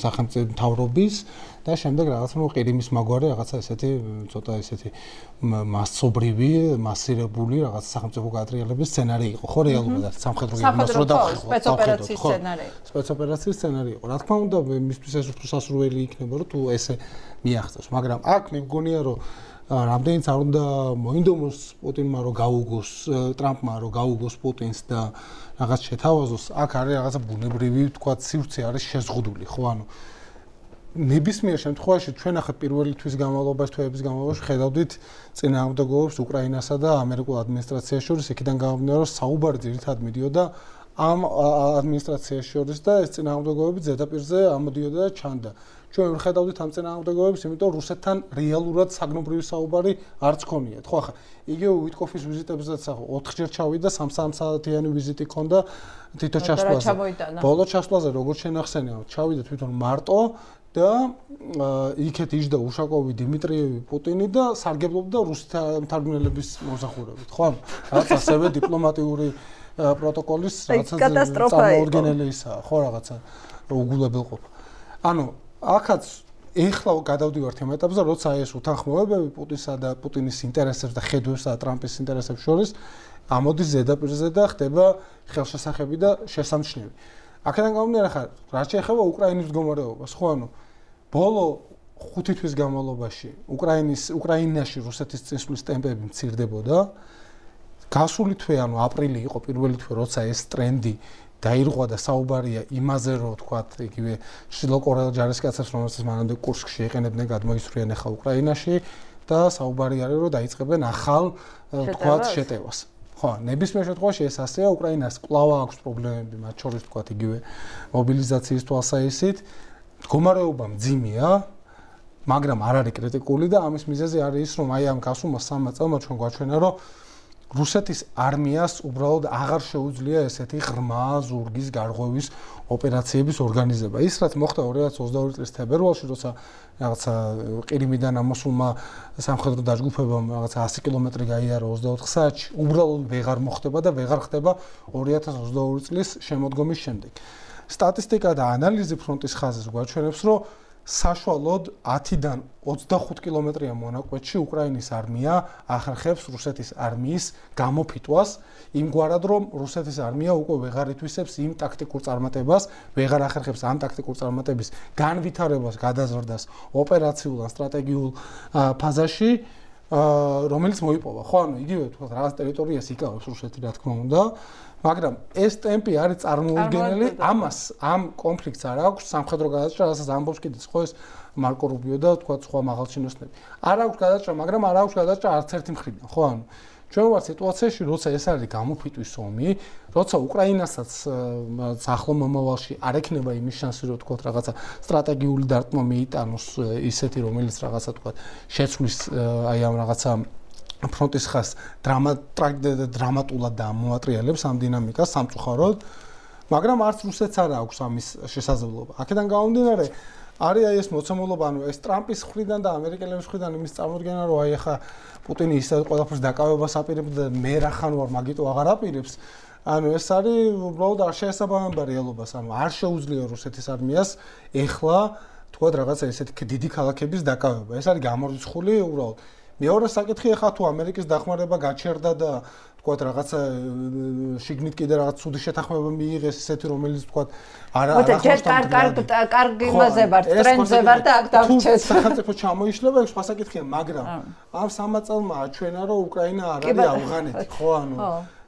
სახელმწიფო მთავრობის და შემდეგ რაღაცა ნუ ყირიმის მაგვარი რაღაცა ესეთი ცოტა ესეთი მასობრივი მასირებული რაღაცა სახელმწიფო გატრიალების სცენარი იყო ხო რეალურად სამხედრო გეგმას რო დავხილოთ სპეცოპერაციის სცენარი სპეცოპერაციის სცენარი იყო რა თქმა უნდა მისთვის ეს უფრო სასურველი იქნება რომ თუ ესე მიაღწევს მაგრამ აქ მე მგონია რომ რამდენიც არ უნდა მოინდომოს პუტინმა რომ გაუგოს ტრამპმა რომ გაუგოს პუტინს და რაღაც შეთავაზოს აქ არის რაღაცა ბუნებრივი თქვა სივრცე არის შეზღუდული ხო ანუ ნებისმიერ შემთხვევაში ჩვენ ახლა პირველი თვის განმავლობაში თვეების განმავლობაში ხედავდით წინააღმდეგობებს უკრაინასა და ამერიკულ ადმინისტრაციას შორის იქიდან გამომდინარე რომ საუბარი ძირითადად მიდიოდა ამ ადმინისტრაციას შორის და ეს წინააღმდეგობები ზედაპირზე ამოდიოდა და ჩანდა ჩვენ ვხედავდით ამ წინააღმდეგობებს, იმიტომ რომ რუსეთთან რეალურად საგნობრივი საუბარი არც ქონიათ. ხო, ახლა იგივე ვიტკოფის ვიზიტებზეც 4-ჯერ ჩავიდა, 3 საათიანი ვიზიტი ქონდა თითო ჩასვლაზე. ბოლო ჩასვლაზე როგორც შენახსენია, ჩავიდა თვითონ მარტო და იქეთ იჯდა უშაკოვი, დიმიტრიევი, პუტინი და სარგებლობდა რუსთა მთარგმნელების მომსახურებით. ხო, რაღაც ასევე დიპლომატიური პროტოკოლის რაღაცა წარმოუდგენელი ისაა, ხო, რაღაცა უგულებელყოფა. ანუ აქაც ეხლა გადავდივართ იმ ეტაპზე, როცა ეს უთანხმოებები პუტინსა და პუტინის ინტერესებს და ხედვებს და ტრამპის ინტერესებს შორის ამოდის ზედაპირზე და ხდება ხელშესახები და შესამჩნევი. აქედან გამომდინარე ხარ, რაც შეეხება უკრაინის მდგომარეობას, ხო ანუ ბოლო 5 თვის განმავლობაში უკრაინაში რუსეთის წინსვლის ტემპები მცირდებოდა. გასული თვე, ანუ აპრილი იყო პირველი თვე, როცა ეს ტრენდი დაირღვა და საუბარია იმაზე, რომ თქვათ, იგივე ჩრდილოკორეელ ჯარისკაცებს, რომელსაც მანამდე კურსკში ეყენებდნენ, გადმოისვრიან ახლა უკრაინაში და საუბარი არის, რომ დაიწყებენ ახალ, თქვათ, შეტევას. ხო, ნებისმიერ შემთხვევაში ეს ასეა, უკრაინას კვლავ აქვს პრობლემები, მათ შორის თქვათ, იგივე მობილიზაციის თვალსაჩინით. მდგომარეობა მძიმეა, მაგრამ არ არის კრიტიკული და ამის მიზეზი არის ის, რომ აი ამ გასულმა 3 წელმა ჩვენ გვაჩვენა, რომ რუსეთის არმიას უბრალოდ აღარ შეუძლია ესეთი ღრმა ზურგის გარღვევის ოპერაციების ორგანიზება. ის რაც მოხდა 2022 წლის თებერვალში, როცა რაღაცა ყირიმიდან ამოსულმა სამხედრო დაჯგუფებამ რაღაცა 100 კილომეტრი გაიარა 24 საათში, უბრალოდ ვეღარ მოხდება და ვეღარ ხდება 2022 წლის შემოდგომის შემდეგ. სტატისტიკა და ანალიზი ფრონტის ხაზის გვაჩვენებს, რომ საშუალოდ 10-დან 25 კილომეტრიან მონაკვეთში უკრაინის არმია ახერხებს რუსეთის არმიის გამოფიტვას, იმგვარად რომ რუსეთის არმია უკვე ვეღარ ითვისებს იმ ტაქტიკურ წარმატებას, ვეღარ ახერხებს ამ ტაქტიკურ წარმატების განვითარებას, გადაზრდას ოპერაციულ ან სტრატეგიულ ფაზაში, რომელიც მოიპოვა. ხო, ანუ იგივე თქვა რაღაც ტერიტორიას იკავებს რუსეთი, რა თქმა უნდა, მაგრამ ეს ტემპი არის წარმოუდგენელი, ამას ამ კონფლიქტს არ აქვს სამხედრო გადაჭრა, რასაც ამბობს კიდეც ხო ეს მარკო რუბიო და თქვა სხვა მაღალჩინოსნები. არ აქვს გადაჭრა, მაგრამ არ აქვს გადაჭრა არც ერთი მხრიდან, ხო ანუ ჩვენ ვართ სიტუაციაში, როცა ეს არის გამოფიტვის ომი, როცა უკრაინასაც ახლო მომავალში არ ექნება იმის შანსი, რომ თქვა რაღაცა სტრატეგიული დარტყმა მიიტანოს ისეთი, რომელიც რაღაცა თქვა შეცვლის აი ამ რაღაცა ფრონტის ხაზს დრამატულად ამოატრიალებს ამ დინამიკას სამწუხაროდ, მაგრამ არც რუსეთს არ აქვს ამის შესაძლებლობა. აქედან გამომდინარე, არის აი ეს მოცემულობა, ანუ ეს ტრამპის მხრიდან და ამერიკელების მხრიდან იმის წარმოდგენა, რომ აი ახლა პუტინი ისე ყველაფერს დაკავებას აპირებდა და მე რახან ვარ, მაგიტო აღარ აპირებს. ანუ ეს არის უბრალოდ არ შეესაბამება რეალობას, ანუ არ შეუძლია რუსეთის არმიას ეხლა თქვა რაღაცა ესეთი დიდი ქალაქების დაკავება. ეს არის გამორიცხული უბრალოდ. მეორე საკითხი ახლა თუ ამერიკის დახმარება გაჩერდა და თქვა რაღაცა შიგნით კიდე რაღაც ცუდი შეთანხმება მიიღეს ისეთი რომელიც თქვა არა კარგი იმაზე ვარ ტრენდზე ვარ და აქ დავრჩეთ სახელმწიფო ჩამოიშლება ეს სხვა საკითხია მაგრამ ამ 3 წელმა აჩვენა რომ უკრაინა არ არის ავღანეთი ხო ანუ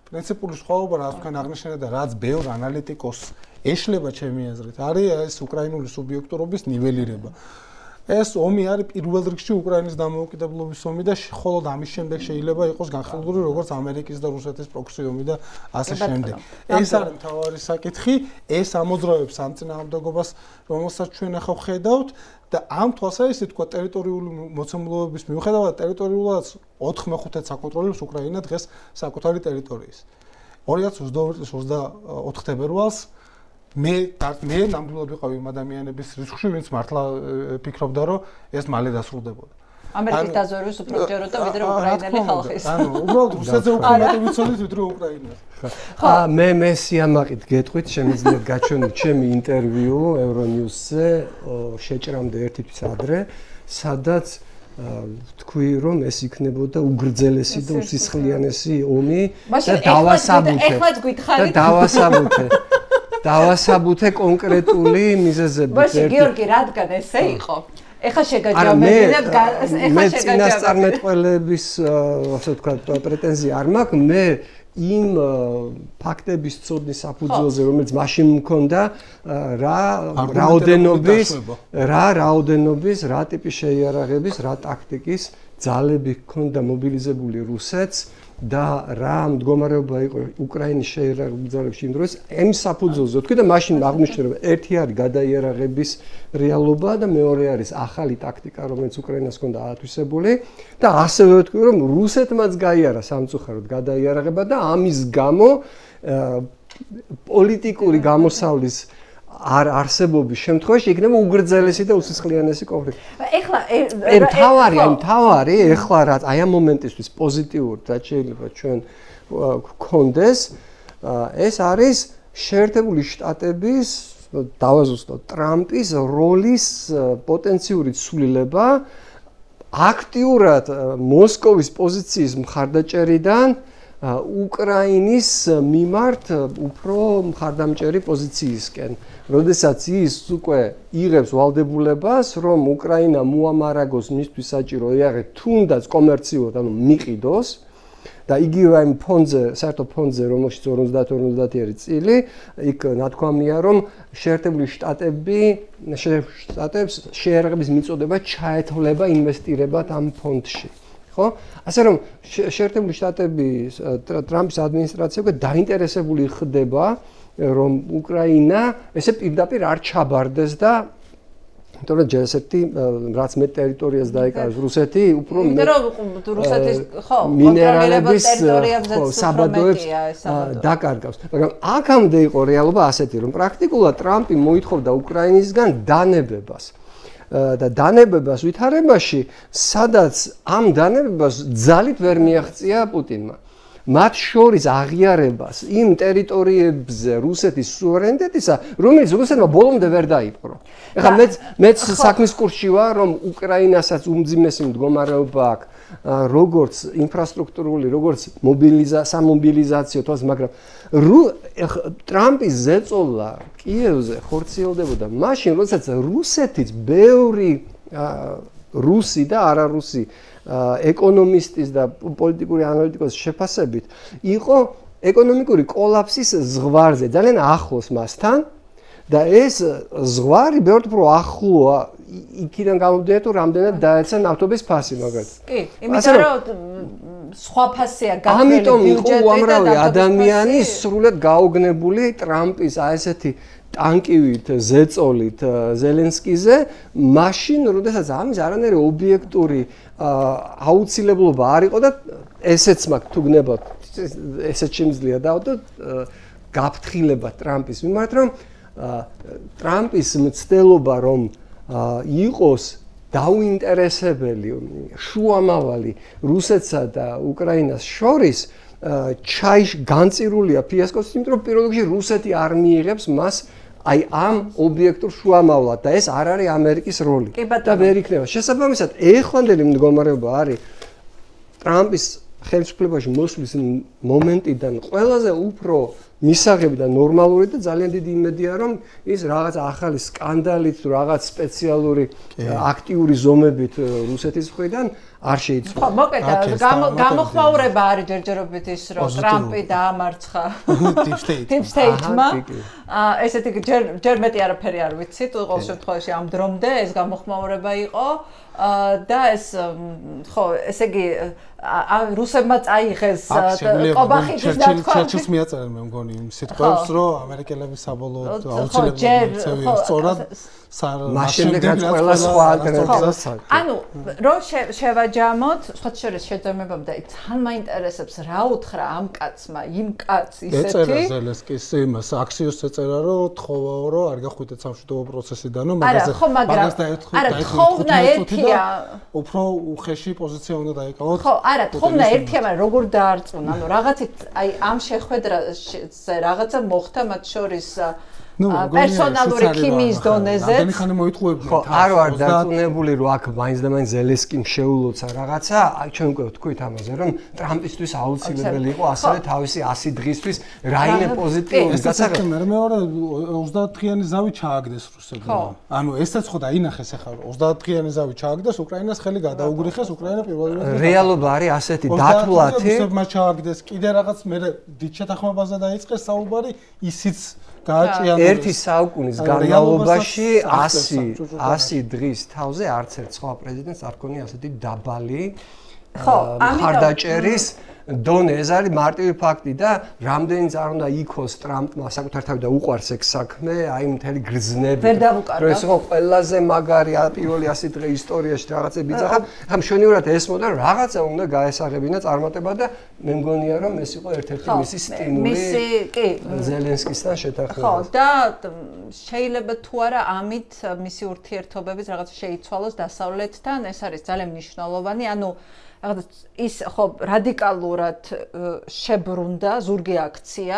პრინციპული სხვაობა რაც თქვენ აღნიშნეთ და რაც ბევრ ანალიტიკოს ეშლება ჩემი აზრით არის ეს უკრაინული სუბიექტურობის ნიველირება ეს ომი არის პირველ რიგში უკრაინის დამოუკიდებლობის ომი და მხოლოდ ამის შემდეგ შეიძლება იყოს განხილული როგორც ამერიკის და რუსეთის პროქსი ომი და ასე შემდეგ. ეს არის მთავარი საკითხი, ეს ამოძრავებს ამ წინააღმდეგობას, რომელსაც ჩვენ ახლა ვხედავთ და ამ თვალსაზრისით თქვა ტერიტორიული მოცემულობების მიუხედავად ტერიტორიულად 4/5-ად საკონტროლებს უკრაინა დღეს საკუთარი ტერიტორიის. 2022 წლის 24 თებერვალს მე ნამდვილად ვიყავი იმ ადამიანების რიცხვში, ვინც მართლა ფიქრობდა, რომ ეს მალე დასრულდებოდა. ამერიკის დაზვერვის უფრო ჯეროდა ვიდრე უკრაინელი ხალხის. ანუ უბრალოდ რუსეთზე უფრო მეტი ვიცოდით ვიდრე უკრაინას. ხო, მე სიამაყით გეტყვით, შემიძლია გაჩვენოთ ჩემი ინტერვიუ Euronews-ზე შეჭრამდე ერთი თვის ადრე, სადაც თქვი რომ ეს იქნებოდა უგრძელესი და უსისხლიანესი ომი და დავასაბუთე. ეხლაც გითხარით. დავასაბუთე კონკრეტული მიზეზებით. ბაში გიორგი, რადგან ესე იყო? ეხლა შეგაჯამებინებ, მე წინასწარმეტყველების, ასე ვთქვათ, პრეტენზია არ მაქვს, მე იმ ფაქტების ცოდნის საფუძველზე, რომელიც მაშინ მქონდა, რაოდენობის, რა ტიპის შეიარაღების, რა ტაქტიკის ძალები ჰქონდა მობილიზებული რუსეთს და რა მდგომარეობა იყო უკრაინის შეიარაღებული ძალებში იმ დროს, ამის საფუძველზე ვთქვი და მაშინ აღნიშნე რომ ერთი არის გადაიარაღების რეალობა და მეორე არის ახალი ტაქტიკა, რომელიც უკრაინას ჰქონდა ათვისებული და ასევე ვთქვი რომ რუსეთმაც გაიარა სამწუხაროდ გადაიარაღება და ამის გამო პოლიტიკური გამოსავლის არ არსებობის შემთხვევაში იქნება უგრძელესი და უსისხლიანესი კონფლიქტი. ეხლა თავარი ეხლა რაც აი ამ მომენტისთვის პოზიტიური რაც შეიძლება ჩვენ გქონდეს, ეს არის შეერთებული შტატების დავაზუსტოთ ტრამპის როლის პოტენციური ცვლილება აქტიურად მოსკოვის პოზიციის მხარდაჭერიდან უკრაინის მიმართ უფრო მხარდამჭერი პოზიციისკენ. როდესაც ის უკვე იღებს ვალდებულებას, რომ უკრაინა მოამარაგოს მისთვის საჭირო იარაღი, თუნდაც კომერციულად, ანუ მიყიდოს და იგივე ამ ფონდზე, საერთო ფონდზე, რომელშიც 50-51 წელი, იქ ნათქვამია, რომ შეერთებული შტატებს შეერაღების მიწოდება ჩაეთვლება ინვესტირებად ამ ფონდში. ხო? ასე რომ შეერთებული შტატები ტრამპის ადმინისტრაცია უკვე დაინტერესებული ხდება, რომ უკრაინა ესე პირდაპირ არ ჩაბარდეს და იმიტომ რომ ჯერსეთი რაც მე ტერიტორიას დაიკავებს რუსეთი უფრო რუსეთის ხო მინერალების საბადოებს დაკარგავს. მაგრამ აქამდე იყო რეალობა ასეთი, რომ პრაქტიკულად ტრამპი მოითხოვდა უკრაინისგან დანებებას. და დანებებას ვითარებაში, სადაც ამ დანებებას ძალით ვერ მიაღწია პუტინმა. მათ შორის აღიარებას იმ ტერიტორიებზე რუსეთის სუვერენიტეტისა, რომელიც რუსეთმა ბოლომდე ვერ დაიპყრო. ეხლა მეც საქმის კურსში ვარ, რომ უკრაინასაც უმძიმესი მდგომარეობა აქვს, როგორც ინფრასტრუქტურული, როგორც სამობილიზაციო თვალს, მაგრამ ტრამპის ზეწოლა კიევზე ხორციელდებოდა მაშინ, როდესაც რუსეთიც ბევრი რუსი და არარუსი ეკონომისტის და პოლიტიკური ანალიტიკოსის შეფასებით იყო ეკონომიკური კოლაფსის ზღვარზე, ძალიან ახლოს მასთან და ეს ზღვარი ბევრად უფრო ახლოა იქიდან გამომდინარე, თუ რამდენად დაეცა ნავთობის ფასი მაგალითად. კი, იმიტომ რომ სხვა ფასია გაგრილი ამიტომ იყო უამრავი ადამიანი სრულად გაოგნებული ტრამპის ესეთი ტანკივით, ზეწოლით ზელენსკიზე, მაშინ, როდესაც ამის არანაირი ობიექტური აუცილებლობა არ იყო და ესეც მაქვს თუ გნებავთ, ესეც შემიძლია დავდოთ გაფრთხილება ტრამპის მიმართ, რომ ტრამპის მცდელობა რომ იყოს დაუინტერესებელი შუამავალი რუსეთსა და უკრაინას შორის განწირულია ფიასკოს, იმიტომ რომ პირველ რიგში რუსეთი არ მიიღებს მას აი ამ ობიექტურ შუამავლად და ეს არ არის ამერიკის როლი და ვერ იქნება. შესაბამისად, ეხლანდელი მდგომარეობა არის ტრამპის ხელისუფლებაში მოსვლის მომენტიდან ყველაზე უფრო მისაღები და ნორმალური და ძალიან დიდი იმედია, რომ ის რაღაც ახალი სკანდალით, რაღაც სპეციალური აქტიური ზომებით რუსეთის მხრიდან არ შეიცვალა. ხო, მოკედა, გამოხმაურება არის ჯერჯერობით ის, რომ ტრამპი დაამარცხა Deep State-მა. ესეთი ჯერ მეტი არაფერი არ ვიცით, ყოველ შემთხვევაში ამ დრომდე ეს გამოხმაურება იყო და ეს ხო, ესე იგი რუსებმა წაიღეს ყობახეთის ნათქვამი. ჩერჩილს მიაწერენ მე მგონი იმ სიტყვებს, რომ ამერიკელები საბოლოოდ აუცილებლად სწორად მაშინ რაც ყველა სხვა ალტერნატივას აქვს. ანუ რომ შევაჯამოთ, სხვა შორის შეძემებამ და თან მაინტერესებს რა უთხრა ამ კაცმა, იმ კაცს ისეთი. ეწერა ზელენსკის იმას აქსიოს ეწერა, რომ თხოვაო, რომ არ გახვიდეთ სამშვიდობო პროცესიდანო, მაგას თხოვნა ერთია. უფრო უხეში პოზიცია უნდა დაიკავოთ. ხო, არა, თხოვნა ერთია, მაგრამ როგორ დაარწმუნა, ანუ რაღაცით აი ამ შეხვედრაზე რაღაცა მოხდა მათ შორის პერსონალური ქიმიის დონეზე. ამდენი ხანი მოიტყუებდნენ. ხო, არ ვარ დარწმუნებული, რომ აქ მაინც და მაინც ზელენსკიმ შეულოცა რაღაცა, აი ჩვენ უკვე ვთქვით ამაზე, რომ ტრამპისთვის აუცილებელი იყო ასევე თავისი 100 დღისთვის რაიმე პოზიტიური გასაღები. მეორე 30-დღიანი ზავი ჩააგდეს რუსებმა. ანუ ესაც ხო დაინახეს ახლა 30-დღიანი ზავი ჩააგდეს, უკრაინას ხელი გადაუგრიხეს, უკრაინა პირველი რეალობა არის ასეთი დათვლათი. რუსებმა ჩააგდეს, კიდე რაღაც მე დიდ შეთანხმებაზე დაიწყეს საუბარი, ისიც ერთი საუკუნის განმავლობაში 100 დღის თავზე არც ერთ სხვა პრეზიდენტს არ ქონია ასეთი დაბალი მხარდაჭერის დონე. ეს არის მარტივი ფაქტი და რამდენიც არ უნდა იქოს ტრამპმა საკუთარ თავიდან უყვარს ეგ საქმე, აი მთელი გრძნები. ვერ დავუკარგავ. რომ ეს იყო ყველაზე მაგარი პირველი 100 დღე ისტორიაში რაღაცები იძახა. ხა მშვენივრად ესმოდა რომ რაღაცა უნდა გაესაღებინა წარმატება და მე მგონია რომ ეს იყო ერთ-ერთი მისი სტიმული ზელენსკისთან შეთანხმებას. ხო, და შეიძლება თუ არა ამით მისი ურთიერთობების რაღაც შეიცვალოს დასავლეთთან, ეს არის ძალიან მნიშვნელოვანი, ანუ რაღაც ის ხო რადიკალურად შებრუნდა ზურგი აქცია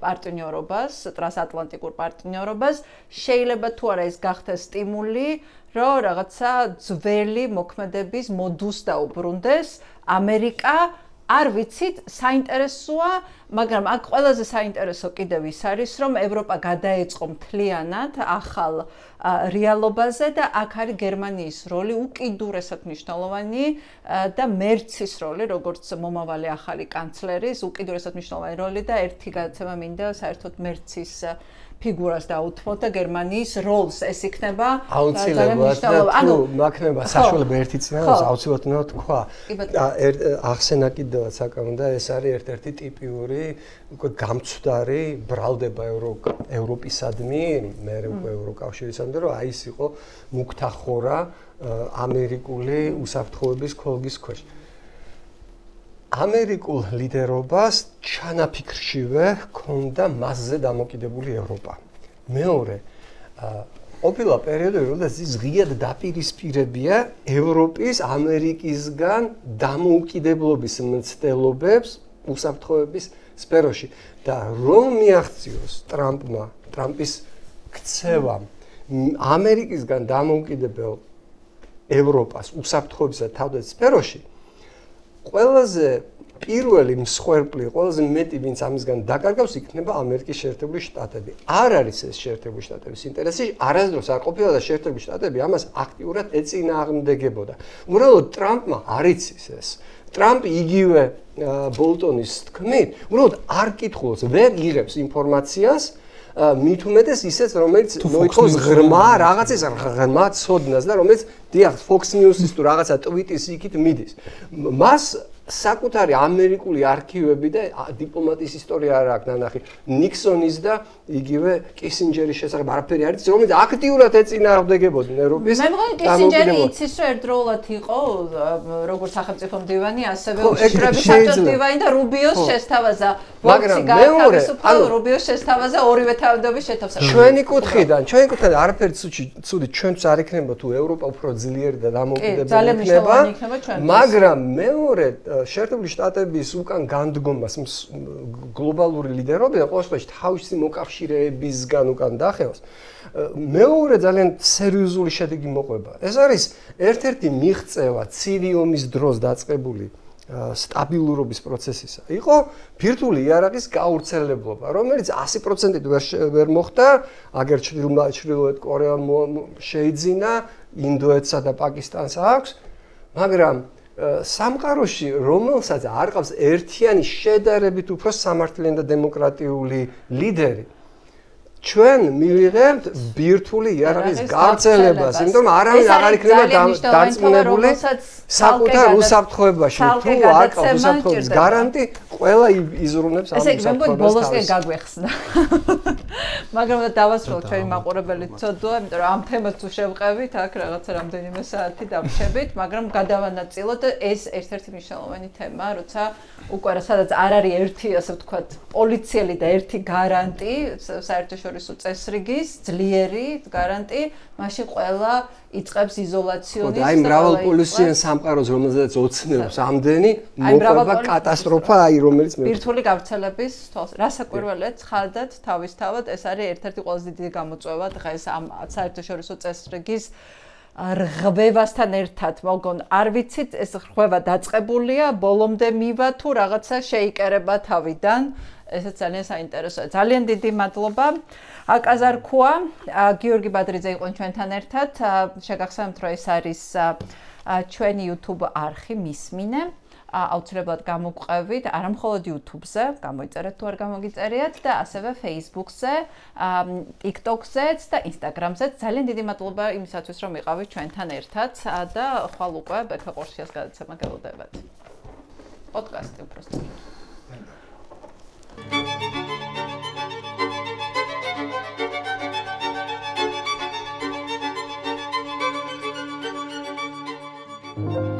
პარტნიორობას, ტრანსატლანტიკურ პარტნიორობას, შეიძლება თუ არა ეს გახდეს სტიმული, რომ რაღაცა ძველი მოქმედების მოდუს დაუბრუნდეს ამერიკა არ ვიცით, საინტერესოა, მაგრამ აქ ყველაზე საინტერესო კიდევ ის არის, რომ ევროპა გადაეწყო მთლიანად ახალ რეალობაზე და აქ არის გერმანიის როლი უკიდურესად მნიშვნელოვანი და მერცის როლი, როგორც მომავალი ახალი კანცლერის, უკიდურესად მნიშვნელოვანი როლი და ერთი გადაცემა მინდა საერთოდ მერცის ფიგურას დაუთმოთ და გერმანიის როლს ეს იქნება აუცილებლად და თუ მაქნება საშუალება ერთი წინას აუცილებლად უნდა თქვა ახსენა კიდევაც საკანონდა ეს არის ერთ-ერთი ტიპიური უკვე გამცდარი ბრალდება ევროპისადმი მე უკვე ევროკავშირისადმი რომ აი ეს იყო მუქთახორა ამერიკული უსაფრთხოების ქოლგის ქვეშ ამერიკულ ლიდერობას ჩანაფიქრშივე ჰქონდა მასზე დამოკიდებული ევროპა. მეორე, ყოფილა პერიოდი, როდესაც ის ღიად დაპირისპირებია ევროპის ამერიკისგან დამოუკიდებლობის მცდელობებს უსაფრთხოების სფეროში და რომ მიაღწიოს ტრამპის ქცევამ ამერიკისგან დამოუკიდებელ ევროპას უსაფრთხოებისა თავდაცვის სფეროში ყველაზე პირველი მსხვერპლი, ყველაზე მეტი ვინც ამისგან დაკარგავს იქნება ამერიკის შეერთებული შტატები. არ არის ეს შეერთებული შტატების ინტერესი, არასდროს არ ყოფილა და შეერთებული შტატები ამას აქტიურად ეწინააღმდეგებოდა. უბრალოდ ტრამპმა არ იცის ეს. ტრამპი იგივე ბოლტონის თქმით, უბრალოდ არ კითხულობს, ვერ იღებს ინფორმაციას მით უმეტეს ისეც რომელიც მოითხოვს ღრმა რაღაცის ღრმა ცოდნას და რომელიც დიახ Fox News-ის თუ რაღაცა ტვიტის იქით მიდის. მას საკუთარი ამერიკული არქივები და დიპლომატიის ისტორია არ აქვს ნანახი ნიქსონის და იგივე კისინჯერის შესახებ არაფერი არ იცის რომელიც აქტიურად ეწინააღმდეგებოდნენ ევროპის მე მგონი კისინჯერი იცის რომ ერთდროულად იყო როგორც სახელმწიფო მდივანი ასევე უშიშრების საბჭოს მდივანი და რუბიოს შესთავაზა მაგრამ მეორე ანუ რუბიოს შესთავაზა ორივე თავდების შეთავაზა ჩვენი კუთხიდან არაფერი ცუდი ჩვენც არ იქნება თუ ევროპა უფრო ძლიერი და დამოუკიდებელი იქნება მაგრამ მეორე შეერთებული შტატების უკან განდგომას გლობალური ლიდერობა ყოველ შემთხვევაში თავისი მოკავშირეებისგან უკან დახევას მეორე ძალიან სერიოზული შედეგი მოყვება ეს არის ერთ-ერთი მიღწევა ცივი ომის დროს დაწყებული სტაბილურობის პროცესისა იყო ბირთვული იარაღის გავრცელებლობა რომელიც 100%-ით ვერ მოხდა აგერ ჩრდილოეთ კორეამ შეიძინა ინდოეთსა და პაკისტანს აქვს მაგრამ სამყაროში რომელსაც არ ყავს ერთიანი შედარებით უფრო სამართლიანი და დემოკრატიული ლიდერი ჩვენ მივიღებთ ბირთვული იარაღის გავრცელებას, იმიტომ რომ არავინ აღარ იქნება დარწმუნებული საკუთარ უსაფრთხოებაში. თუ არ ყავს უსაფრთხოების გარანტი, ყველა იზრუნებს ამ უსაფრთხოებას. ესე იგი, ბოლოსკენ გაგვეხსნა. მაგრამ დავასრულოთ ჩვენი მაყურებელი ცოდვა, იმიტომ რომ ამ თემას თუ შევყევით, აქ რაღაცა რამდენიმე საათი დავჩებით, მაგრამ გადავანაწილოთ ეს ერთ-ერთი მნიშვნელოვანი თემა, როცა უკვე სადაც არ არის ერთი, ასე ვთქვათ, პოლიციელი და ერთი გარანტი, საერთაშორისო წესრიგის ძლიერი გარანტი, მაშინ ყველა იწყებს იზოლაციონის და აი მრავალპოლიციან სამყაროს რომელზეც ოცნებს ამდენი მოყვება კატასტროფა აი რომელიც ბირთვული გავრცელების რასაკვირველია ცხადად თავისთავად ეს არის ერთ-ერთი ყველაზე დიდი გამოწვევა დღეს ამ საერთაშორისო წესრიგის რღვევასთან ერთად მოგონ არ ვიცით ეს რღვევა დაწყებულია ბოლომდე მივა თუ რაღაცა შეიკერება თავიდან ესეც ძალიან საინტერესოა ძალიან დიდი მადლობა აკაზარქუა გიორგი ბადრიძე იყო ჩვენთან ერთად შეგახსენებთ რომ ეს არის ჩვენი YouTube არხი მისმინე აუცილებლად გამოგყვებით არა მხოლოდ YouTube-ზე, გამოიწერეთ თუ არ გამოგიწერიათ და ასევე Facebook-ზე, TikTok-ზეც და Instagram-ზეც. ძალიან დიდი მადლობა იმისათვის რომ იყავით ჩვენთან ერთად და ხვალ უკვე ბექა ყორშიას გადაცემა გელოდებათ. პოდკასტი უბრალოდ. Thank you.